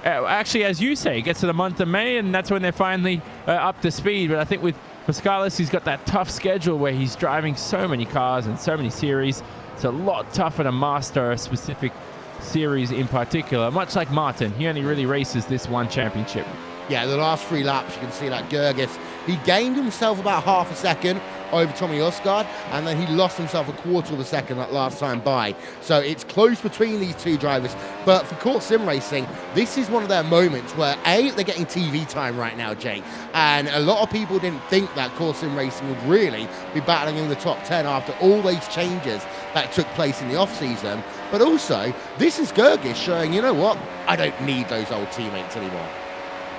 actually, as you say, it gets to the month of May, and that's when they're finally up to speed. But I think with Pascalis, he's got that tough schedule where he's driving so many cars and so many series. It's a lot tougher to master a specific series in particular, much like Martin. He only really races this one championship. Yeah, the last 3 laps, you can see that Gergis, he gained himself about half a second over Tommy Osgaard, and then he lost himself a quarter of a second that last time by. So it's close between these two drivers. But for Court Sim Racing, this is one of their moments where, A, they're getting TV time right now, Jake. And a lot of people didn't think that Court Sim Racing would really be battling in the top 10 after all these changes that took place in the off-season. But also, this is Gergis showing, you know what, I don't need those old teammates anymore.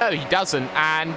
No, he doesn't. And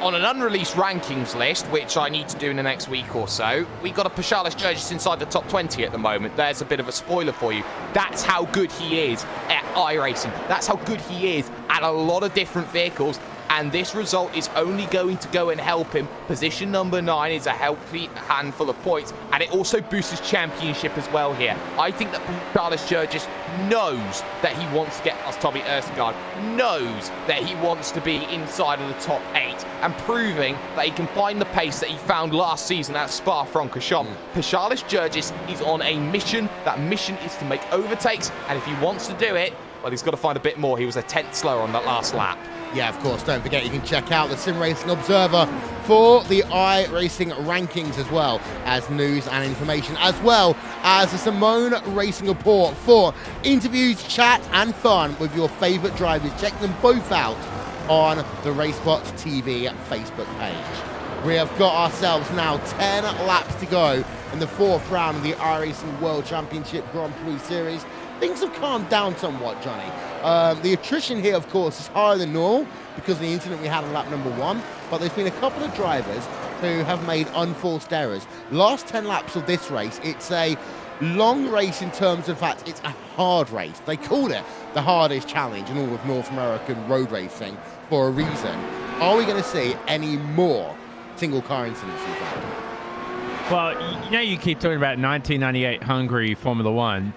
on an unreleased rankings list, which I need to do in the next week or so, we got a Pascalis Gergis inside the top 20 at the moment. There's a bit of a spoiler for you. That's how good he is at iRacing. That's how good he is at a lot of different vehicles. And this result is only going to go and help him. Position number 9 is a healthy handful of points, and it also boosts his championship as well here. I think that Pascalis Gergis knows that he wants to get past Tommy Osgaard, knows that he wants to be inside of the top 8, and proving that he can find the pace that he found last season at Spa-Francorchamps. Pascalis Gergis is on a mission. That mission is to make overtakes, and if he wants to do it, well, he's got to find a bit more. He was a 10th slower on that last lap. Yeah, of course. Don't forget, you can check out the Sim Racing Observer for the iRacing rankings, as well as news and information, as well as the Simone Racing Report for interviews, chat, and fun with your favorite drivers. Check them both out on the RaceSpotTV Facebook page. We have got ourselves now 10 laps to go in the 4th round of the iRacing World Championship Grand Prix Series. Things have calmed down somewhat, Johnny. The attrition here, of course, is higher than normal because of the incident we had on lap number 1, but there's been a couple of drivers who have made unforced errors. Last 10 laps of this race, it's a long race in terms of fact, it's a hard race. They called it the hardest challenge in all of North American road racing for a reason. Are we going to see any more single car incidents in fact? Well, you know, you keep talking about 1998 Hungary Formula One.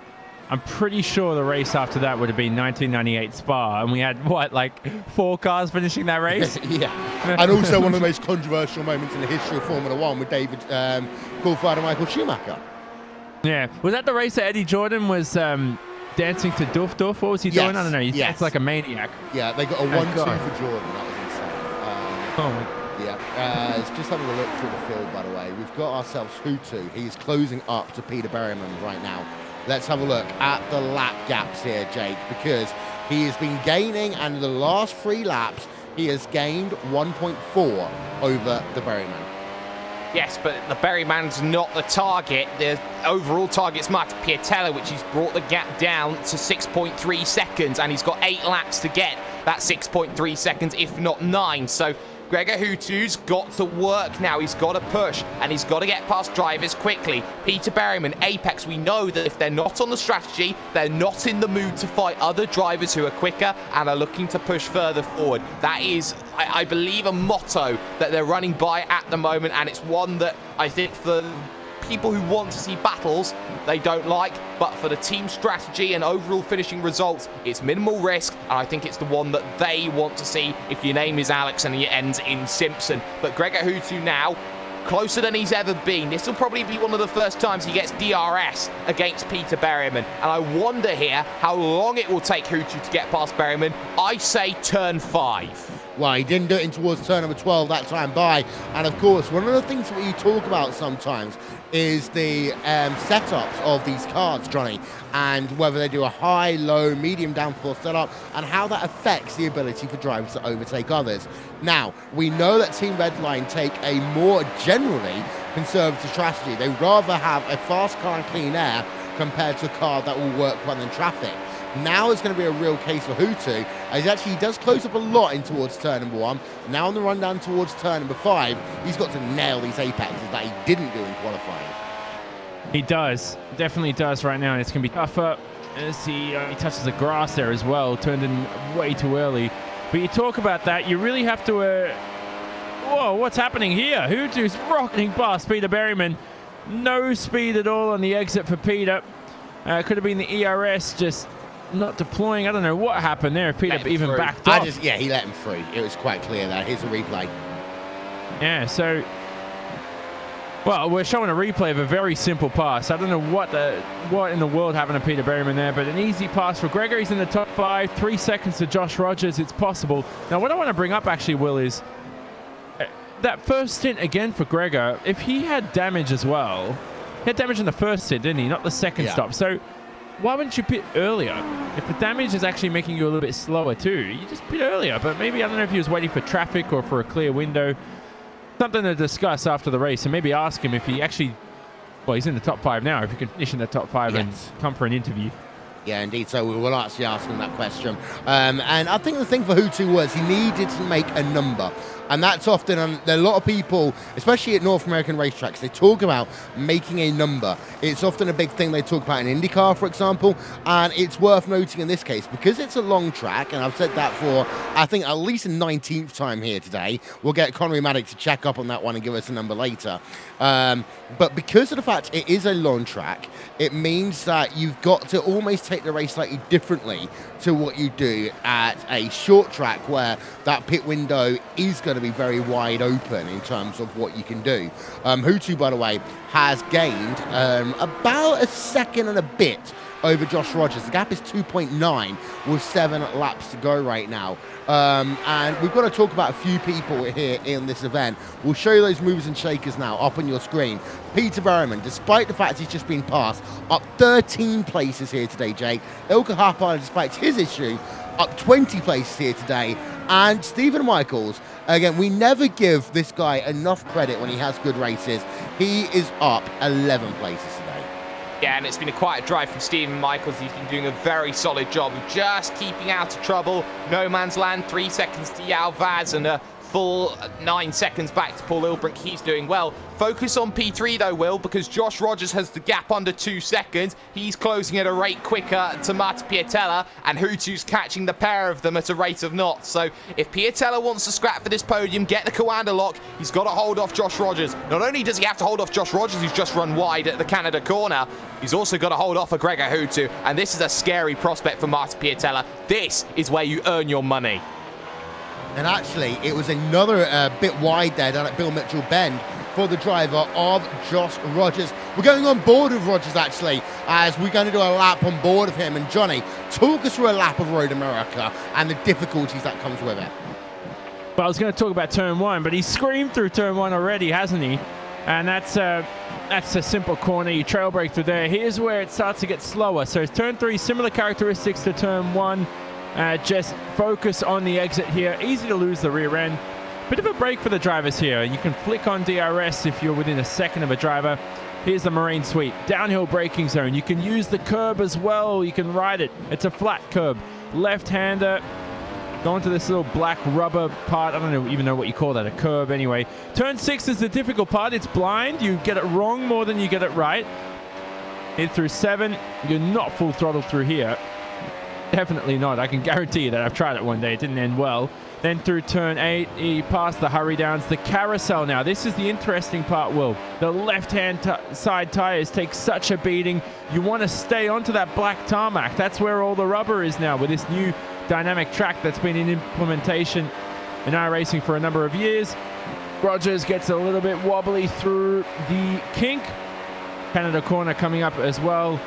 I'm pretty sure the race after that would have been 1998 Spa, and we had, what, like 4 cars finishing that race? Yeah. And also one of the most controversial moments in the history of Formula One with David Coulthard and Michael Schumacher. Yeah. Was that the race that Eddie Jordan was dancing to Doof Doof? What was he doing? I don't know. He danced like a maniac. Yeah, they got a 1-2 for Jordan. That was insane. Oh, my. Yeah, it's just having a look through the field, by the way. We've got ourselves Hutu. He's closing up to Peter Berryman right now. Let's have a look at the lap gaps here, Jake, because he has been gaining, and in the last 3 laps, he has gained 1.4 over the Berryman. Yes, but the Berryman's not the target. The overall target's marked Piatella, which he's brought the gap down to 6.3 seconds, and he's got 8 laps to get that 6.3 seconds, if not 9. So Gregor Hutu's got to work now. He's got to push, and he's got to get past drivers quickly. Peter Berryman, Apex, we know that if they're not on the strategy, they're not in the mood to fight other drivers who are quicker and are looking to push further forward. That is, I believe, a motto that they're running by at the moment, and it's one that I think for people who want to see battles, they don't like, but for the team strategy and overall finishing results, it's minimal risk, and I think it's the one that they want to see if your name is Alex and it ends in Simpson. But Gregor Hutu now, closer than he's ever been. This will probably be one of the first times he gets DRS against Peter Berryman, and I wonder here how long it will take Hutu to get past Berryman. I say turn 5. Well, he didn't do it in towards turn number 12 that time by. And of course, one of the things that you talk about sometimes is the setups of these cards, Johnny, and whether they do a high, low, medium downforce setup, and how that affects the ability for drivers to overtake others. Now, we know that Team Redline take a more generally conservative strategy. They rather have a fast car and clean air compared to a car that will work well in traffic. Now is going to be a real case for Hutu, as he does close up a lot in towards turn number 1. Now on the run down towards turn number 5, he's got to nail these apexes that he didn't do in qualifying. He does. Definitely does right now, and it's going to be tougher as he touches the grass there as well. Turned in way too early. But you talk about that, you really have to... whoa, what's happening here? Hutu's rocketing past Peter Berryman. No speed at all on the exit for Peter. Could have been the ERS just not deploying. I don't know what happened there. If Peter even backed off. Yeah, he let him through. It was quite clear that. Here's a replay. Yeah, so... well, we're showing a replay of a very simple pass. I don't know what in the world happened to Peter Berryman there, but an easy pass for Gregor. He's in the top 5. 3 seconds to Josh Rogers. It's possible. Now, what I want to bring up actually, Will, is that first stint again for Gregor. If he had damage as well, he had damage in the first stint, didn't he? Not the second stop. So why wouldn't you pit earlier? If the damage is actually making you a little bit slower too, you just pit earlier. But maybe, I don't know if he was waiting for traffic or for a clear window. Something to discuss after the race, and maybe ask him if he actually, well, he's in the top 5 now, if he can finish in the top 5 and come for an interview. Yeah, indeed. So we will actually ask him that question. And I think the thing for Hutu was he needed to make a number. And that's often, there are a lot of people, especially at North American racetracks, they talk about making a number. It's often a big thing they talk about in IndyCar, for example. And it's worth noting in this case, because it's a long track, and I've said that for, I think, at least a 19th time here today. We'll get Connery Maddock to check up on that one and give us a number later. But because of the fact it is a long track, it means that you've got to almost take the race slightly differently to what you do at a short track where that pit window is going to be very wide open in terms of what you can do. Hutu, by the way, has gained about a second and a bit over Josh Rogers. The gap is 2.9 with 7 laps to go right now. And we've got to talk about a few people here in this event. We'll show you those movers and shakers now up on your screen. Peter Berryman, despite the fact he's just been passed, up 13 places here today, Jake. Ilka Harpana, despite his issue, up 20 places here today. And Stephen Michaels, again, we never give this guy enough credit when he has good races. He is up 11 places today. Yeah, and it's been a quiet drive from Stephen Michaels. He's been doing a very solid job of just keeping out of trouble. No man's land, 3 seconds to Yao Vaz and a full 9 seconds back to Paul Ilbrink. He's doing well. Focus on P3 though, Will, because Josh Rogers has the gap under 2 seconds. He's closing at a rate quicker to Marta Piatella, and Hutu's catching the pair of them at a rate of knots. So if Piatella wants to scrap for this podium, get the Coanda lock, he's got to hold off Josh Rogers. Not only does he have to hold off Josh Rogers, who's just run wide at the Canada corner, he's also got to hold off a Gregor Hutu, and this is a scary prospect for Marta Piatella. This is where you earn your money. And actually, it was another bit wide there down at Bill Mitchell Bend for the driver of Josh Rogers. We're going on board with Rogers, actually, as we're going to do a lap on board of him. And Johnny, talk us through a lap of Road America and the difficulties that comes with it. Well, I was going to talk about turn 1, but he's screamed through turn 1 already, hasn't he? And that's a simple corner. You trail brake through there. Here's where it starts to get slower. So turn 3, similar characteristics to turn 1. Just focus on the exit here. Easy to lose the rear end. Bit of a break for the drivers here. You can flick on DRS if you're within a second of a driver. Here's the Marine Suite. Downhill braking zone. You can use the curb as well. You can ride it. It's a flat curb. Left-hander. Go into this little black rubber part. I don't even know what you call that. A curb anyway. Turn 6 is the difficult part. It's blind. You get it wrong more than you get it right. Hit through 7. You're not full throttle through here. Definitely not. I can guarantee you that. I've tried it one day. It didn't end well. Then through turn 8, he passed the hurry downs. The carousel now. This is the interesting part, Will. The left-hand side tires take such a beating. You want to stay onto that black tarmac. That's where all the rubber is now with this new dynamic track that's been in implementation in iRacing for a number of years. Rogers gets a little bit wobbly through the kink. Canada corner coming up as well.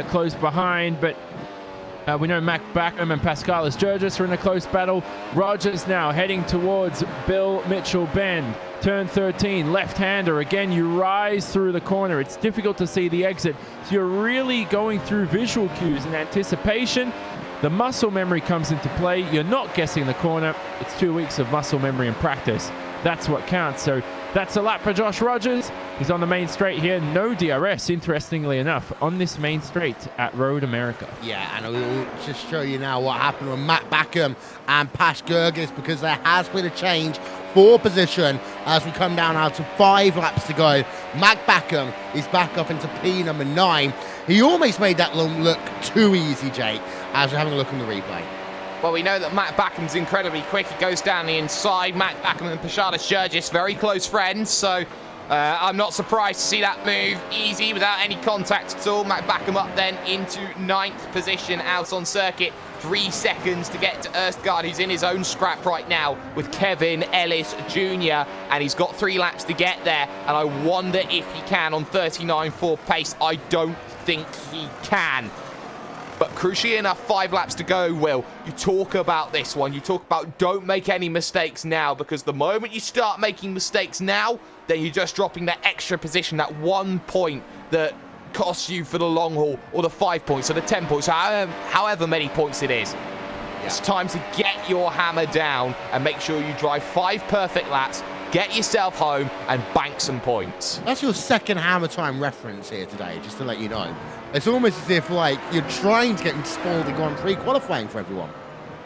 Close behind, but we know Mac Backham and Pascalis Georgis are in a close battle. Rogers now heading towards Bill Mitchell Bend. Turn 13, left-hander. Again, you rise through the corner. It's difficult to see the exit. So you're really going through visual cues and anticipation. The muscle memory comes into play. You're not guessing the corner. It's 2 weeks of muscle memory and practice. That's what counts. So that's a lap for Josh Rogers. He's on the main straight here. No DRS, interestingly enough, on this main straight at Road America. Yeah, and we'll just show you now what happened with Matt Backham and Pash Gergis, because there has been a change for position. as we come down now to 5 laps to go. Mac Backham is back up into P number 9. He almost made that look too easy, Jake, as we're having a look on the replay. Well, we know that Matt Backham's incredibly quick. He goes down the inside. Matt Backham and Pashada Sturgis, very close friends, so I'm not surprised to see that move easy without any contact at all. Matt Backham up then into 9th position out on circuit. 3 seconds to get to Erstgaard, who's in his own scrap right now with Kevin Ellis Jr. And he's got 3 laps to get there. And I wonder if he can on 39.4 pace. I don't think he can. But crucially enough, 5 laps to go, Will. You talk about this one. You talk about don't make any mistakes now, because the moment you start making mistakes now, then you're just dropping that extra position, that 1 point that costs you for the long haul, or the 5 points, or the 10 points, however many points it is. Yeah. It's time to get your hammer down and make sure you drive 5 perfect laps, get yourself home, and bank some points. That's your second hammer time reference here today, just to let you know. It's almost as if, like, you're trying to get him to spoil the Grand Prix qualifying for everyone.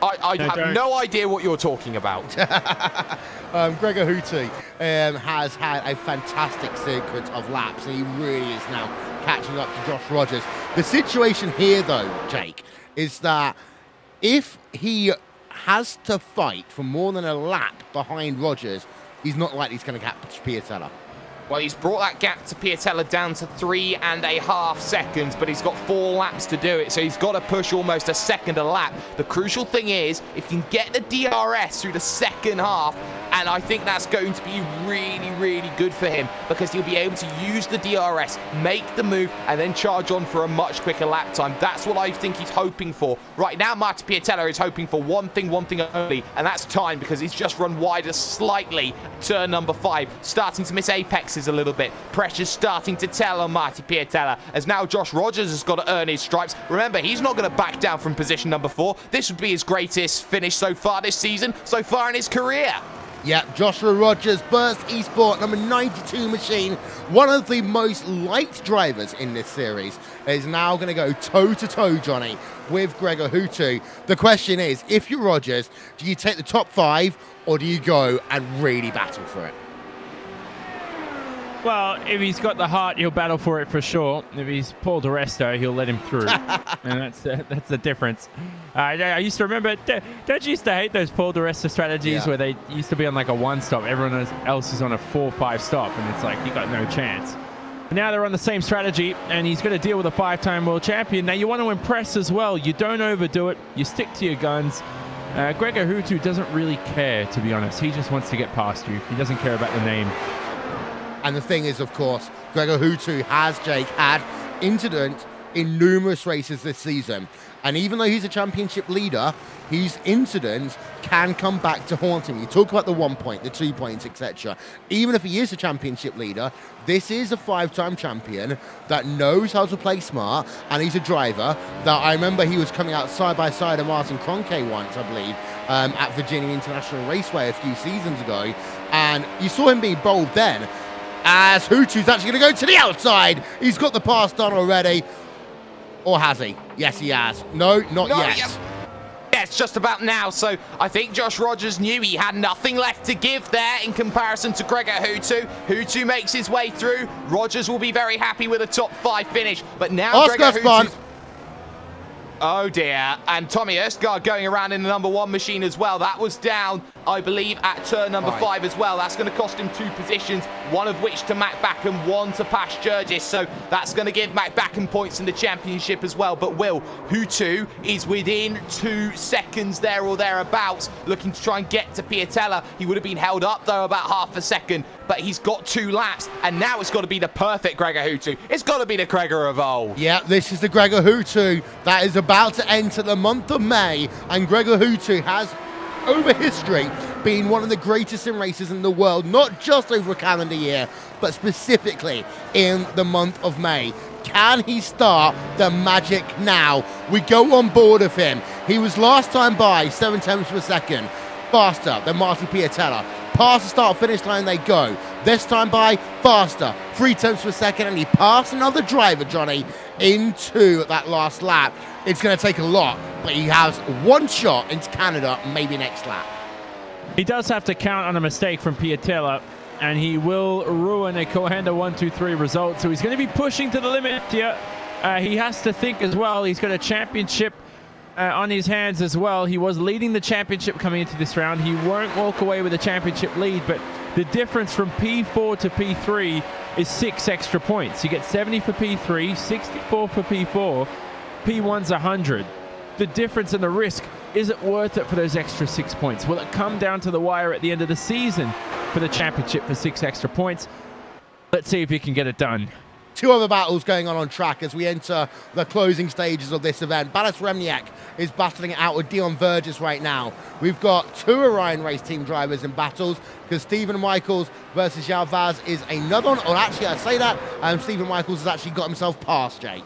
I have no idea what you're talking about. Gregor Houtu has had a fantastic sequence of laps, and he really is now catching up to Josh Rogers. The situation here, though, Jake, is that if he has to fight for more than a lap behind Rogers, he's not likely he's going to catch Piatella. Well, he's brought that gap to Piatella down to 3.5 seconds, but he's got 4 laps to do it, so he's got to push almost a second a lap. The crucial thing is, if you can get the DRS through the second half, and I think that's going to be really, really good for him, because he'll be able to use the DRS, make the move, and then charge on for a much quicker lap time. That's what I think he's hoping for. Right now, Martin Piatella is hoping for one thing only, and that's time, because he's just run wider slightly. Turn number 5, starting to miss apexes a little bit. Pressure's starting to tell on Martin Piatella, as now Josh Rogers has got to earn his stripes. Remember, he's not going to back down from position number 4. This would be his greatest finish so far this season, so far in his career. Yeah, Joshua Rogers, Burst eSport, number 92 machine, one of the most liked drivers in this series, is now going to go toe-to-toe, Johnny, with Gregor Houtu. The question is, if you're Rogers, do you take the top 5, or do you go and really battle for it? Well, if he's got the heart, he'll battle for it for sure. If he's Paul di Resta, he'll let him through. And that's the difference. I used to remember, don't you used to hate those Paul di Resta strategies where they used to be on like a 1 stop, everyone else is on a 4-5 stop, and it's like, you got no chance. But now they're on the same strategy, and he's going to deal with a 5-time world champion. Now, you want to impress as well. You don't overdo it. You stick to your guns. Gregor Houtu doesn't really care, to be honest. He just wants to get past you. He doesn't care about the name. And the thing is, of course, Gregor Houtu has, Jake, had incident in numerous races this season. And even though he's a championship leader, his incidents can come back to haunt him. You talk about the 1 point, the 2 points, etc. Even if he is a championship leader, this is a 5-time champion that knows how to play smart, and he's a driver that I remember he was coming out side by side of Martin Kroenke once, I believe, at Virginia International Raceway a few seasons ago. And you saw him being bold then, as Houtu's actually going to go to the outside. He's got the pass done already. Or has he? Yes, he has. No, not yet. Yes, just about now. So I think Josh Rogers knew he had nothing left to give there in comparison to Gregor Houtu. Houtu makes his way through. Rogers will be very happy with a top 5 finish. But now Gregor Houtu's... Oh dear, and Tommy Erstgaard going around in the number 1 machine as well. That was down, I believe, at turn number 5 as well. That's going to cost him 2 positions, one of which to Mac Backham, 1 to Pash Jurgis. So that's going to give Mac Backham points in the championship as well. But Will, Houtu is within 2 seconds there or thereabouts, looking to try and get to Piatella. He would have been held up, though, about half a second. But he's got 2 laps, and now it's got to be the perfect Gregor Houtu. It's got to be the Gregor of old. Yeah, this is the Gregor Houtu that is about to enter the month of May, and Gregor Houtu has, over history, been one of the greatest sim racers in the world, not just over a calendar year, but specifically in the month of May. Can he start the magic now? We go on board of him. He was last time by 7 tenths of a second faster than Martin Piatella. Past the start-finish line they go. This time by faster, 3 tenths of a second, and he passed another driver, Johnny, into that last lap. It's going to take a lot, but he has 1 shot into Canada, maybe next lap. He does have to count on a mistake from Piatella, and he will ruin a Coanda 1-2-3 result. So he's going to be pushing to the limit here. He has to think as well. He's got a championship on his hands as well. He was leading the championship coming into this round. He won't walk away with a championship lead, but the difference from P4 to P3 is 6 extra points. You get 70 for P3, 64 for P4, P1's 100. The difference and the risk, is it worth it for those extra 6 points? Will it come down to the wire at the end of the season for the championship for 6 extra points? Let's see if he can get it done. 2 other battles going on track as we enter the closing stages of this event. Balas Remniak is battling it out with Dion Vergis right now. We've got 2 Orion Race Team drivers in battles because Stephen Michaels versus Yao Vaz is another one. Or actually, I say that, Stephen Michaels has actually got himself past Jake.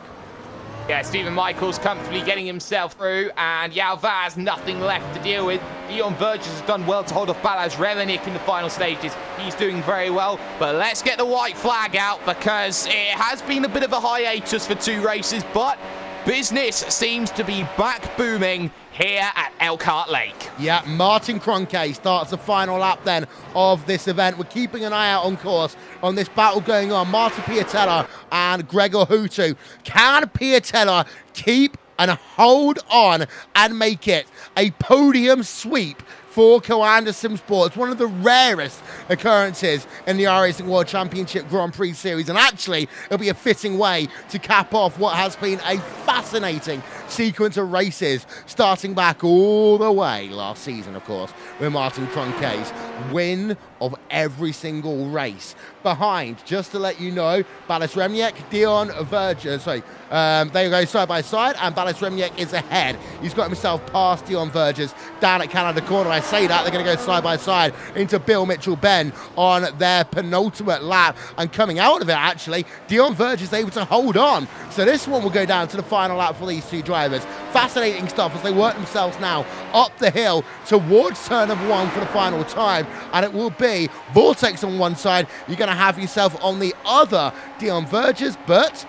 Yeah, Stephen Michaels comfortably getting himself through, and Yao Vaz nothing left to deal with. Dion Vergis has done well to hold off Balas Remniak in the final stages. He's doing very well, but let's get the white flag out because it has been a bit of a hiatus for 2 races, but business seems to be back booming here at Elkhart Lake. Yeah, Martin Kroenke starts the final lap then of this event. We're keeping an eye out on course on this battle going on. Martin Piatella and Gregor Hutu. Can Piatella keep and hold on and make it a podium sweep for Coanda Sim Sports? One of the rarest occurrences in the iRacing World Championship Grand Prix Series, and actually it'll be a fitting way to cap off what has been a fascinating sequence of races starting back all the way last season, of course, with Martin Kroenke's win of every single race. Behind, just to let you know, Balas Remniak, Dion Vergis, they go side by side, and Balas Remniak is ahead. He's got himself past Dion Vergis down at Canada Corner. I say that, they're going to go side by side into Bill Mitchell-Ben on their penultimate lap, and coming out of it, actually, Dion Vergis is able to hold on. So this one will go down to the final lap for these 2 drivers. Fascinating stuff as they work themselves now up the hill towards turn number 1 for the final time, and it will be Vortex on one side. You're going to have yourself on the other Dion Vergis, but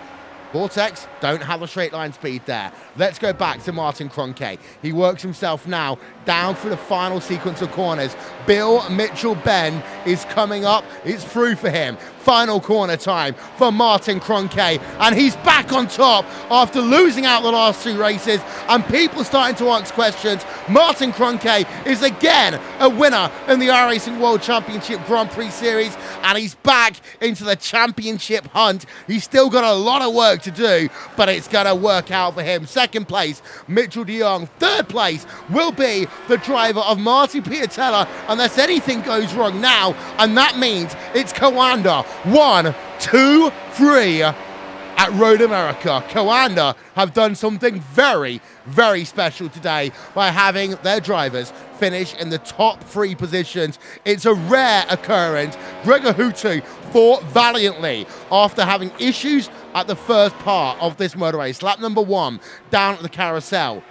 Vortex don't have a straight line speed there. Let's go back to Martin Kroenke. He works himself now down through the final sequence of corners. Bill Mitchell-Ben is coming up. It's through for him. Final corner time for Martin Kroenke, and he's back on top after losing out the last 2 races, and people starting to ask questions. Martin Kroenke is again a winner in the iRacing World Championship Grand Prix Series, and he's back into the championship hunt. He's still got a lot of work to do, but it's going to work out for him. 2nd place, Mitchell de Jong. 3rd place will be the driver of Martin Piatella, unless anything goes wrong now, and that means it's Coanda 1, 2, 3 at Road America. Coanda have done something very, very special today by having their drivers finish in the top 3 positions. It's a rare occurrence. Gregor Hutu fought valiantly after having issues at the first part of this motor race. Lap number 1 down at the carousel.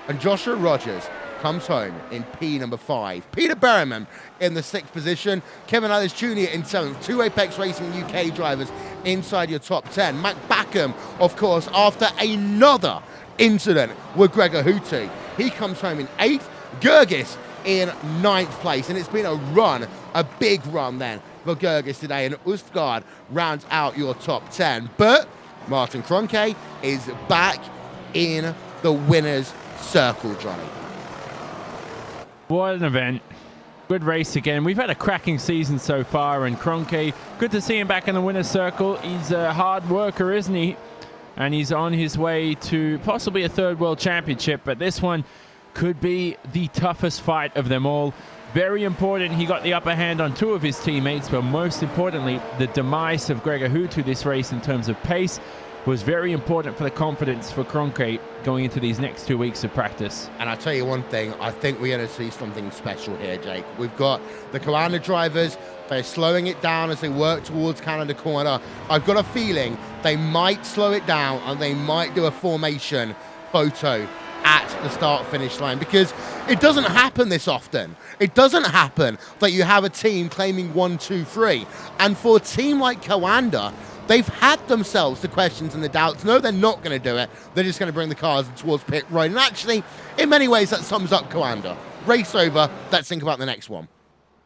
And Joshua Rogers comes home in P number 5. Peter Berryman in the 6th position. Kevin Ellis Jr. in 7th. 2 Apex Racing UK drivers inside your top 10. Matt Backham, of course, after another incident with Gregor Hutu, he comes home in 8th. Gergis in 9th place. And it's been a run, a big run then for Gergis today. And Ustgaard rounds out your top 10. But Martin Kroenke is back in the winner's circle, Johnny. What an event. Good race again. We've had a cracking season so far, and Kroenke, good to see him back in the winner's circle. He's a hard worker, isn't he? And he's on his way to possibly a 3rd World Championship, but this one could be the toughest fight of them all. Very important, he got the upper hand on 2 of his teammates, but most importantly, the demise of Gregor Hutu this race in terms of pace was very important for the confidence for Kroenke going into these next 2 weeks of practice. And I'll tell you one thing, I think we're going to see something special here, Jake. We've got the Coanda drivers, they're slowing it down as they work towards Canada Corner. I've got a feeling they might slow it down and they might do a formation photo at the start-finish line, because it doesn't happen this often. It doesn't happen that you have a team claiming 1, 2, 3. And for a team like Coanda, they've had themselves the questions and the doubts. No, they're not going to do it. They're just going to bring the cars towards pit road. And actually, in many ways, that sums up Coanda. Race over. Let's think about the next one.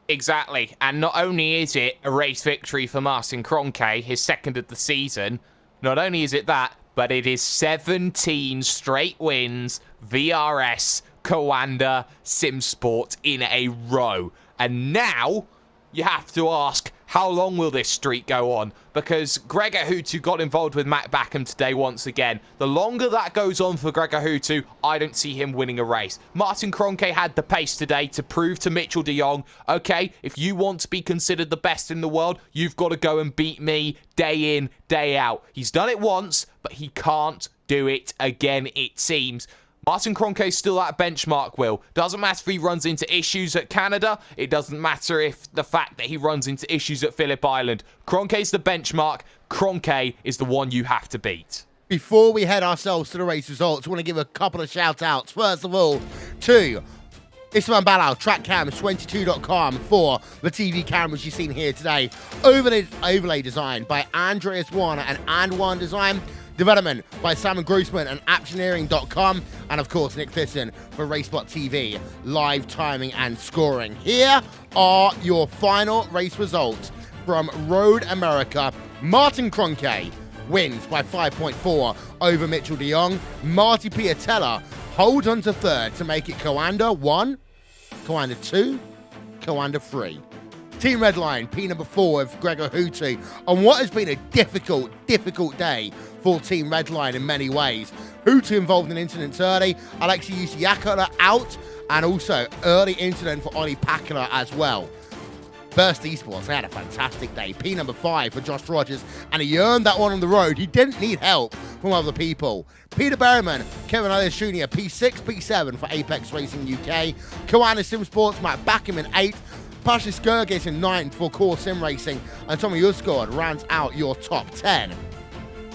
Exactly. And not only is it a race victory for Martin Kroenke, his second of the season, not only is it that, but it is 17 straight wins, VRS, Coanda, SimSport in a row. And now you have to ask, how long will this streak go on? Because Gregor Hutu got involved with Matt Backham today once again. The longer that goes on for Gregor Hutu, I don't see him winning a race. Martin Kroenke had the pace today to prove to Mitchell de Jong, okay, if you want to be considered the best in the world, you've got to go and beat me day in, day out. He's done it once, but he can't do it again, it seems. Martin Kroenke's still at benchmark, Will. Doesn't matter if he runs into issues at Canada. It doesn't matter if the fact that he runs into issues at Phillip Island. Kroenke's the benchmark. Kroenke is the one you have to beat. Before we head ourselves to the race results, I want to give a couple of shout-outs. First of all, to Isman Balal, TrackCam22.com for the TV cameras you've seen here today. Overlay design by Andreas Warner and And1 Design. Development by Simon Grossman and Actioneering.com. And of course, Nick Thisson for RaceSpotTV, live timing and scoring. Here are your final race results from Road America. Martin Kroenke wins by 5.4 over Mitchell de Jong. Marty Piatella holds on to third to make it Coanda 1, Coanda 2, Coanda 3. Team Redline, P number 4 of Gregor Hutu, on what has been a difficult day for Team Redline in many ways. Hutu involved in incidents early, Alexei Yusiakola out, and also early incident for Ollie Pakula as well. Burst Esports, they had a fantastic day. P number 5 for Josh Rogers, and he earned that one on the road. He didn't need help from other people. Peter Berryman, Kevin Ellis Jr., P6, P7 for Apex Racing UK. Koana Sim Sports, Matt Backham in 8th. Pasha Skirgis in 9th for Core Sim Racing, and Tommy Usgord rounds out your top 10.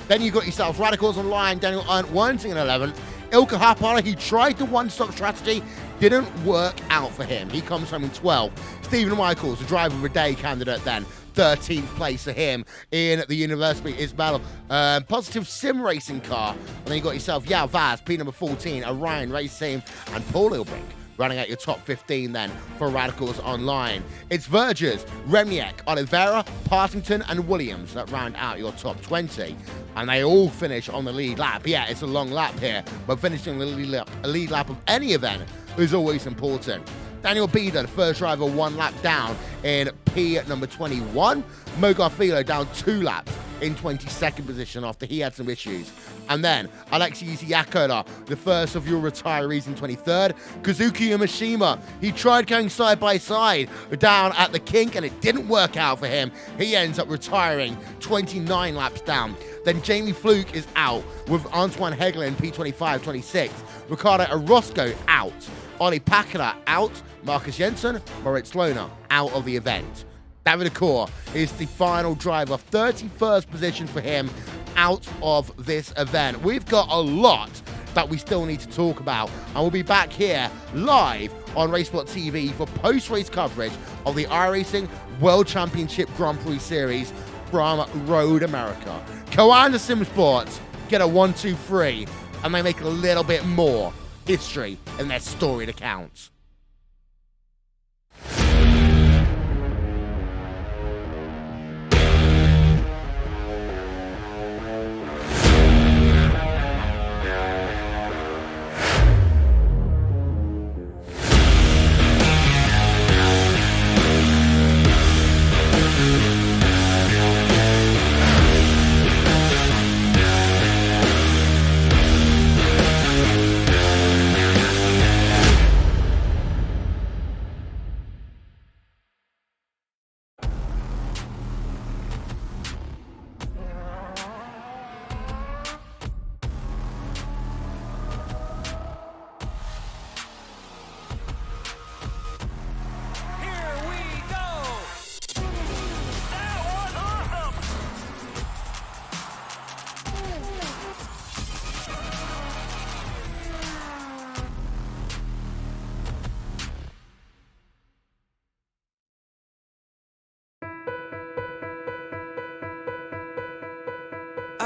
Then you got yourself Radicals Online, Daniel Arndt Wernting in 11th. Ilka Hapala, he tried the one-stop strategy, didn't work out for him. He comes home in 12th. Stephen Michaels, the driver of the day candidate then, 13th place for him in the University Isabel Positive Sim Racing car. And then you got yourself Yao Vaz, P number 14, Orion Race Team, and Paul Ilbrink running out your top 15 then for Radicals Online. It's Vergers, Remniak, Oliveira, Partington, and Williams that round out your top 20. And they all finish on the lead lap. Yeah, it's a long lap here, but finishing the lead lap of any event is always important. Daniel Beder, the first driver, 1 lap down in P number 21. Mo Garfilo down 2 laps in 22nd position after he had some issues. And then Alexei Yakola, the first of your retirees in 23rd. Kazuki Yamashima, he tried going side by side down at the kink and it didn't work out for him. He ends up retiring 29 laps down. Then Jamie Fluke is out with Antoine Hegler in P25, 26. Ricardo Orozco out. Ollie Pakula out. Marcus Jensen, Moritz Lohner out of the event. David Akor is the final driver, 31st position for him out of this event. We've got a lot that we still need to talk about, and we'll be back here live on RaceSpotTV for post-race coverage of the iRacing World Championship Grand Prix Series from Road America. Coanda Sim Sports get a 1-2-3, and they make a little bit more history in their storied accounts.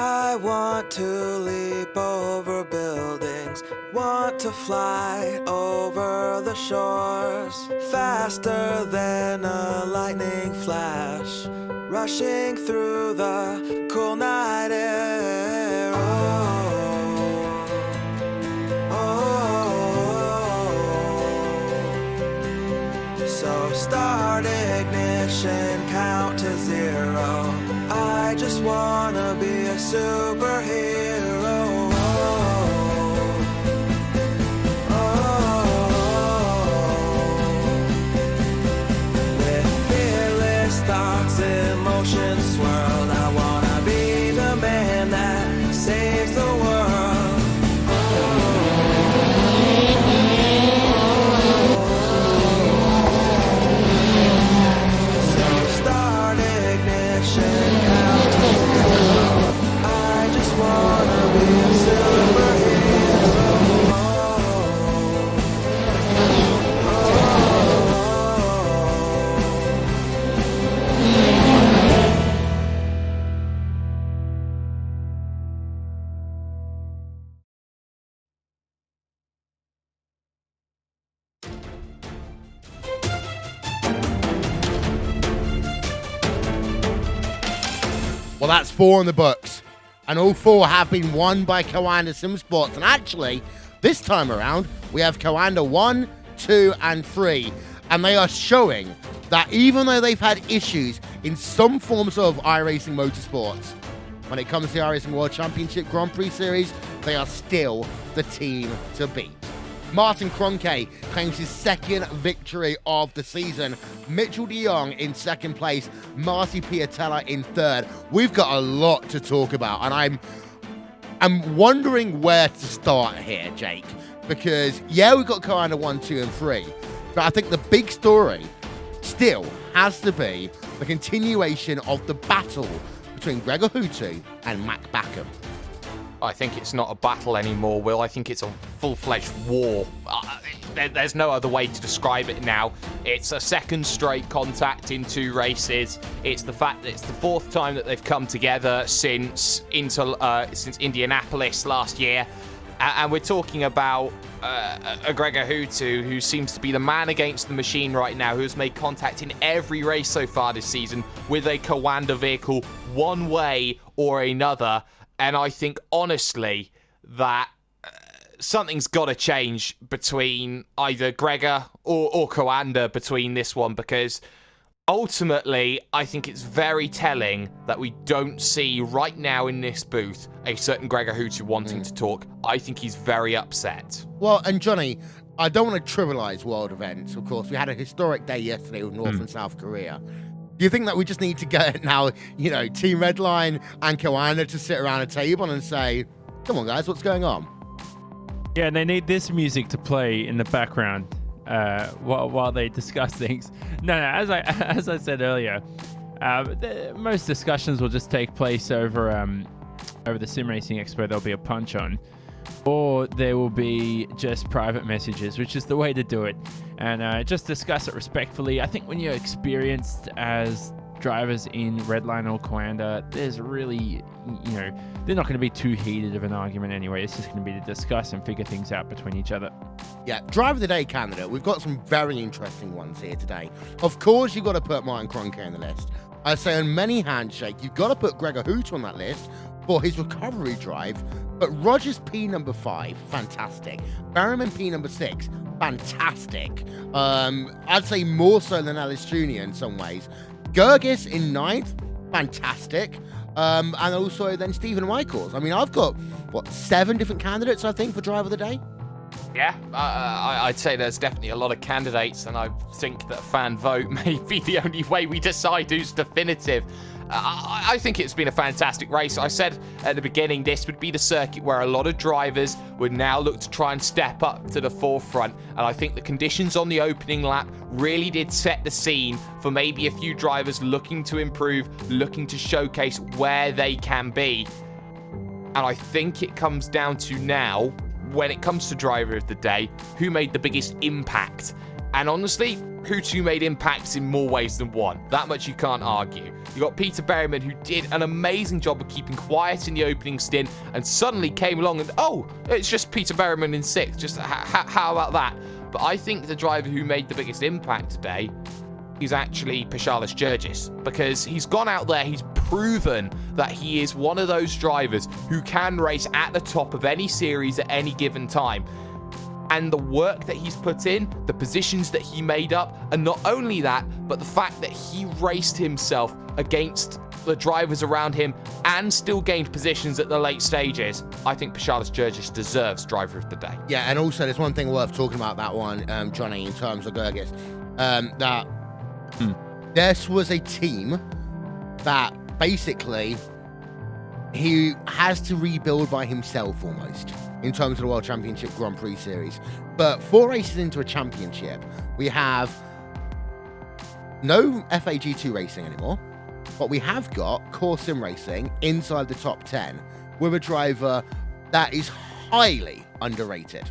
I want to leap over buildings, Want to fly over the shores, faster than a lightning flash, rushing through the cool night air. So start ignition, count to 0. I just wanna be a superhero. Thoughts, emotions swirl. I wanna be the man that saves the world. So start ignition, count to 0. I just wanna be a superhero. Well, that's 4 in the books, and all 4 have been won by Coanda SimSports. And actually, this time around, we have Coanda 1, 2, and 3, and they are showing that even though they've had issues in some forms of iRacing motorsports, when it comes to the iRacing World Championship Grand Prix Series, they are still the team to beat. Martin Kroenke claims his 2nd victory of the season. Mitchell de Jong in 2nd place. Marty Piatella in 3rd. We've got a lot to talk about, and I'm wondering where to start here, Jake. Because, yeah, we've got Coanda 1, 2, and 3. But I think the big story still has to be the continuation of the battle between Gregor Hutu and Mac Backham. I think it's not a battle anymore, Will. I think it's a full-fledged war. There's no other way to describe it now. It's a 2nd straight contact in 2 races. It's the fact that it's the 4th time that they've come together since Indianapolis last year. And we're talking about a Gregor Hutu who seems to be the man against the machine right now, who has made contact in every race so far this season with a Coanda vehicle one way or another. And I think, honestly, that something's got to change between either Gregor or Coanda between this one, because ultimately, I think it's very telling that we don't see right now in this booth a certain Gregor Hutu wanting to talk. I think he's very upset. Well, and Johnny, I don't want to trivialize world events. Of course, we had a historic day yesterday with North and South Korea. Do you think that we just need to get now, you know, Team Redline and Coanda to sit around a table and say, come on, guys, what's going on? Yeah, and they need this music to play in the background while they discuss things. No, as I said earlier, most discussions will just take place over the Sim Racing Expo. There'll be a punch on, or there will be just private messages, which is the way to do it, and just discuss it respectfully. I think when you're experienced as drivers in Redline or Coanda, there's really, you know, they're not going to be too heated of an argument anyway. It's just going to be to discuss and figure things out between each other. Yeah, Driver of the Day candidate. We've got some very interesting ones here today. Of course, you've got to put Martin Kroenke on the list. I say on many handshake, you've got to put Gregor Hutu on that list for his recovery drive. But Rogers P number 5, fantastic. Berryman P number 6, fantastic. I'd say more so than Alice Jr. in some ways. Gergis in 9th, fantastic. And also then Stephen Michaels. I mean, I've got, 7 different candidates, I think, for Driver of the Day? Yeah, I'd say there's definitely a lot of candidates, and I think that fan vote may be the only way we decide who's definitive. I think it's been a fantastic race. I said at the beginning this would be the circuit where a lot of drivers would now look to try and step up to the forefront, and I think the conditions on the opening lap really did set the scene for maybe a few drivers looking to improve, looking to showcase where they can be. And I think it comes down to now, when it comes to Driver of the Day, who made the biggest impact And honestly, Hutu made impacts in more ways than one. That much you can't argue. You got Peter Berryman, who did an amazing job of keeping quiet in the opening stint and suddenly came along and, oh, it's just Peter Berryman in 6th. Just how about that? But I think the driver who made the biggest impact today is actually Paschalis Gergis, because he's gone out there, he's proven that he is one of those drivers who can race at the top of any series at any given time. And the work that he's put in, the positions that he made up, and not only that, but the fact that he raced himself against the drivers around him and still gained positions at the late stages, I think Paschalis Gergis deserves driver of the day. Yeah, and also there's one thing worth talking about that one, Johnny, in terms of Gergis, that this was a team that basically he has to rebuild by himself almost in terms of the World Championship Grand Prix Series. But 4 races into a championship, we have no FAG2 racing anymore, but we have got core sim racing inside the top 10 with a driver that is highly underrated.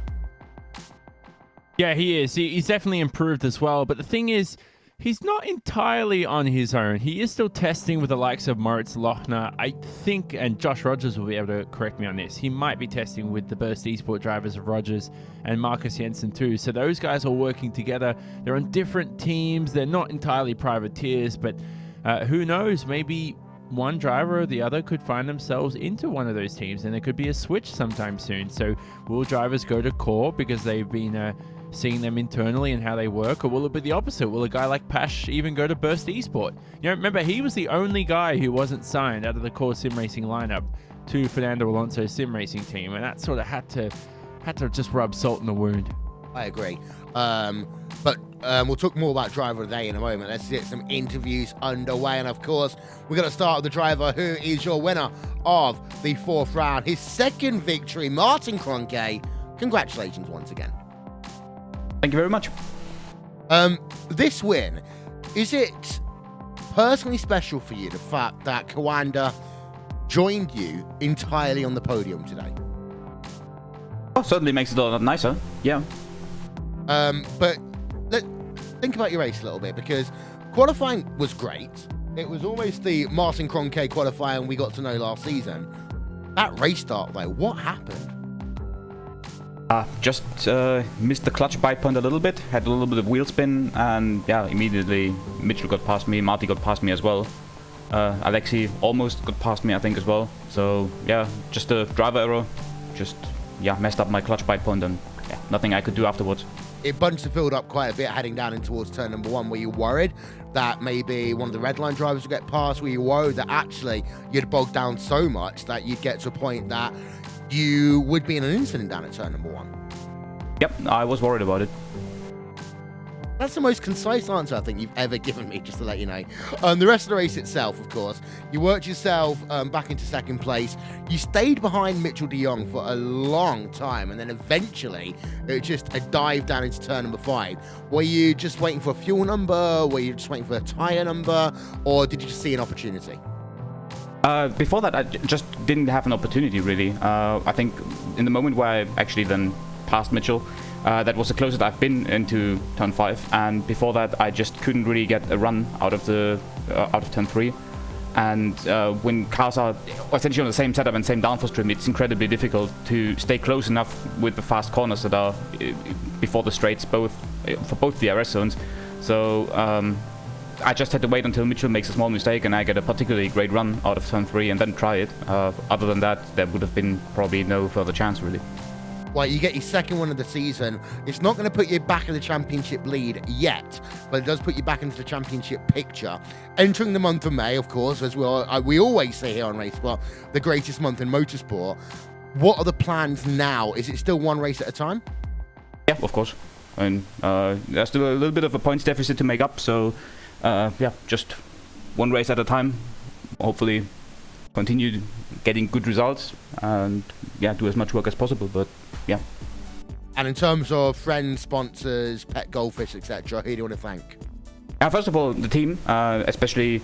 Yeah, he is. He's definitely improved as well. But the thing is, he's not entirely on his own. He is still testing with the likes of Moritz Lochner, I think, and Josh Rogers will be able to correct me on this. He might be testing with the Burst eSport drivers of Rogers and Marcus Jensen too. So those guys are working together. They're on different teams. They're not entirely privateers, but who knows? Maybe one driver or the other could find themselves into one of those teams, and there could be a switch sometime soon. So will drivers go to core because they've been seeing them internally and how they work, or will it be the opposite? Will a guy like Pash even go to Burst eSport? You know, remember, he was the only guy who wasn't signed out of the core sim racing lineup to Fernando Alonso's sim racing team, and that sort of had to just rub salt in the wound. I agree. But we'll talk more about driver of the day in a moment. Let's get some interviews underway. And of course, we're going to start with the driver who is your winner of the 4th round. His 2nd victory, Martin Kroenke. Congratulations once again. Thank you very much. This win, is it personally special for you, the fact that Kawanda joined you entirely on the podium today? Oh, certainly makes it a lot nicer. Yeah. But think about your race a little bit, because qualifying was great. It was almost the Martin Kroenke qualifying we got to know last season. That race start, though, what happened? Just missed the clutch bite point a little bit, had a little bit of wheel spin, and yeah, immediately Mitchell got past me, Marty got past me as well. Alexi almost got past me, I think, as well. So yeah, just a driver error, just messed up my clutch bite point, and yeah, nothing I could do afterwards. It bunched the field up quite a bit heading down in towards turn number 1. Were you worried that maybe one of the red line drivers would get past? Were you worried that actually you'd bogged down so much that you'd get to a point that you would be in an incident down at turn number 1? Yep, I was worried about it. That's the most concise answer I think you've ever given me, just to let you know. The rest of the race itself, of course, you worked yourself back into 2nd place. You stayed behind Mitchell de Jong for a long time, and then eventually it just a dive down into turn number 5. Were you just waiting for a fuel number? Were you just waiting for a tyre number? Or did you just see an opportunity? Before that, I just didn't have an opportunity, really. I think in the moment where I actually then passed Mitchell, that was the closest I've been into turn 5, and before that I just couldn't really get a run out of turn 3. And when cars are essentially on the same setup and same downforce trim, it's incredibly difficult to stay close enough with the fast corners that are before the straights, for both the RS zones. So I just had to wait until Mitchell makes a small mistake and I get a particularly great run out of turn 3 and then try it. Other than that, there would have been probably no further chance, really. Well, you get your 2nd one of the season. It's not going to put you back in the championship lead yet, but it does put you back into the championship picture. Entering the month of May, of course, as we always say here on RaceSpot, the greatest month in motorsport. What are the plans now? Is it still one race at a time? Yeah, of course. And there's still a little bit of a points deficit to make up, so just one race at a time. Hopefully continue getting good results and do as much work as possible, but yeah. And in terms of friends, sponsors, pet goldfish, etc., who do you want to thank? First of all, the team, especially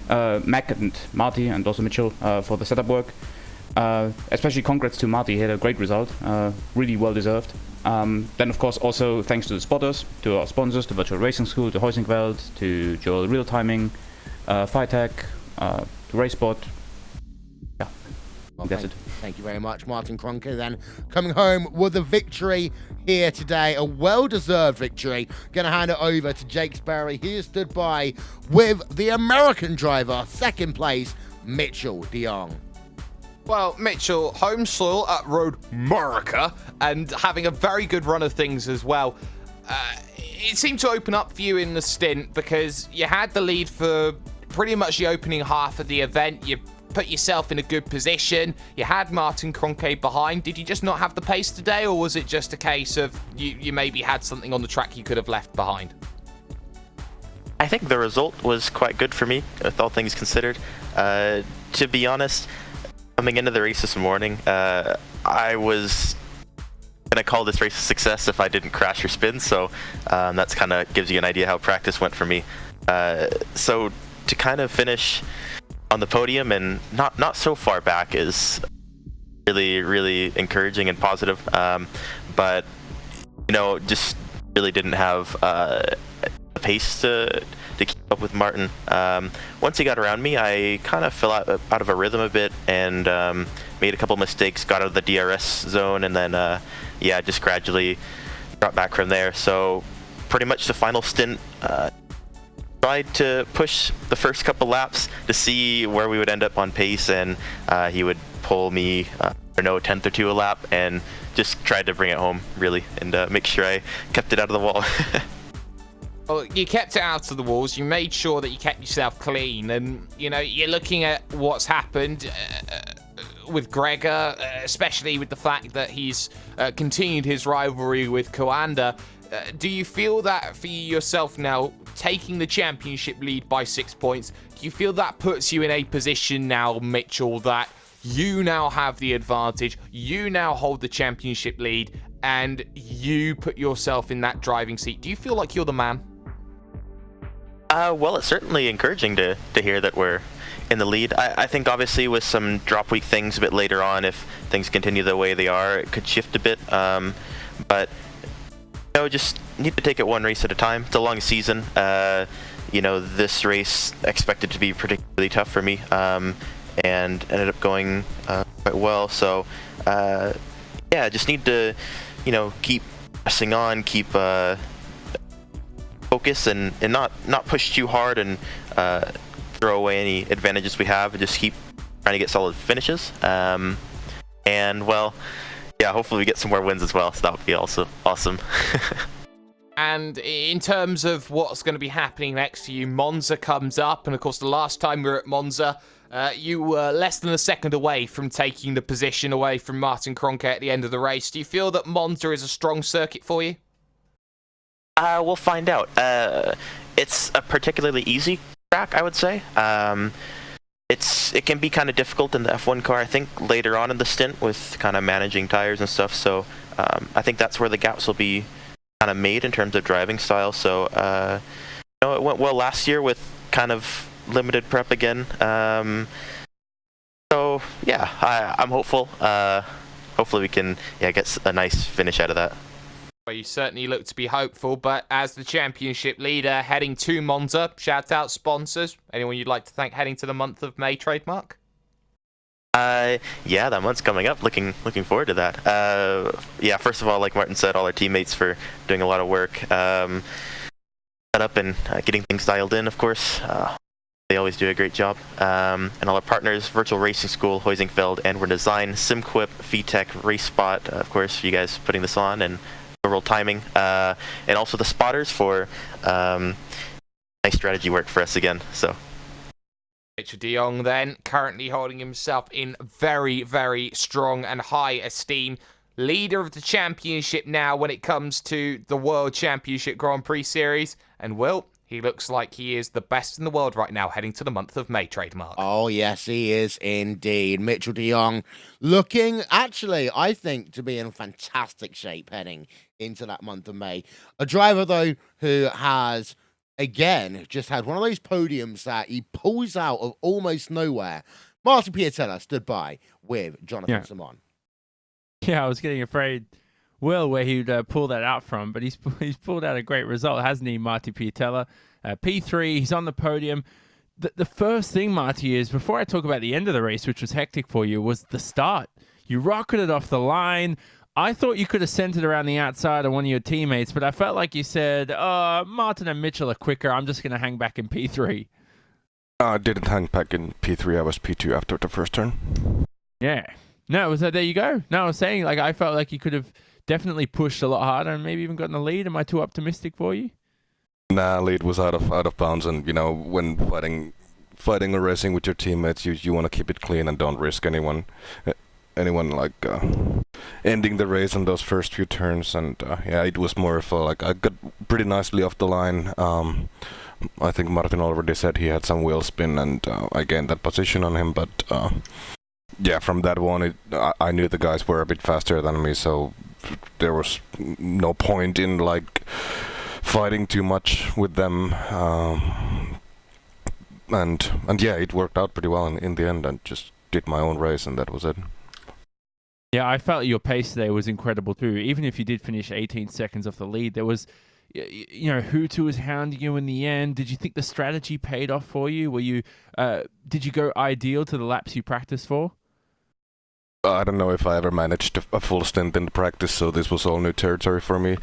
Mac and Marty and also Mitchell for the setup work. Especially congrats to Marty, he had a great result, really well deserved. Then of course also thanks to the spotters, to our sponsors, to Virtual Racing School, to Heusingveld, to Joel Real Timing, Phytech, to RaceSpot. Yeah, Well, that's it. Thank you very much, Martin Kroenke. Then coming home with a victory here today, a well-deserved victory. Going to hand it over to Jake Sperry. He has stood by with the American driver, second place, Mitchell de Jong. Well, Mitchell, home soil at Road America and having a very good run of things as well. It seemed to open up for you in the stint because you had the lead for pretty much the opening half of the event. You put yourself in a good position. You had Martin Kroenke behind. Did you just not have the pace today, or was it just a case of you maybe had something on the track you could have left behind? I think the result was quite good for me, with all things considered. To be honest, coming into the race this morning, I was gonna call this race a success if I didn't crash or spin, so that's kind of gives you an idea how practice went for me. So to kind of finish on the podium and not so far back is really encouraging and positive, but you know, just really didn't have the pace to keep up with Martin. Once he got around me, I kind of fell out of a rhythm a bit and made a couple mistakes, got out of the DRS zone, and then yeah, just gradually dropped back from there. So pretty much the final stint, tried to push the first couple laps to see where we would end up on pace, and he would pull me or no, 10th or 2 a lap, and just tried to bring it home really and make sure I kept it out of the wall. Well, you kept it out of the walls. You made sure that you kept yourself clean, and you know, you're looking at what's happened with Gregor, especially with the fact that he's continued his rivalry with Coanda. Do you feel that for yourself now, taking the championship lead by 6 points, do you feel that puts you in a position now, Mitchell, that you now have the advantage, you now hold the championship lead, and you put yourself in that driving seat? Do you feel like you're the man? Well, it's certainly encouraging to hear that we're in the lead. I think obviously with some drop week things a bit later on, if things continue the way they are, it could shift a bit. But you know, just need to take it one race at a time. It's a long season. You know, this race expected to be particularly tough for me, and ended up going quite well. So yeah, just need to, you know, keep pressing on, keep focus, and not push too hard and throw away any advantages we have, and just keep trying to get solid finishes. And well, yeah, hopefully we get some more wins as well, so that would be also awesome. And in terms of what's going to be happening next to you, Monza comes up, and of course the last time we were at Monza, you were less than a second away from taking the position away from Martin Kroenke at the end of the race. Do you feel that Monza is a strong circuit for you? We'll find out. It's a particularly easy track, I would say. It can be kind of difficult in the F1 car, I think, later on in the stint with kind of managing tires and stuff. So I think that's where the gaps will be kind of made in terms of driving style. So you know, it went well last year with kind of limited prep again. So yeah, I'm hopeful. Hopefully we can get a nice finish out of that. Well, you certainly look to be hopeful, but as the championship leader heading to Monza, shout out sponsors. Anyone you'd like to thank heading to the month of May trademark? Yeah, that month's coming up. Looking forward to that. Yeah, first of all, like Martin said, all our teammates for doing a lot of work, set up and getting things dialed in, of course. They always do a great job. And all our partners, Virtual Racing School, Heusingveld, Andwin Design, SimQuip, Phytech, RaceSpot, of course, you guys putting this on, and Real Timing, and also the spotters for nice strategy work for us again. So Mitchell de Jong then, currently holding himself in very strong and high esteem. Leader of the championship now when it comes to the World Championship Grand Prix Series. And Will, he looks like he is the best in the world right now heading to the month of May trademark. Oh, yes, he is indeed. Mitchell de Jong looking, actually, I think, to be in fantastic shape heading into that month of May. A driver, though, who has, again, just had one of those podiums that he pulls out of almost nowhere. Martin Piatella stood by with Jonathan Simon. Yeah, I was getting afraid, Will, where he'd pull that out from, but he's pulled out a great result, hasn't he, Marty Piatella? P3, he's on the podium. The first thing, Marty, is before I talk about the end of the race, which was hectic for you, was the start. You rocketed off the line. I thought you could have sent it around the outside of one of your teammates, but I felt like you said, Martin and Mitchell are quicker. I'm just going to hang back in P3. I didn't hang back in P3. I was P2 after the first turn. Yeah. No, it was there you go. No, I was saying, like, I felt like you could have definitely pushed a lot harder and maybe even gotten the lead. Am I too optimistic for you? Nah, lead was out of bounds, and when fighting or racing with your teammates, you want to keep it clean and don't risk anyone like ending the race on those first few turns. And it was more of I got pretty nicely off the line. I think Martin already said he had some wheel spin, and I gained that position on him. But from that one, I knew the guys were a bit faster than me, so there was no point in fighting too much with them. And it worked out pretty well in the end. I just did my own race, and that was it. Yeah, I felt your pace today was incredible too. Even if you did finish 18 seconds off the lead, there was, Hutu was hounding you in the end. Did you think the strategy paid off for you? Did you go ideal to the laps you practiced for? I don't know if I ever managed a full stint in practice, so this was all new territory for me.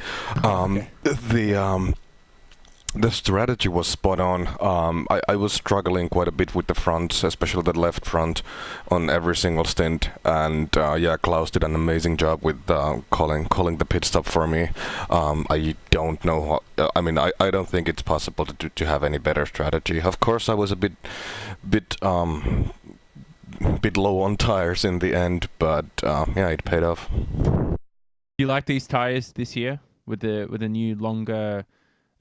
The strategy was spot on. I was struggling quite a bit with the front, especially the left front, on every single stint. And Klaus did an amazing job with calling the pit stop for me. I don't know. I don't think it's possible to have any better strategy. Of course, I was a bit low on tires in the end, but it paid off. Do you like these tires this year with the new longer?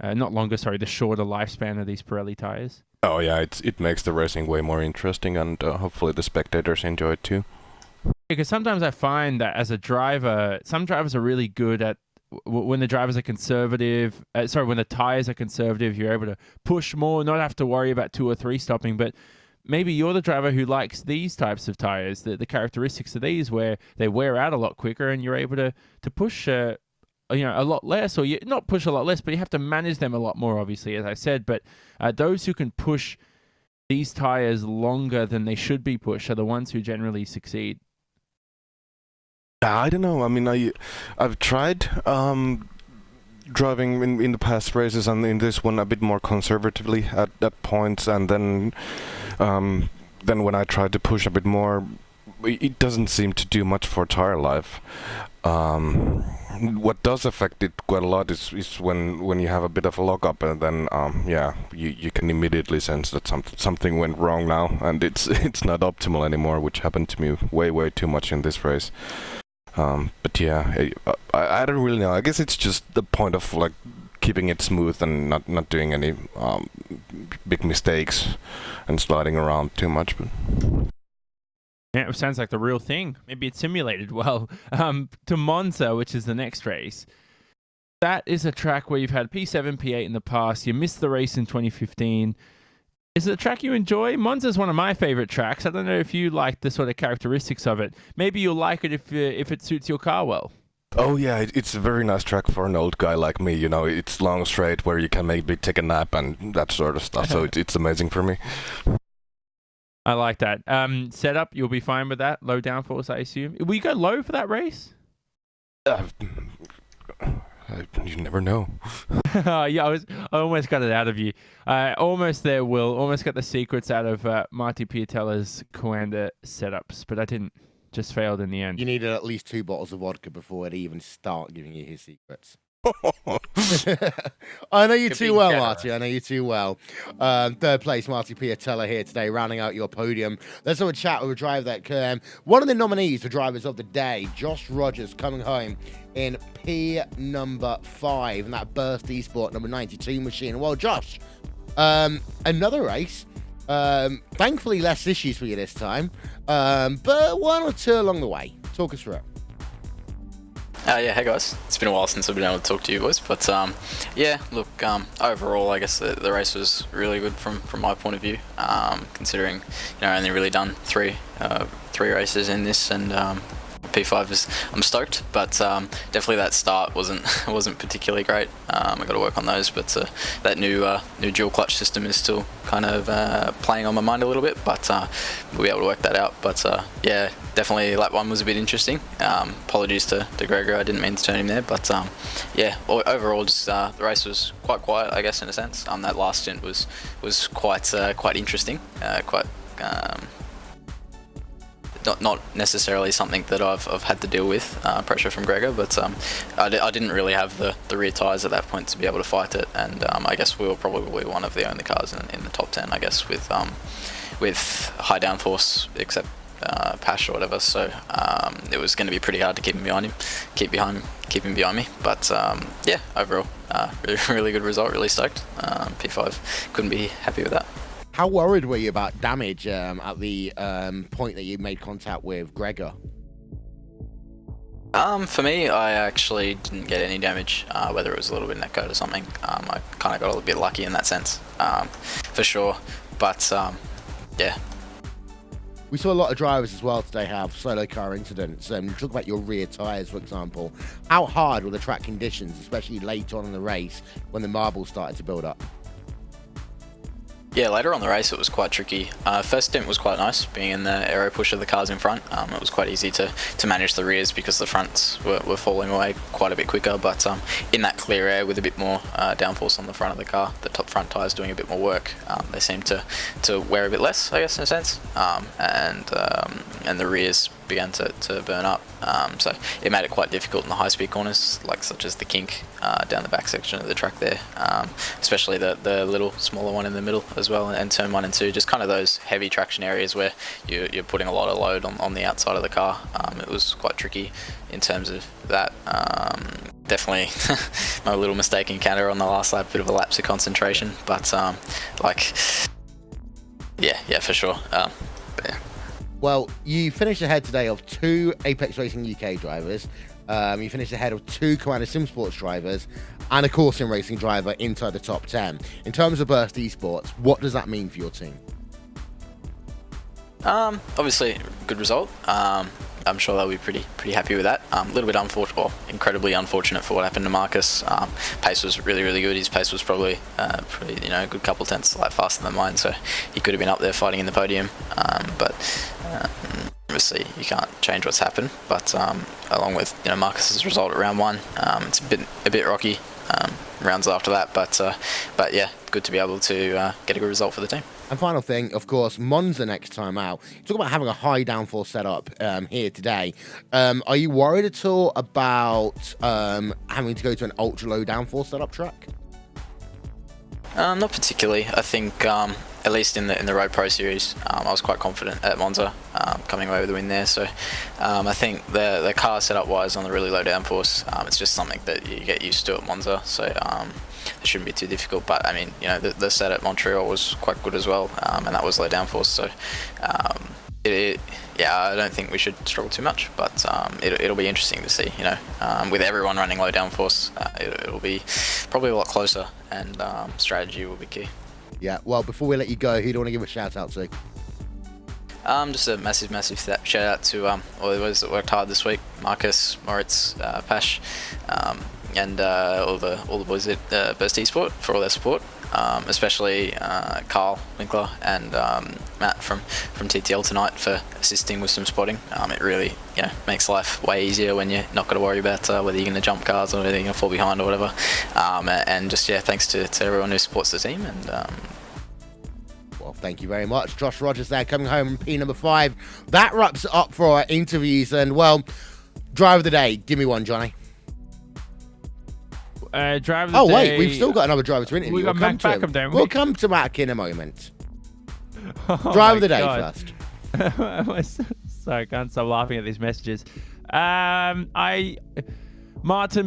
The shorter lifespan of these Pirelli tires? Oh yeah, it makes the racing way more interesting, and hopefully the spectators enjoy it too. Because sometimes I find that as a driver, some drivers are really good at when the drivers are conservative. When the tires are conservative, you're able to push more, not have to worry about 2 or 3 stopping. But maybe you're the driver who likes these types of tires, the characteristics of these, where they wear out a lot quicker, and you're able to push. A lot less, or you not push a lot less, but you have to manage them a lot more, obviously, as I said. But those who can push these tires longer than they should be pushed are the ones who generally succeed. I don't know. I've tried driving in the past races, and in this one a bit more conservatively at points, and then when I tried to push a bit more, it doesn't seem to do much for tire life. What does affect it quite a lot is when you have a bit of a lockup, and then you can immediately sense that something went wrong now, and it's not optimal anymore, which happened to me way too much in this race. But I don't really know. I guess it's just the point of keeping it smooth and not doing any big mistakes and sliding around too much. But yeah, it sounds like the real thing. Maybe it's simulated well. To Monza, which is the next race. That is a track where you've had P7, P8 in the past. You missed the race in 2015. Is it a track you enjoy? Monza is one of my favorite tracks. I don't know if you like the sort of characteristics of it. Maybe you'll like it if it suits your car well. Oh yeah, it's a very nice track for an old guy like me. It's long straight where you can maybe take a nap and that sort of stuff. So it's amazing for me. I like that. Setup, you'll be fine with that. Low downforce, I assume. Will you go low for that race? You never know. I almost got it out of you. Almost there, Will. Almost got the secrets out of Marty Piatella's Coanda setups, but I didn't. Just failed in the end. You needed at least 2 bottles of vodka before he'd even start giving you his secrets. I know you too well, Marty. I know you too well. Third place, Marty Piatella here today, rounding out your podium. Let's have a chat with a driver that one of the nominees for drivers of the day, Josh Rogers, coming home in P number 5, and that Burst eSport number 92 machine. Well, Josh, another race. Thankfully, less issues for you this time, but 1 or 2 along the way. Talk us through it. Yeah, hey guys. It's been a while since I've been able to talk to you boys, but yeah, look, overall, I guess the race was really good from my point of view, considering, you know, I only really done three races in this, and P5 is, I'm stoked, but definitely that start wasn't particularly great. I got to work on those, but that new dual clutch system is still kind of playing on my mind a little bit, but we'll be able to work that out. But yeah, definitely lap 1 was a bit interesting. Apologies to Gregor, I didn't mean to turn him there, but yeah, overall just the race was quite quiet, I guess, in a sense. That last stint was quite interesting, quite. Not necessarily something that I've had to deal with, pressure from Gregor, but I didn't really have the rear tyres at that point to be able to fight it, and I guess we were probably one of the only cars in the top 10, I guess, with high downforce, except Pash or whatever, so it was going to be pretty hard to keep him behind me, but yeah, overall, really good result, really stoked. P5, couldn't be happy with that. How worried were you about damage at the point that you made contact with Gregor? For me, I actually didn't get any damage, whether it was a little bit netcode or something. I kind of got a little bit lucky in that sense, for sure, but yeah. We saw a lot of drivers as well today have solo car incidents. You talk about your rear tyres, for example. How hard were the track conditions, especially late on in the race when the marbles started to build up? Yeah, later on the race it was quite tricky. First stint was quite nice, being in the aero push of the cars in front. It was quite easy to manage the rears because the fronts were falling away quite a bit quicker, but in that clear air with a bit more downforce on the front of the car, the top front tyres doing a bit more work, they seemed to wear a bit less, I guess, in a sense, and the rears began to burn up, so it made it quite difficult in the high speed corners, like such as the kink down the back section of the track there, especially the little smaller one in the middle as well, and turn 1 and 2, just kind of those heavy traction areas where you're putting a lot of load on the outside of the car. It was quite tricky in terms of that. Definitely my little mistake in Canada on the last lap, bit of a lapse of concentration, but like yeah, for sure. But yeah. Well, you finished ahead today of 2 Apex Racing UK drivers. You finished ahead of 2 Commander Sim Sports drivers and a Core Sim Racing driver inside the top 10. In terms of Burst Esports, what does that mean for your team? Obviously, good result. I'm sure they'll be pretty happy with that. A little bit incredibly unfortunate for what happened to Marcus. Pace was really good. His pace was probably a good couple tenths faster than mine, so he could have been up there fighting in the podium. But obviously you can't change what's happened. But along with Marcus's result at round 1, it's a bit rocky rounds after that. But yeah, good to be able to get a good result for the team. And final thing, of course, Monza next time out. Talk about having a high downforce setup here today. Are you worried at all about having to go to an ultra low downforce setup track? Not particularly. I think at least in the Road Pro Series, I was quite confident at Monza, coming away with the win there. So I think the car setup wise on the really low downforce, it's just something that you get used to at Monza. So it shouldn't be too difficult. But I mean, the set at Montreal was quite good as well, and that was low downforce. So I don't think we should struggle too much, but it'll be interesting to see. With everyone running low downforce, it'll be probably a lot closer, and strategy will be key. Yeah. Well, before we let you go, who do you want to give a shout out to? Just a massive shout out to all the boys that worked hard this week: Marcus, Moritz, Pash, and all the boys at Burst Esports for all their support. Especially Carl Winkler and Matt from TTL tonight for assisting with some spotting. It really makes life way easier when you're not got to worry about whether you're going to jump cars or whether you're going to fall behind or whatever. And just thanks to everyone who supports the team. And well, thank you very much. Josh Rogers there coming home in P number 5. That wraps it up for our interviews. And well, driver of the day, give me one, Johnny. Driver of the day. Wait, we've still got another driver to interview. We've got Mac Backham, don't we? We'll come to Mac in a moment. Driver of the day first. Sorry, I can't stop laughing at these messages. Martin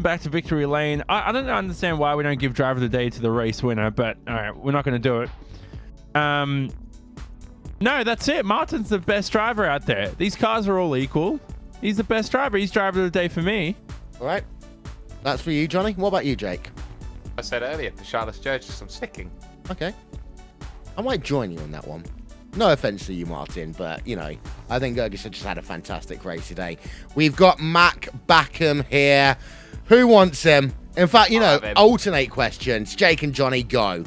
back to victory lane. I don't understand why we don't give driver of the day to the race winner, but all right, we're not going to do it. No, that's it. Martin's the best driver out there. These cars are all equal. He's the best driver. He's driver of the day for me. All right. That's for you, Johnny. What about you, Jake? I said earlier, for Charles Judges, I'm sticking. Okay. I might join you on that one. No offense to you, Martin, but, you know, I think Gergis just had a fantastic race today. We've got Mac Backham here. Who wants him? In fact, you know, alternate questions. Jake and Johnny, go.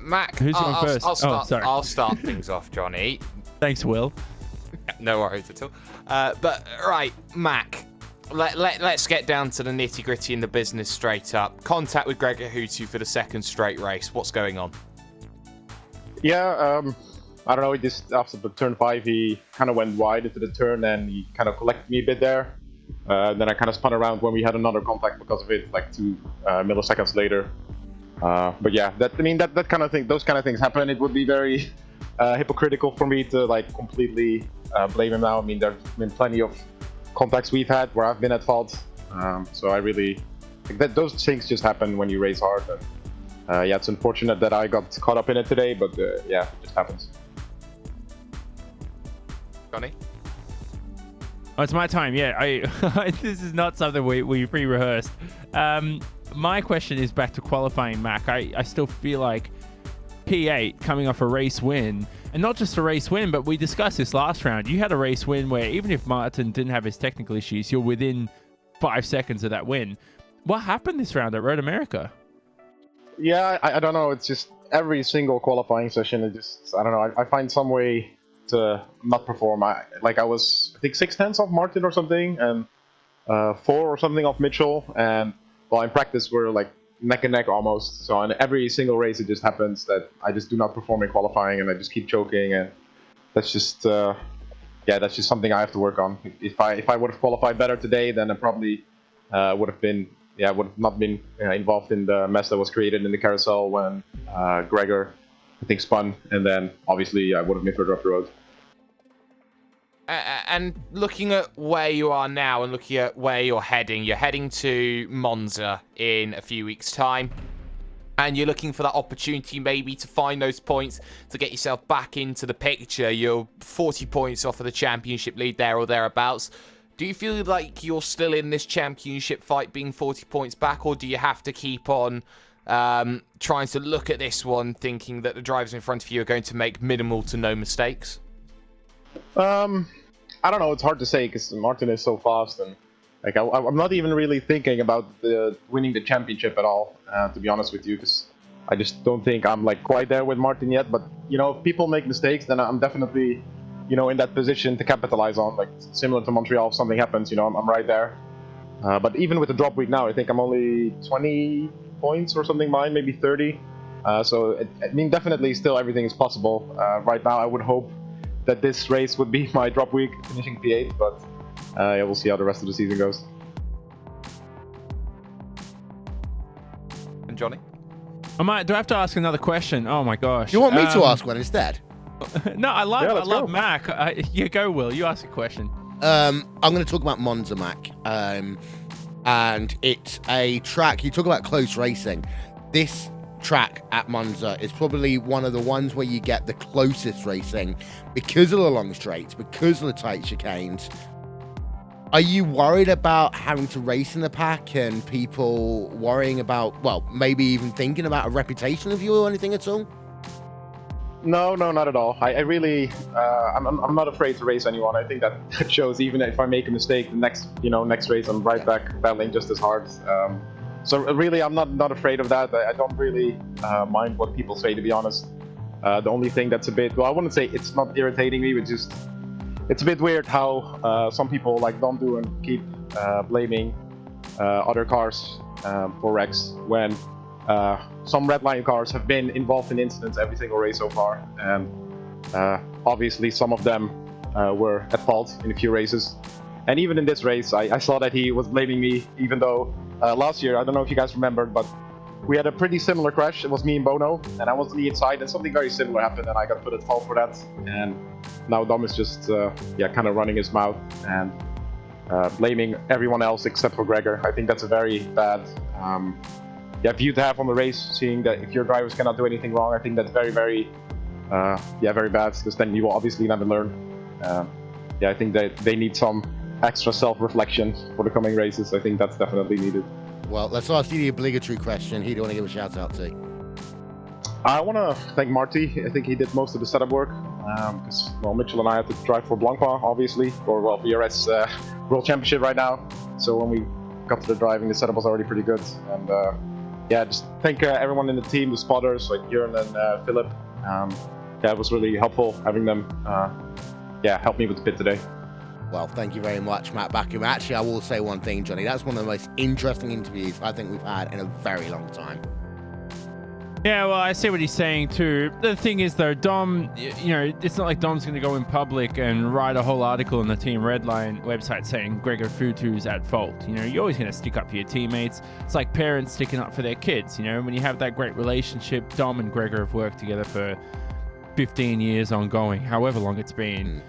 Mac, Who's going first? I'll start things off, Johnny. Thanks, Will. No worries at all. But, right, Mac, let's get down to the nitty-gritty in the business straight up. Contact with Gregor Hutu for the second straight race. What's going on? Yeah, I don't know, he just after the turn 5 he kind of went wide into the turn and he kind of collected me a bit there. Then I kind of spun around when we had another contact because of it, like 2 milliseconds later. But yeah, that kind of thing, those kind of things happen. It would be very hypocritical for me to like completely blame him now. I mean, there's been plenty of contacts we've had where I've been at fault. So I really think that those things just happen when you race hard. And, yeah, it's unfortunate that I got caught up in it today, but yeah, it just happens. Johnny? Oh, it's my time. Yeah, this is not something we pre-rehearsed. My question is back to qualifying, Mac. I still feel like P8 coming off a race win, and not just a race win, but we discussed this last round. You had a race win where even if Martin didn't have his technical issues, you're within 5 seconds of that win. What happened this round at Road America? Yeah, I don't know. It's just every single qualifying session. It just, I don't know. I find some way to not perform. I think 6/10 off Martin or something, and 4 or something off Mitchell. And well, in practice we're like neck and neck almost. So in every single race, it just happens that I just do not perform in qualifying, and I just keep choking. And that's just, yeah, that's just something I have to work on. If I would have qualified better today, then I probably would have not been involved in the mess that was created in the carousel when Gregor, I think, spun, and then obviously I would have been further off the road. And looking at where you are now and looking at where you're heading to Monza in a few weeks' time, and you're looking for that opportunity maybe to find those points to get yourself back into the picture. You're 40 points off of the championship lead there or thereabouts. Do you feel like you're still in this championship fight being 40 points back, or do you have to keep on trying to look at this one thinking that the drivers in front of you are going to make minimal to no mistakes? I don't know, it's hard to say because Martin is so fast, and like I'm not even really thinking about winning the championship at all, to be honest with you, because I just don't think I'm like quite there with Martin yet. But you know, if people make mistakes, then I'm definitely, you know, in that position to capitalize on, like similar to Montreal. If something happens, you know, I'm right there. But even with the drop week now, I think I'm only 20 points or something behind, maybe 30. So I mean, definitely still everything is possible. Right now, I would hope that this race would be my drop week, finishing P8, but yeah, we'll see how the rest of the season goes. And Johnny? Do I have to ask another question? Oh my gosh. You want me to ask one instead? No, I love go. Mac. Yeah, go, Will. You ask a question. I'm going to talk about Monza, Mac. And it's a track, you talk about close racing. This track at Monza is probably one of the ones where you get the closest racing because of the long straights, because of the tight chicanes. Are you worried about having to race in the pack and people worrying about, well, maybe even thinking about a reputation of you or anything at all? No, not at all. I really, I'm not afraid to race anyone. I think that shows even if I make a mistake, the next race I'm right back battling just as hard. So really, I'm not afraid of that. I don't really mind what people say, to be honest. The only thing that's a bit, well, I wouldn't say it's not irritating me, but just it's a bit weird how some people like don't do and keep blaming other cars for wrecks when some red line cars have been involved in incidents every single race so far, and obviously some of them were at fault in a few races. And even in this race, I saw that he was blaming me, even though last year, I don't know if you guys remember, but we had a pretty similar crash. It was me and Bono, and I was on the inside, and something very similar happened, and I got put at fault for that. And now Dom is just, kind of running his mouth and blaming everyone else except for Gregor. I think that's a very bad view to have on the race, seeing that if your drivers cannot do anything wrong. I think that's very, very, very bad, because then you will obviously never learn. I think that they need some extra self-reflection for the coming races. I think that's definitely needed. Well, let's ask you the obligatory question. Who do you want to give a shout out to? I want to thank Marty. I think he did most of the setup work because Mitchell and I had to drive for Blancpain, obviously, for BRS World Championship right now. So when we got to the driving, the setup was already pretty good. And yeah, just thank everyone in the team, the spotters like Jörn and Philip. Yeah, it was really helpful having them. Help me with the pit today. Well, thank you very much, Matt Backham. Actually, I will say one thing, Johnny. That's one of the most interesting interviews I think we've had in a very long time. Yeah, well, I see what he's saying too. The thing is, though, Dom, you know, it's not like Dom's going to go in public and write a whole article on the Team Redline website saying Gregor Futu's at fault. You know, you're always going to stick up for your teammates. It's like parents sticking up for their kids. You know, when you have that great relationship, Dom and Gregor have worked together for 15 years ongoing, however long it's been.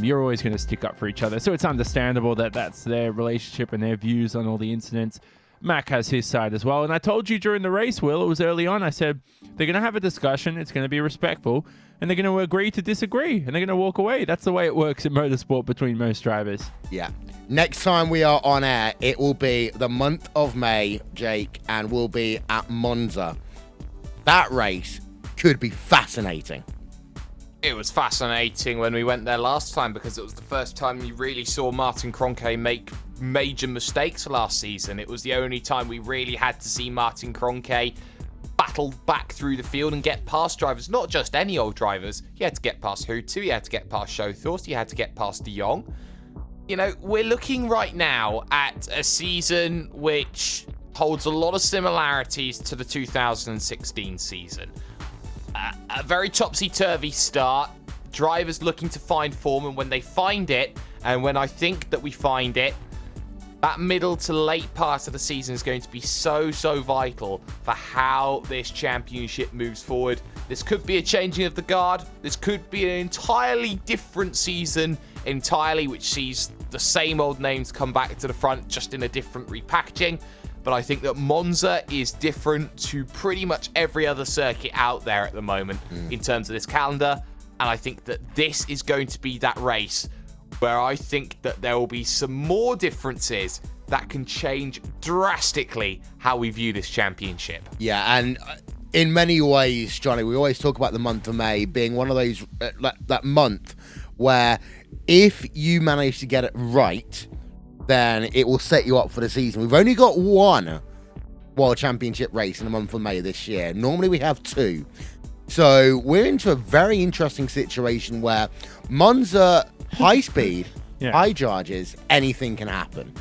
You're always going to stick up for each other. So it's understandable that that's their relationship and their views on all the incidents. Mac has his side as well. And I told you during the race, Will, it was early on, I said, they're going to have a discussion. It's going to be respectful. And they're going to agree to disagree. And they're going to walk away. That's the way it works in motorsport between most drivers. Yeah. Next time we are on air, it will be the month of May, Jake, and we'll be at Monza. That race could be fascinating. It was fascinating when we went there last time because it was the first time you really saw Martin Kroenke make major mistakes last season. It was the only time we really had to see Martin Kroenke battle back through the field and get past drivers, not just any old drivers. He had to get past Hutu, he had to get past Schothorst, he had to get past De Jong. You know, we're looking right now at a season which holds a lot of similarities to the 2016 season. A very topsy-turvy start, drivers looking to find form, and when they find it, and when I think that we find it, that middle to late part of the season is going to be so vital for how this championship moves forward. This could be a changing of the guard. This could be an entirely different season entirely, which sees the same old names come back to the front, just in a different repackaging. But I think that Monza is different to pretty much every other circuit out there at the moment in terms of this calendar. And I think that this is going to be that race where I think that there will be some more differences that can change drastically how we view this championship. Yeah, and in many ways, Johnny, we always talk about the month of May being one of those, that month where if you manage to get it right, then it will set you up for the season. We've only got one World Championship race in the month of May this year. Normally we have two. So we're into a very interesting situation where Monza, high speed, high charges, anything can happen.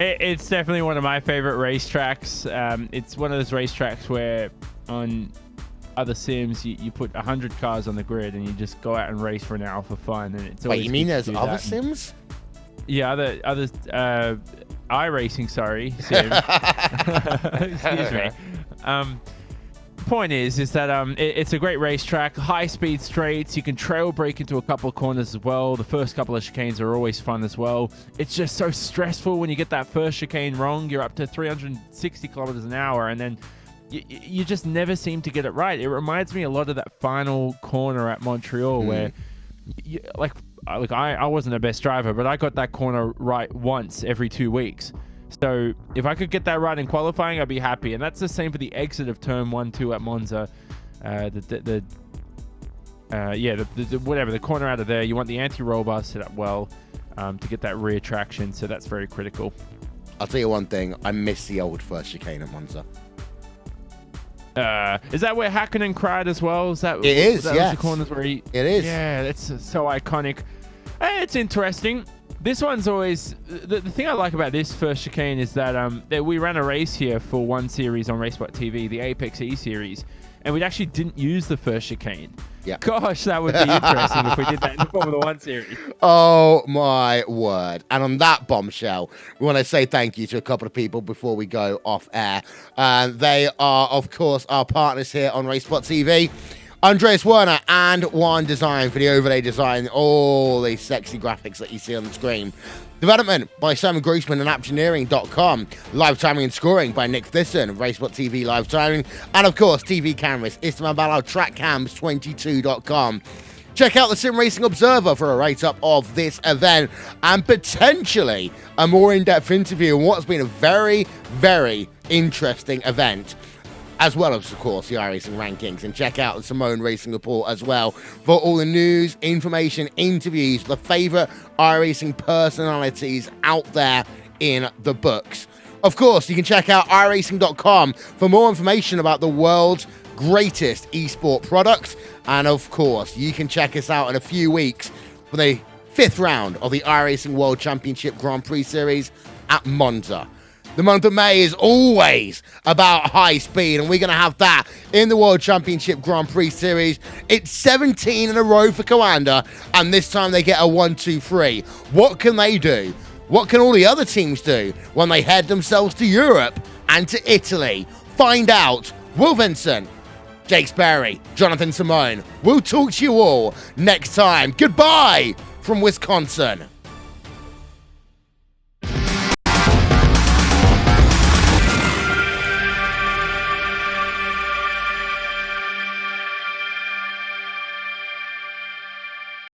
It's definitely one of my favorite racetracks. It's one of those racetracks where on other sims, you put 100 cars on the grid and you just go out and race for an hour for fun. And it's Wait, you mean there's other sims? Yeah, others, iRacing, sorry, sim. Excuse me. Point is that it's a great racetrack, high-speed straights. You can trail brake into a couple of corners as well. The first couple of chicanes are always fun as well. It's just so stressful when you get that first chicane wrong. You're up to 360 kilometers an hour, and then you just never seem to get it right. It reminds me a lot of that final corner at Montreal where, I wasn't the best driver, but I got that corner right once every 2 weeks. So if I could get that right in qualifying, I'd be happy. And that's the same for the exit of turn 1-2 at Monza. The corner out of there, you want the anti-roll bar set up well to get that rear traction. So that's very critical. I'll tell you one thing. I miss the old first chicane at Monza. Is that where Hakkinen cried as well? Is that it is? That yes. was the corners where he. It is. Yeah, that's so iconic. It's interesting. This one's always the thing I like about this first chicane is that we ran a race here for one series on RaceSpotTV, the Apex E series, and we actually didn't use the first chicane. Yeah. Gosh, that would be interesting if we did that in the Formula One series. Oh my word! And on that bombshell, we want to say thank you to a couple of people before we go off air. They are, of course, our partners here on RaceSpotTV. Andreas Werner and One Design for the overlay design, all these sexy graphics that you see on the screen. Development by Simon Grossman and Aptioneering.com. Live timing and scoring by Nick Thisson, RaceSpotTV live timing. And of course, TV cameras, Istvan Ballard, TrackCams22.com. Check out the Sim Racing Observer for a write-up of this event and potentially a more in-depth interview on what's been a very, very interesting event, as well as, of course, the iRacing rankings. And check out the Simone Racing Report as well for all the news, information, interviews, the favourite iRacing personalities out there in the books. Of course, you can check out iRacing.com for more information about the world's greatest eSport products. And of course, you can check us out in a few weeks for the 5th round of the iRacing World Championship Grand Prix Series at Monza. The month of May is always about high speed, and we're going to have that in the World Championship Grand Prix Series. It's 17 in a row for Coanda, and this time they get a 1-2-3. What can they do? What can all the other teams do when they head themselves to Europe and to Italy? Find out. Will Vincent, Jake Sperry, Jonathan Simone. We'll talk to you all next time. Goodbye from Wisconsin.